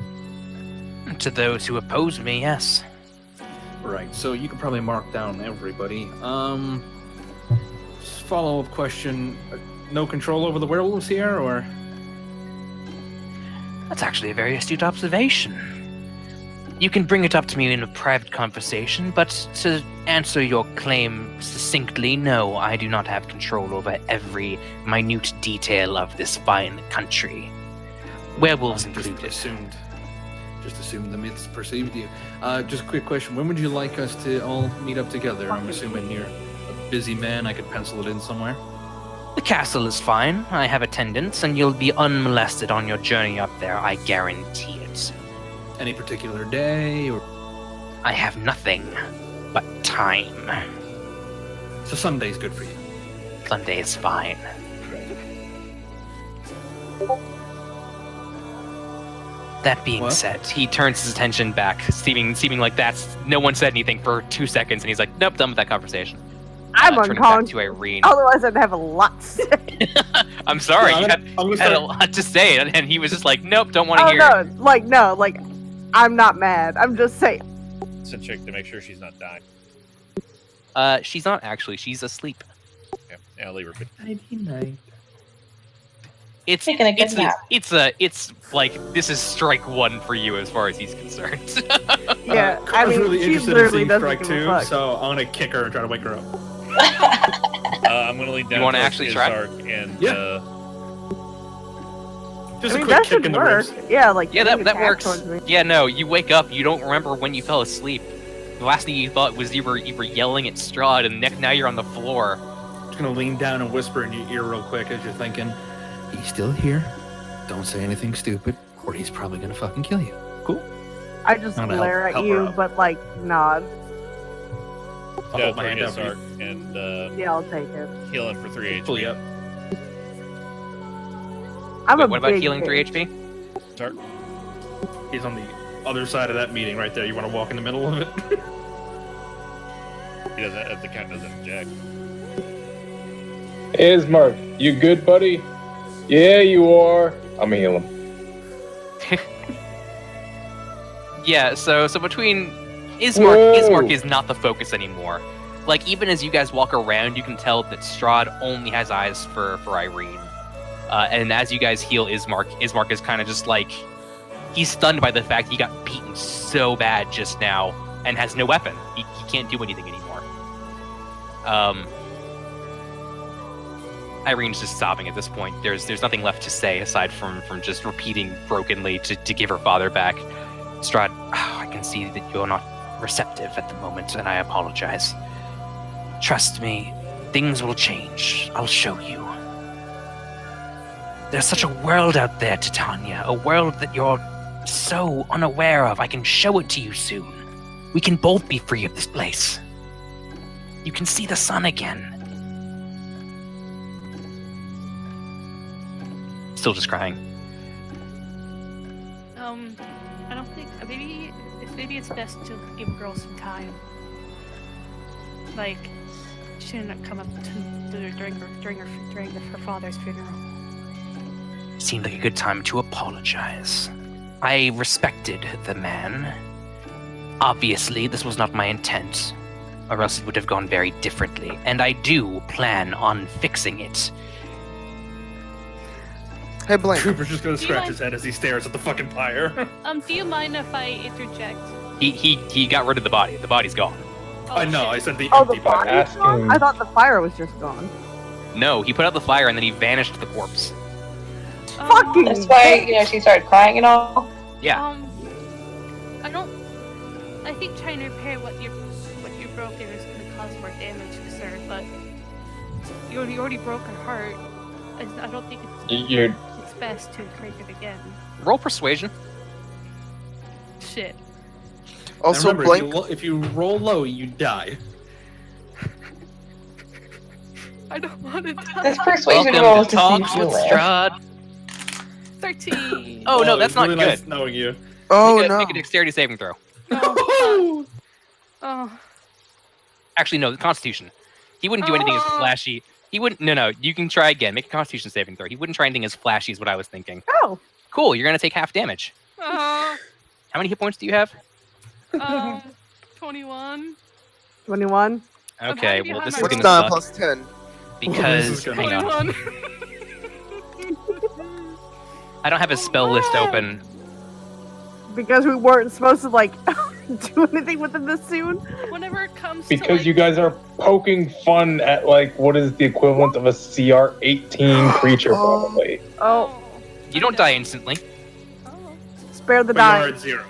To those who oppose me, yes. Right, so you could probably mark down everybody. Follow-up question, no control over the werewolves here, or? That's actually a very astute observation. You can bring it up to me in a private conversation, but to answer your claim succinctly, no, I do not have control over every minute detail of this fine country. Werewolves included. Just assumed the myths perceived you. Just a quick question. When would you like us to all meet up together? I'm assuming you're a busy man. I could pencil it in somewhere. The castle is fine. I have attendants, and you'll be unmolested on your journey up there. I guarantee it. Any particular day, or I have nothing but time. so Sunday's good for you? Sunday is fine. That being What? said, he turns his attention back, seeming like that's no one said anything for 2 seconds, and he's like, "Nope, done with that conversation." I'm Turning back unconscious. to Irene. Otherwise, I'd have a lot to say. I'm sorry, Yeah, you I'm gonna had a start- lot to say, and he was just like, "Nope, don't want to Oh hear." no, like I'm not mad. I'm just saying. Send check to make sure she's not dying. She's not actually. She's asleep. Okay, yeah, I'll leave her. Night. It's Taking a good nap. it's like this is strike one for you as far as he's concerned. Yeah, I I was mean, really she interested in literally seeing doesn't Strike give a 2, fuck. so I'm gonna kick her and try to wake her up. I'm gonna lean down. wanna towards actually try? Isark and Yeah. Just I mean, a quick that kick should in the work. ribs. Yeah, like Yeah, bring that the cat works. towards me. Yeah, no, you wake up, you don't remember when you fell asleep. The last thing you thought was you were yelling at Strahd, and now you're on the floor. Just gonna lean down and whisper in your ear real quick as you're thinking, he's still here. Don't say anything stupid, or he's probably gonna fucking kill you. Cool. I just I'm gonna glare help at her you, up. but like nod. I'll Yeah, hold my hand out for you. Isark and Yeah, I'll take it. heal him for 3 HP. Pull you up. I'm Wait, a what about big healing 3 bitch. HP? Isark, He's on the other side of that meeting right there. You want to walk in the middle of it? he doesn't. The count doesn't jack. Ismark, you good, buddy? Yeah, you are. I'm gonna heal him. Yeah, so between Whoa. Ismark is not the focus anymore. Like even as you guys walk around, you can tell that Strahd only has eyes for Irene. And as you guys heal Ismark is kind of just like he's stunned by the fact he got beaten so bad just now and has no weapon. He can't do anything anymore. Irene's just sobbing at this point. There's nothing left to say aside from just repeating brokenly to give her father back. Strahd, I can see that you're not receptive at the moment, and I apologize. Trust me, things will change. I'll show you. There's such a world out there, Titania, a world that you're so unaware of. I can show it to you soon. We can both be free of this place. You can see the sun again. Still just crying. I don't think maybe it's best to give a girl some time. Like, she didn't come up during her father's funeral. Seemed like a good time to apologize. I respected the man. Obviously, this was not my intent, or else it would have gone very differently, and I do plan on fixing it. Hey, Blank. Cooper's just gonna Do you scratch mind- his head as he stares at the fucking pyre. Do you mind if I interject? He got rid of the body. The body's gone. Oh, I know, shit. I said the Oh, the empty pyre. fire's gone? asking- I thought the fire was just gone. No, he put out the fire and then he vanished the corpse. Fucking That's why, she started crying and all. Yeah. I think trying to repair what you broke is going to cause more damage, sir. But you already broke her heart. I don't think You're it's best to break it again. Roll persuasion. Shit. Also, Now remember, Blank. if you roll low, you die. I don't want to die. This persuasion Welcome roll to to Talks see if with you live. Strahd. 13. Oh no, it that's was not really good. nice knowing you. Oh make no. a dexterity saving throw. No. Oh. Actually, no, the Constitution. He wouldn't do anything as flashy. He wouldn't. No. You can try again. Make a Constitution saving throw. He wouldn't try anything as flashy as what I was thinking. Oh, Cool. You're gonna take half damage. Uh, How many hit points do you have? 21. 21. I'm Okay. hiding Well, behind this my is What's gonna 9 suck plus 10? because This is gonna- hang on. 21. I don't have his spell list open. because we weren't supposed to like do anything with them this soon. Whenever it comes to Because like, you guys are poking fun at like what is the equivalent of a CR-18 creature, probably. Oh, You don't die instantly. Oh, spare the But you're dying. at 0.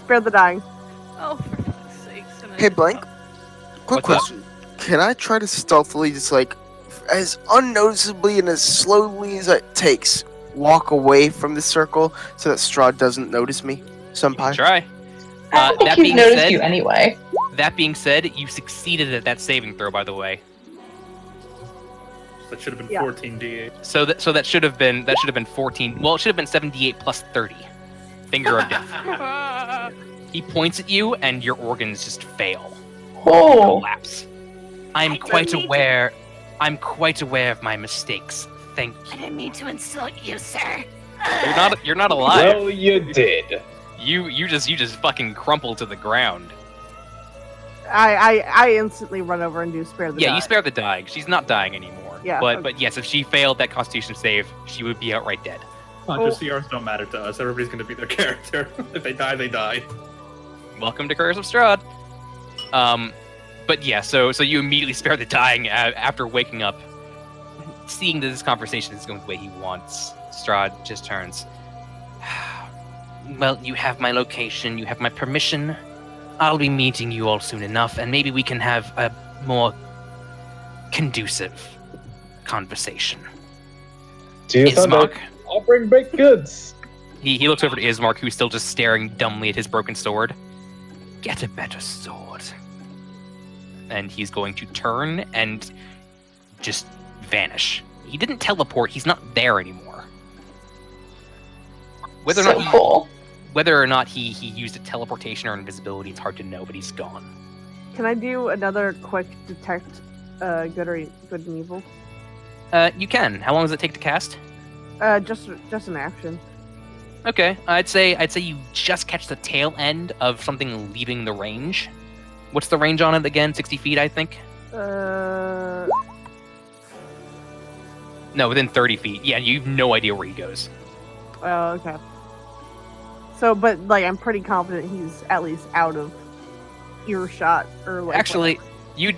Spare the dying. oh, for fuck's sakes. And I Hey, just Blank. thought- Quick What's question. Can I try to stealthily, just like, as unnoticeably and as slowly as it takes, walk away from the circle so that Strahd doesn't notice me? Senpai? Try. I don't think That he's being noticed said- you anyway. That being said, you succeeded at that saving throw, by the way. That should have been Yeah. 14 d8. So that should have been 14. Well, it should have been 78 plus 30. Finger of death. He points at you, and your organs just fail. Oh, Collapse. I'm I quite didn't mean to- aware. I'm quite aware of my mistakes. Thank I you. didn't mean to insult you, sir. You're not alive. Well, you did. You just fucking crumple to the ground. I instantly run over and do spare the Yeah, dying. you spare the dying. She's not dying anymore. Yeah, But okay. but yes, if she failed that Constitution save, she would be outright dead. Just CRs don't matter to us. Everybody's going to be their character. If they die, they die. Welcome to Curse of Strahd. But yeah, so you immediately spare the dying after waking up, seeing that this conversation is going the way he wants. Strahd just turns. Well, you have my location, you have my permission. I'll be meeting you all soon enough, and maybe we can have a more conducive conversation. See you Sunday. Ismark. I'll bring baked goods. He looks over to Ismark, who's still just staring dumbly at his broken sword. Get a better sword. And he's going to turn and just vanish. He didn't teleport, he's not there anymore. Whether or so not he, cool. whether or not he used a teleportation or invisibility, it's hard to know, but he's gone. Can I do another quick detect good and evil? You can. How long does it take to cast? Just an action. Okay, I'd say you just catch the tail end of something leaving the range. What's the range on it again? 60 feet, I think. Uh, No, within 30 feet. Yeah, you have no idea where he goes. oh, okay. So, but like, I'm pretty confident he's at least out of earshot or like. Actually, you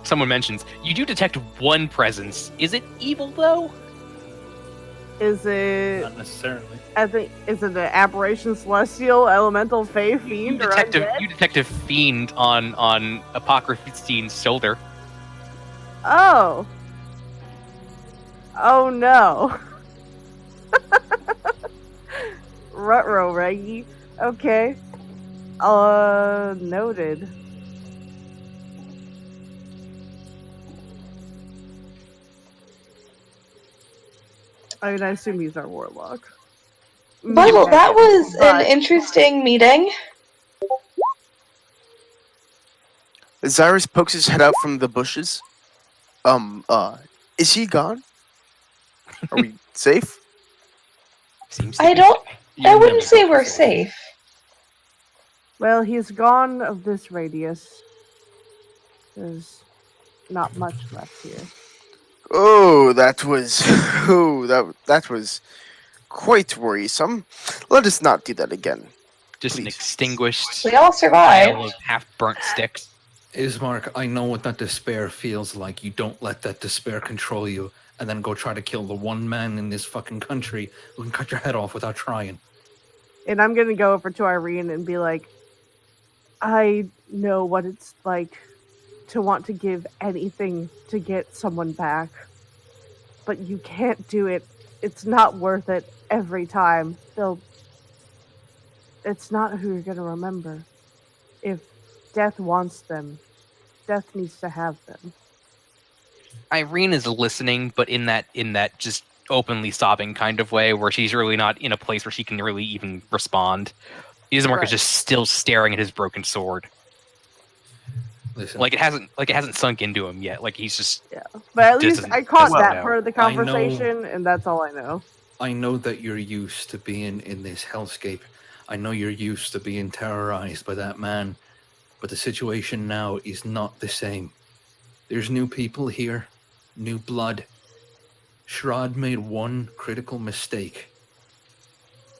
someone mentions you do detect one presence. Is it evil though? is it? Not necessarily. I think is it an aberration, celestial, elemental, fey, You fiend, or detect undead? you detect a fiend on Apocryphine's shoulder. Oh. Oh no. Rutro Reggie. Okay. Noted. I mean, I assume he's our warlock. Well, that was an But- interesting meeting. Cyrus pokes his head out from the bushes. Is he gone? Are we safe? Seems to I be. don't. I You're wouldn't never say gonna we're be safe. Well, he's gone of this radius. There's not much left here. Oh, that was that was quite worrisome. Let us not do that again. Just an Please. extinguished We all pile survived. of half-burnt sticks. Ismark, I know what that despair feels like. You don't let that despair control you and then go try to kill the one man in this fucking country who can cut your head off without trying. And I'm gonna go over to Irene and be like, I know what it's like to want to give anything to get someone back. But you can't do it. It's not worth it every time. It's not who you're gonna remember. If death wants them, death needs to have them. Irene is listening, but in that just openly sobbing kind of way, where she's really not in a place where she can really even respond. Ismark Right. is just still staring at his broken sword, Listen, like it hasn't sunk into him yet. Like he's just But at least Doesn't- I caught doesn't that know. part of the I know- conversation, and that's all I know. I know that you're used to being in this hellscape. I know you're used to being terrorized by that man. But the situation now is not the same. There's new people here, new blood. Strahd made one critical mistake.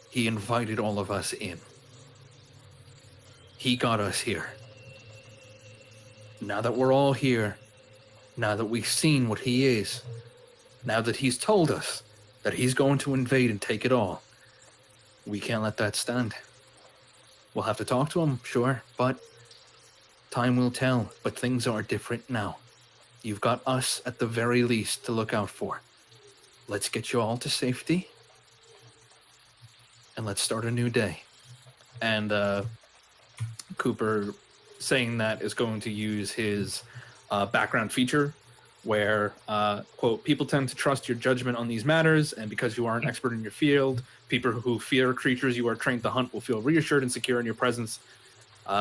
He invited all of us in. He got us here. Now that we're all here, now that we've seen what he is, now that he's told us that he's going to invade and take it all, we can't let that stand. We'll have to talk to him, sure, but time will tell. But things are different now. You've got us at the very least to look out for. Let's get you all to safety, and let's start a new day. And Cooper, saying that, is going to use his background feature where, quote, people tend to trust your judgment on these matters, and because you are an expert in your field, people who fear creatures you are trained to hunt will feel reassured and secure in your presence,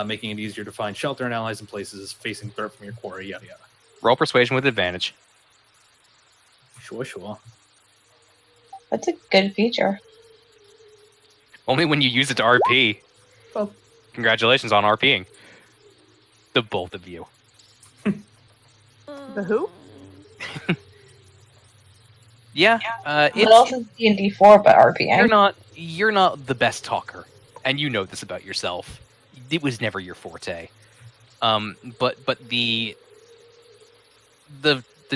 making it easier to find shelter and allies in places facing threat from your quarry, yada yada. Roll persuasion with advantage. Sure. That's a good feature. Only when you use it to RP. Well, Congratulations on RPing. The both of you. The who? Yeah, What else is D&D 4 but RPing? you're not the best talker, and you know this about yourself. It was never your forte. But the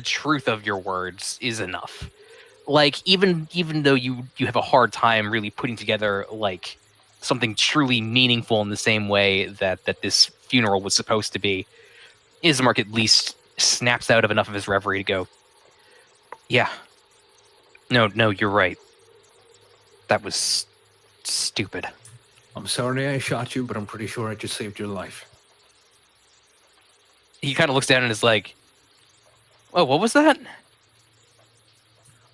truth of your words is enough. Like, even though you have a hard time really putting together like something truly meaningful in the same way that this funeral was supposed to be, Ismark at least snaps out of enough of his reverie to go, yeah. No, you're right. That was stupid. I'm sorry I shot you, but I'm pretty sure I just saved your life. He kind of looks down and is like, oh, what was that?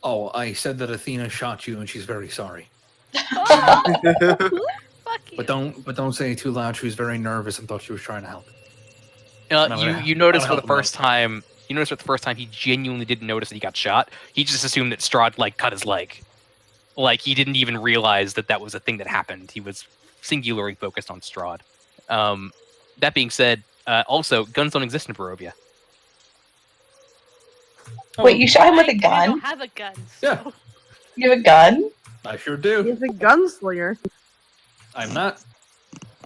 Oh, I said that Athena shot you, and she's very sorry. Fuck you. But don't say it too loud. She was very nervous and thought she was trying to help. No, You notice I'll for the help him first time. You notice for the first time he genuinely didn't notice that he got shot. He just assumed that Strahd like cut his leg. Like he didn't even realize that was a thing that happened. He was singularly focused on Strahd. That being said, also guns don't exist in Barovia. Wait, you shot him with a I gun? don't have a gun. Yeah. So. You have a gun? I sure do. He's a gunslinger. I'm not.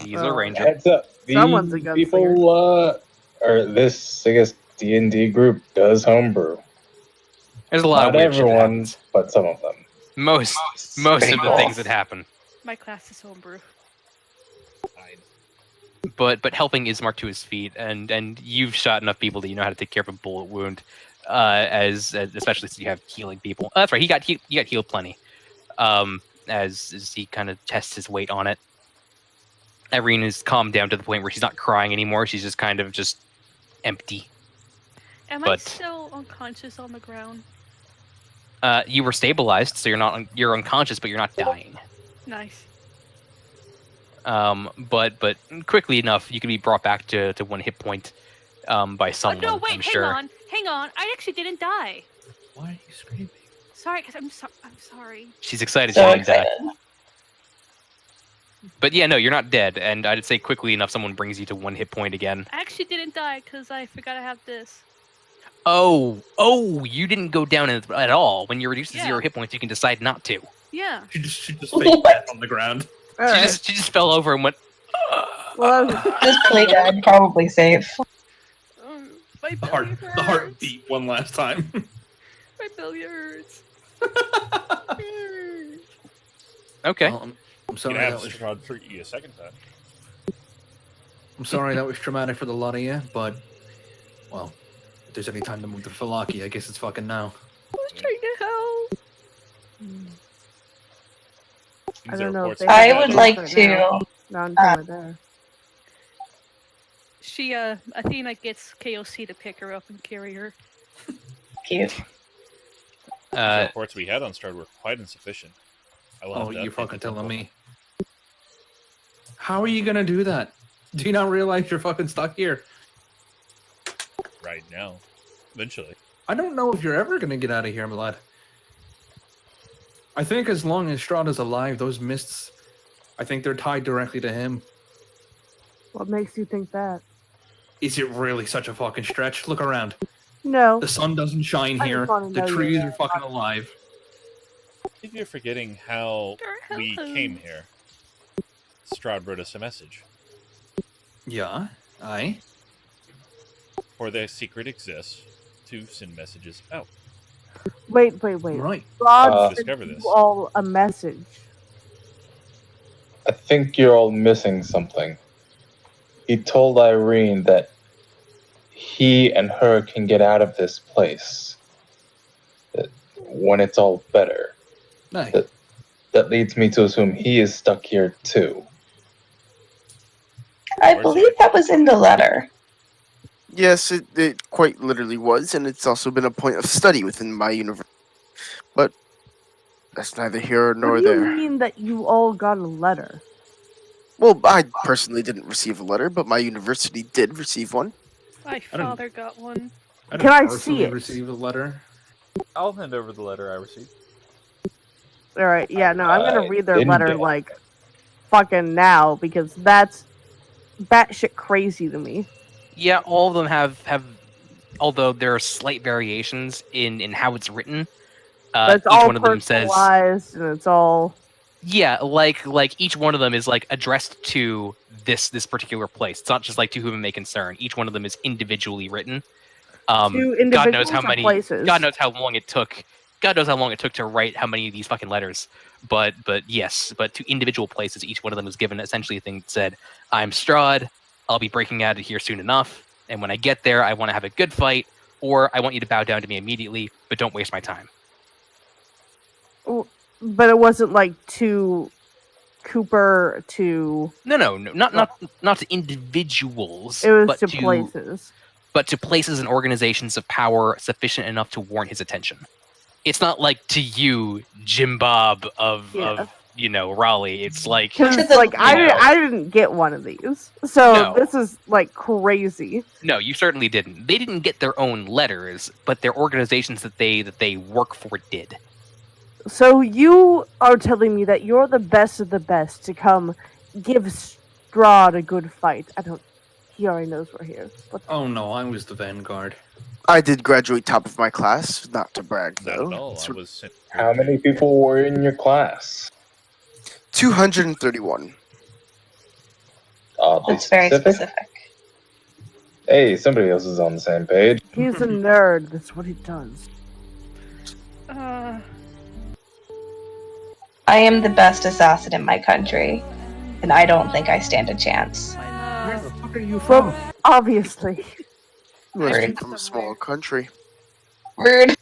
He's a ranger. Heads up. Someone's a These gunslinger. people, or this, I guess, D&D group does homebrew. There's a lot of Not weird shit that everyone, happens. but some of them. Most of the things that happen. My class is homebrew. But helping Ismark to his feet, and you've shot enough people that you know how to take care of a bullet wound, as especially since you have healing people. Oh, that's right. He got healed plenty. As he kind of tests his weight on it. Irene is calmed down to the point where she's not crying anymore. She's just kind of just empty. Am I But- still unconscious on the ground? You were stabilized, so you're unconscious, but you're not dying. Nice. But quickly enough, you can be brought back to 1 hit point by someone. Oh, no, wait, I'm sure. hang on. I actually didn't die. Why are you screaming? Sorry, because I'm sorry. She's excited. So she didn't die. excited. But yeah, no, you're not dead, and I'd say quickly enough, someone brings you to 1 hit point again. I actually didn't die because I forgot I have this. Oh, you didn't go down at all. When you're reduced to Yeah. 0 hit points, you can decide not to. Yeah. She just faked that on the ground. All right. She just fell over and went. Well, Just play dead, probably safe. My The belly heart, hurts. the heart beat one last time. My belly hurts. Okay. Well, I'm You sorry. can That have was, Strahd treat you a second time. I'm sorry that was traumatic for the lot of you, but well, if there's any time to move to Falaki, I guess it's fucking now. I was trying to help. I These don't are know if reports they we I have. would like Right to. now. Not until we're there. She, Athena gets KOC to pick her up and carry her. Cute. The reports we had on Strahd were quite insufficient. I will have Oh, to you're update fucking the telling protocol. me. How are you gonna do that? Do you not realize you're fucking stuck here? Right now. Eventually. I don't know if you're ever gonna get out of here, my lad. I think as long as Strahd is alive, those mists, I think they're tied directly to him. What makes you think that? Is it really such a fucking stretch? Look around. No. The sun doesn't shine I here. just wanna The know trees you're are fucking alive. I think you're forgetting how we Hello. came here. Strahd wrote us a message. Yeah, aye. Or the secret exists to send messages out. Wait. Right. God sent Discover you this. all a message. I think you're all missing something. He told Irene that he and her can get out of this place. That when it's all better. Aye. That leads me to assume he is stuck here too. I believe that was in the letter. Yes, it quite literally was, and it's also been a point of study within my university. But that's neither here nor What do you there. mean that you all got a letter? Well, I personally didn't receive a letter, but my university did receive one. My I don't- father got one. I Can I didn't see personally it? receive a letter. I'll hand over the letter I received. All right, yeah, no, I'm gonna read their didn't letter get- like fucking now because that's batshit crazy to me. Yeah, all of them have although there are slight variations in how it's written. But it's each all one of them says, personalized and it's all yeah, like each one of them is like addressed to this particular place. It's not just like to whom it may concern. Each one of them is individually written. two individuals God knows how or many. places. God knows how long it took. God knows how long it took to write how many of these fucking letters. But yes, but to individual places, each one of them was given essentially a thing that said, "I'm Strahd. I'll be breaking out of here soon enough. And when I get there, I want to have a good fight, or I want you to bow down to me immediately, but don't waste my time." But it wasn't like to Cooper to. No, not to individuals. It was but to places. but to places and organizations of power sufficient enough to warrant his attention. It's not like to you, Jim Bob of Raleigh. It's like Because To the- like Yeah. I didn't get one of these, so No. this is like crazy. no, you certainly didn't. They didn't get their own letters, but their organizations that they work for did. So you are telling me that you're the best of the best to come give Strahd a good fight. I don't. He already knows we're here. What the- Oh no, I was the vanguard. I did graduate top of my class, not to brag Not though. at all. It's I was sent. How many people were in your class? 231. Oddly That's very specific. Hey, somebody else is on the same page. He's a nerd. That's what he does. I am the best assassin in my country, and I don't think I stand a chance. Where the fuck are you Well, from? obviously. You must be Rude. from a small country. Rude.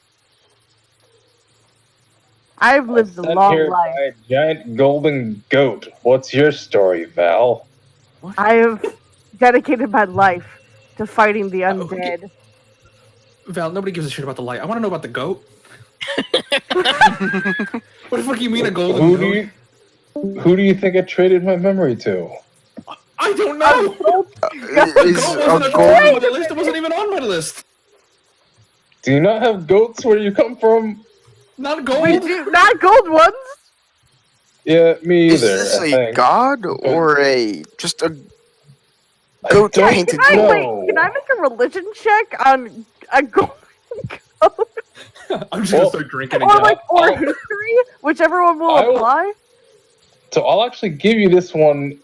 I've lived a Sent long here life. by a giant golden goat. What's your story, Val? I have dedicated my life to fighting the Oh, okay. undead. Val, nobody gives a shit about the light. I want to know about the goat. What the fuck you mean a golden Who goat? who do you think I traded my memory to? I don't know. Is Goat a wasn't gold on my list. It wasn't even on my list. Do you not have goats where you come from? Not We gold. do not gold ones. Yeah, me Is either. this I a think. god or just a I goat don't painted Can I know. wait? Can I make a religion check on a golden goat? I'm just Well, gonna start drinking Or again. like or I'll- history, whichever one will I will- apply. So I'll actually give you this one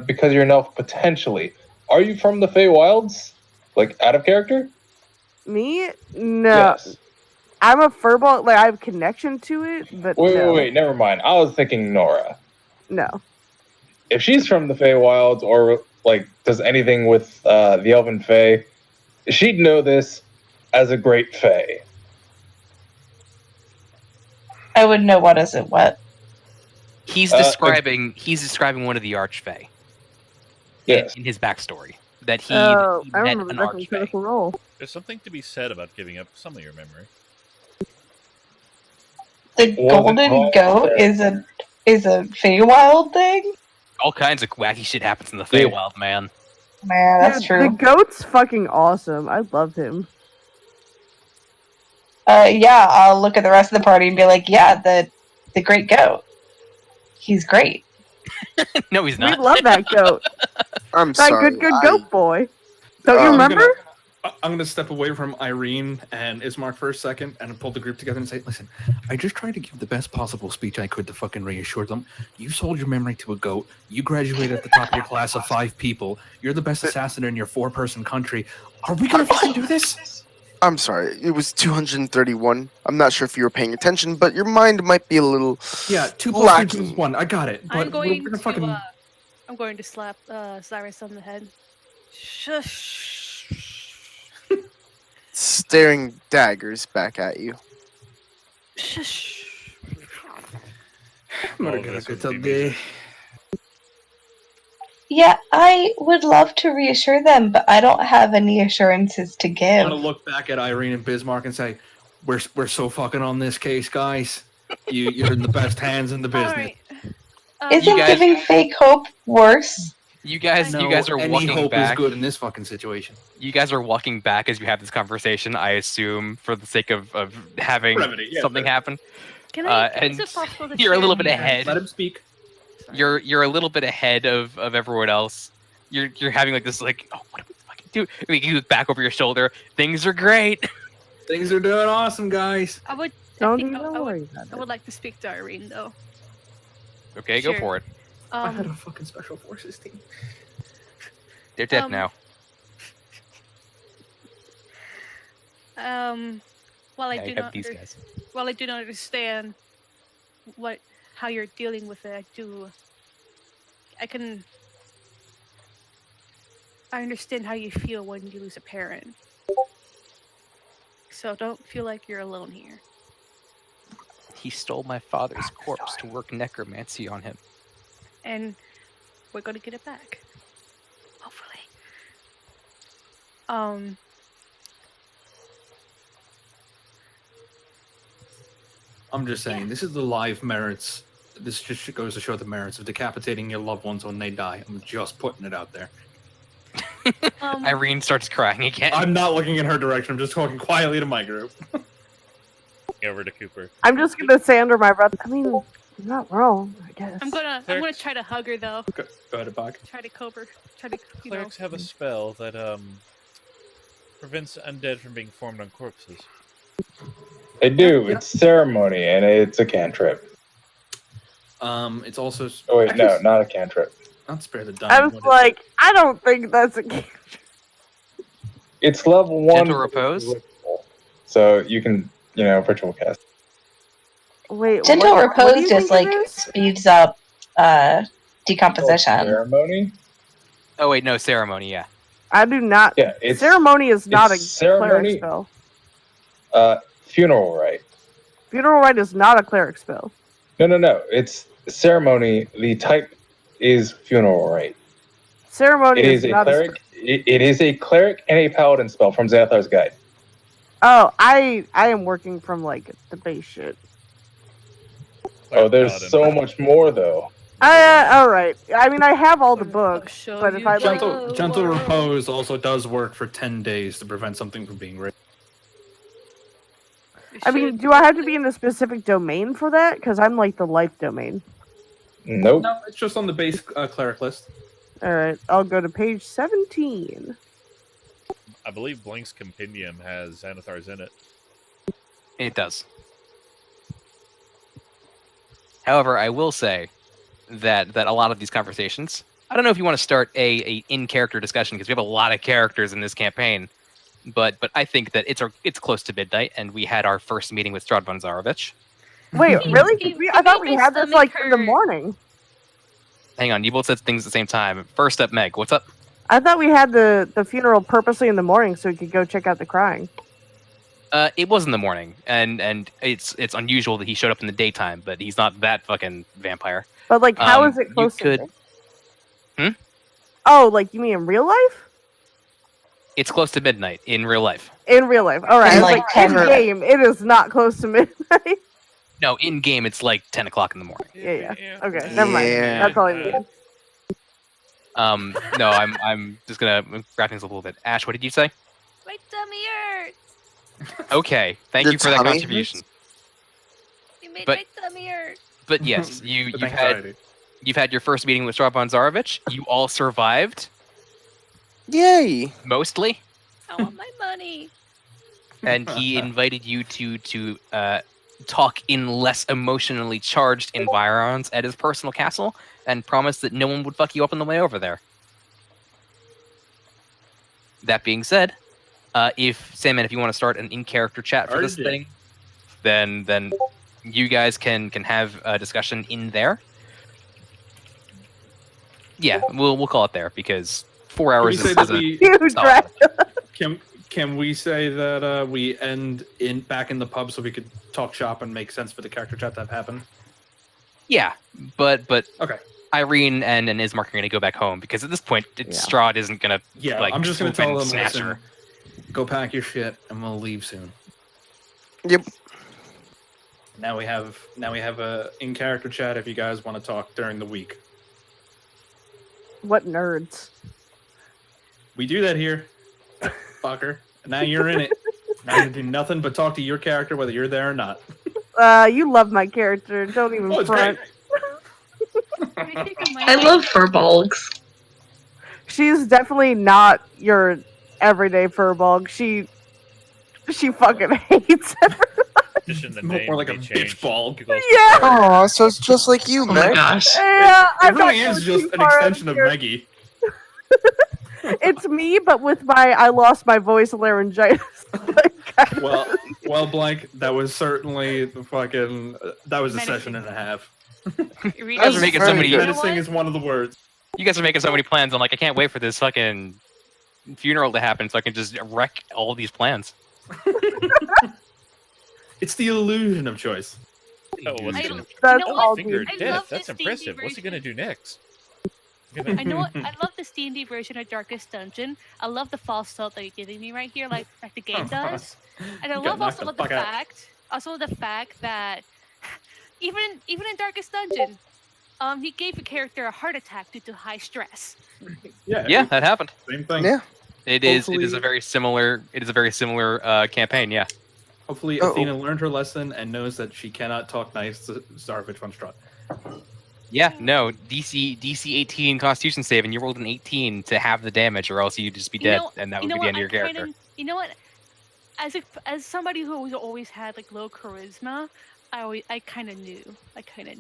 because you're an elf potentially. Are you from the Feywilds? Like out of character? Me? No. Yes. I'm a furball. Like I have connection to it, but no. Wait. Never mind. I was thinking Nora. No. If she's from the Feywilds or like does anything with the Elven Fey, she'd know this as a great Fey. I would know what is it what. He's Uh, describing one of the Archfey Yes. in his backstory that he, Oh, he I met remember an that from Archfey. Critical Role. There's something to be said about giving up some of your memory. The What was it golden called? goat is a Feywild thing. All kinds of wacky shit happens in the Yeah. Feywild, man. Man, that's Dude, true. The goat's fucking awesome. I love him. Yeah, I'll look at the rest of the party and be like, yeah, the great goat. He's great. No, he's not. We love that goat. I'm That sorry. good goat boy. Don't you I'm remember? I'm going to step away from Irene and Ismark for a second and pull the group together and say, listen, I just tried to give the best possible speech I could to fucking reassure them. You sold your memory to a goat. You graduated at the top of your class of 5 people. You're the best assassin in your 4-person country. Are we going to fucking do this? I'm sorry, it was 231. I'm not sure if you were paying attention, but your mind might be a little. Yeah, 2 plus 2 lacking. is 1. I got it. But I'm going we're to fucking... I'm going to slap Cyrus on the head. Shush. Staring daggers back at you. Shush. I'm gonna All get a this good would be day. Yeah, I would love to reassure them, but I don't have any assurances to I'm give. gonna look back at Irene and Bismarck and say, we're so fucking on this case, guys. You're in the best hands in the business. All right. Isn't guys- giving fake hope worse? You guys No, are any walking hope back. is good in this fucking situation. You guys are walking back as you have this conversation. I assume for the sake of having Brevity, yeah, something brevity. happen. Can I? and Is it possible to you're a share little bit my- ahead. Let him speak. Sorry. You're a little bit ahead of everyone else. You're having like this like, oh, what do we fucking do? Like, you look back over your shoulder. Things are great. Things are doing awesome, guys. I would. Don't I think even I would, worry about I it. would like to speak to Irene though. Okay, go Sure. for it. I had a Um, fucking special forces team. They're dead Um, now. while I Yeah, do you have not these guys. while I do not understand how you're dealing with it, I understand how you feel when you lose a parent. So don't feel like you're alone here. He stole my father's corpse to work necromancy on him. And we're gonna get it back. Hopefully. Um I'm just saying, this is the live merits. This just goes to show the merits of decapitating your loved ones when they die. I'm just putting it out there. Irene starts crying again. I'm not looking in her direction. I'm just talking quietly to my group. Over to Cooper. I'm just gonna say under my breath. I mean, I'm not wrong, I guess. I'm gonna try to hug her though. Go ahead, Bach. Try to cope her. Try to Clerics have a spell that prevents undead from being formed on corpses. They do. Yeah. It's ceremony, and it's a cantrip. It's also. Oh wait, no, actually, not a cantrip. not spare the dying. I was what is like, I don't think that's a game. It's level 1. Gentle repose? So you can, ritual cast. Wait, Gentle what do repose you just think it like is? speeds up decomposition. Ceremony? Oh wait, no ceremony. Yeah. I do not. Yeah, it's Ceremony is not a it's ceremony. cleric spell. Funeral rite. Funeral rite is not a cleric spell. No. It's ceremony. The type is funeral rite. Ceremony It is is a not cleric. It is a cleric and a paladin spell from Xanathar's Guide. Oh, I am working from like the base shit. Oh, there's Paladin. so much more though. All right. I mean, I have all the books, show but if you I the like, Gentle world. repose also does work for 10 days to prevent something from being raped. You I mean, should- do I have to be in a specific domain for that? Because I'm like the life domain. Nope. No, it's just on the base cleric list. All right, I'll go to page 17. I believe Blink's compendium has Xanathar's in it. It does. However, I will say that a lot of these conversations, I don't know if you want to start a in-character discussion because we have a lot of characters in this campaign, but I think that it's close to midnight and we had our first meeting with Stradvan Zarovich. Wait, He- really? he- I thought he we made had my this like stomach in the hurt. morning. Hang on, you both said things at the same time. First up, Meg, what's up? I thought we had the funeral purposely in the morning so we could go check out the crying. It was in the morning, and it's unusual that he showed up in the daytime, but he's not that fucking vampire. But like, how is You it close to could- midnight? Oh, like you mean in real life? It's close to midnight in real life. In real life. All right. In, I was like, like, 10 in game, it is not close to midnight. No, in game it's like 10 o'clock in the morning. Yeah. Okay, never mind. Yeah. That's all I needed. No, I'm just gonna wrap things up a little bit. Ash, what did you say? My tummy hurts. Okay, thank Your you for that tummy contribution. You made But- my tummy hurt. But yes, you've With had anxiety. you've had your first meeting with Stradvan Zarovich. You all survived, Yay! mostly. I want my money. And he invited you to talk in less emotionally charged environs at his personal castle, and promised that no one would fuck you up on the way over there. That being said, if Sandman, if you want to start an in-character chat for this RJ. thing, then you guys can have a discussion in there. Yeah, we'll call it there because 4 Can we hours say is that a we You solid. can we say that we end back in the pub so we could talk shop and make sense for the character chat that happened? Yeah, but Okay. Irene and Ismark are going to go back home because at this point, Strahd isn't going to. Yeah, Like, I'm just gonna swoop in tell and them, snatch listen, her. go pack your shit and we'll leave soon. Yep. Now we have a in character chat if you guys want to talk during the week. What nerds? We do that here, fucker. Now you're in it. Now you do nothing but talk to your character whether you're there or not. You love my character. Don't even Oh, it's front. great. I love furbolgs. She's definitely not your everyday furball. She fucking hates everyone. Just in the More name, like a they bitch changed ball. to those- Yeah, Oh, so it's just like you, Oh my Meg. gosh. yeah. It I'm not really is going just too an far extension of here. Meggie. It's me, but with my I lost my voice laryngitis. Well, Blank, that was certainly the fucking. That was a Menacing. session and a half. You guys are making so many- You know Menacing what? is one of the words. You guys are making so many plans. I'm like, I can't wait for this fucking funeral to happen so I can just wreck all these plans. It's the illusion of choice. Oh, what's I- gonna That's know all. what? fingered I death? love That's this D&D impressive. What's he gonna do next? I know. I love this D&D version of Darkest Dungeon. I love the false start that you're giving me right here, like the game does. And I You love got also knocked the the fuck out. fact that even in Darkest Dungeon, he gave a character a heart attack due to high stress. Yeah, that happened. Same thing. Yeah. It is a Hopefully- very similar. It is a very similar campaign. Yeah. Hopefully, Uh-oh. Athena learned her lesson and knows that she cannot talk nice to Zarvich von Strahd. Yeah. No. DC 18 Constitution save, and you rolled an 18 to have the damage, or else you'd just be You dead, know- and that you would know be the what? end of your character. You know what? As somebody who always had like low charisma, I kind of knew.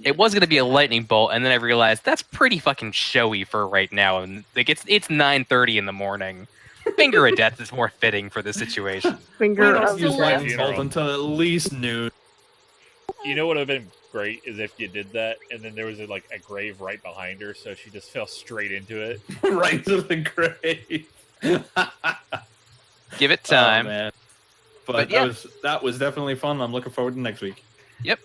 It was going to be a lightning bolt, and then I realized that's pretty fucking showy for right now, and like it's 9:30 in the morning. Finger of Death is more fitting for this situation. Finger Well, of still Use live. lightning bolt until at least noon. You know what would have been great is if you did that, and then there was a grave right behind her, so she just fell straight into it. Right to the grave. Give it Oh, time. man. But But yeah. that was definitely fun. I'm looking forward to next week. Yep.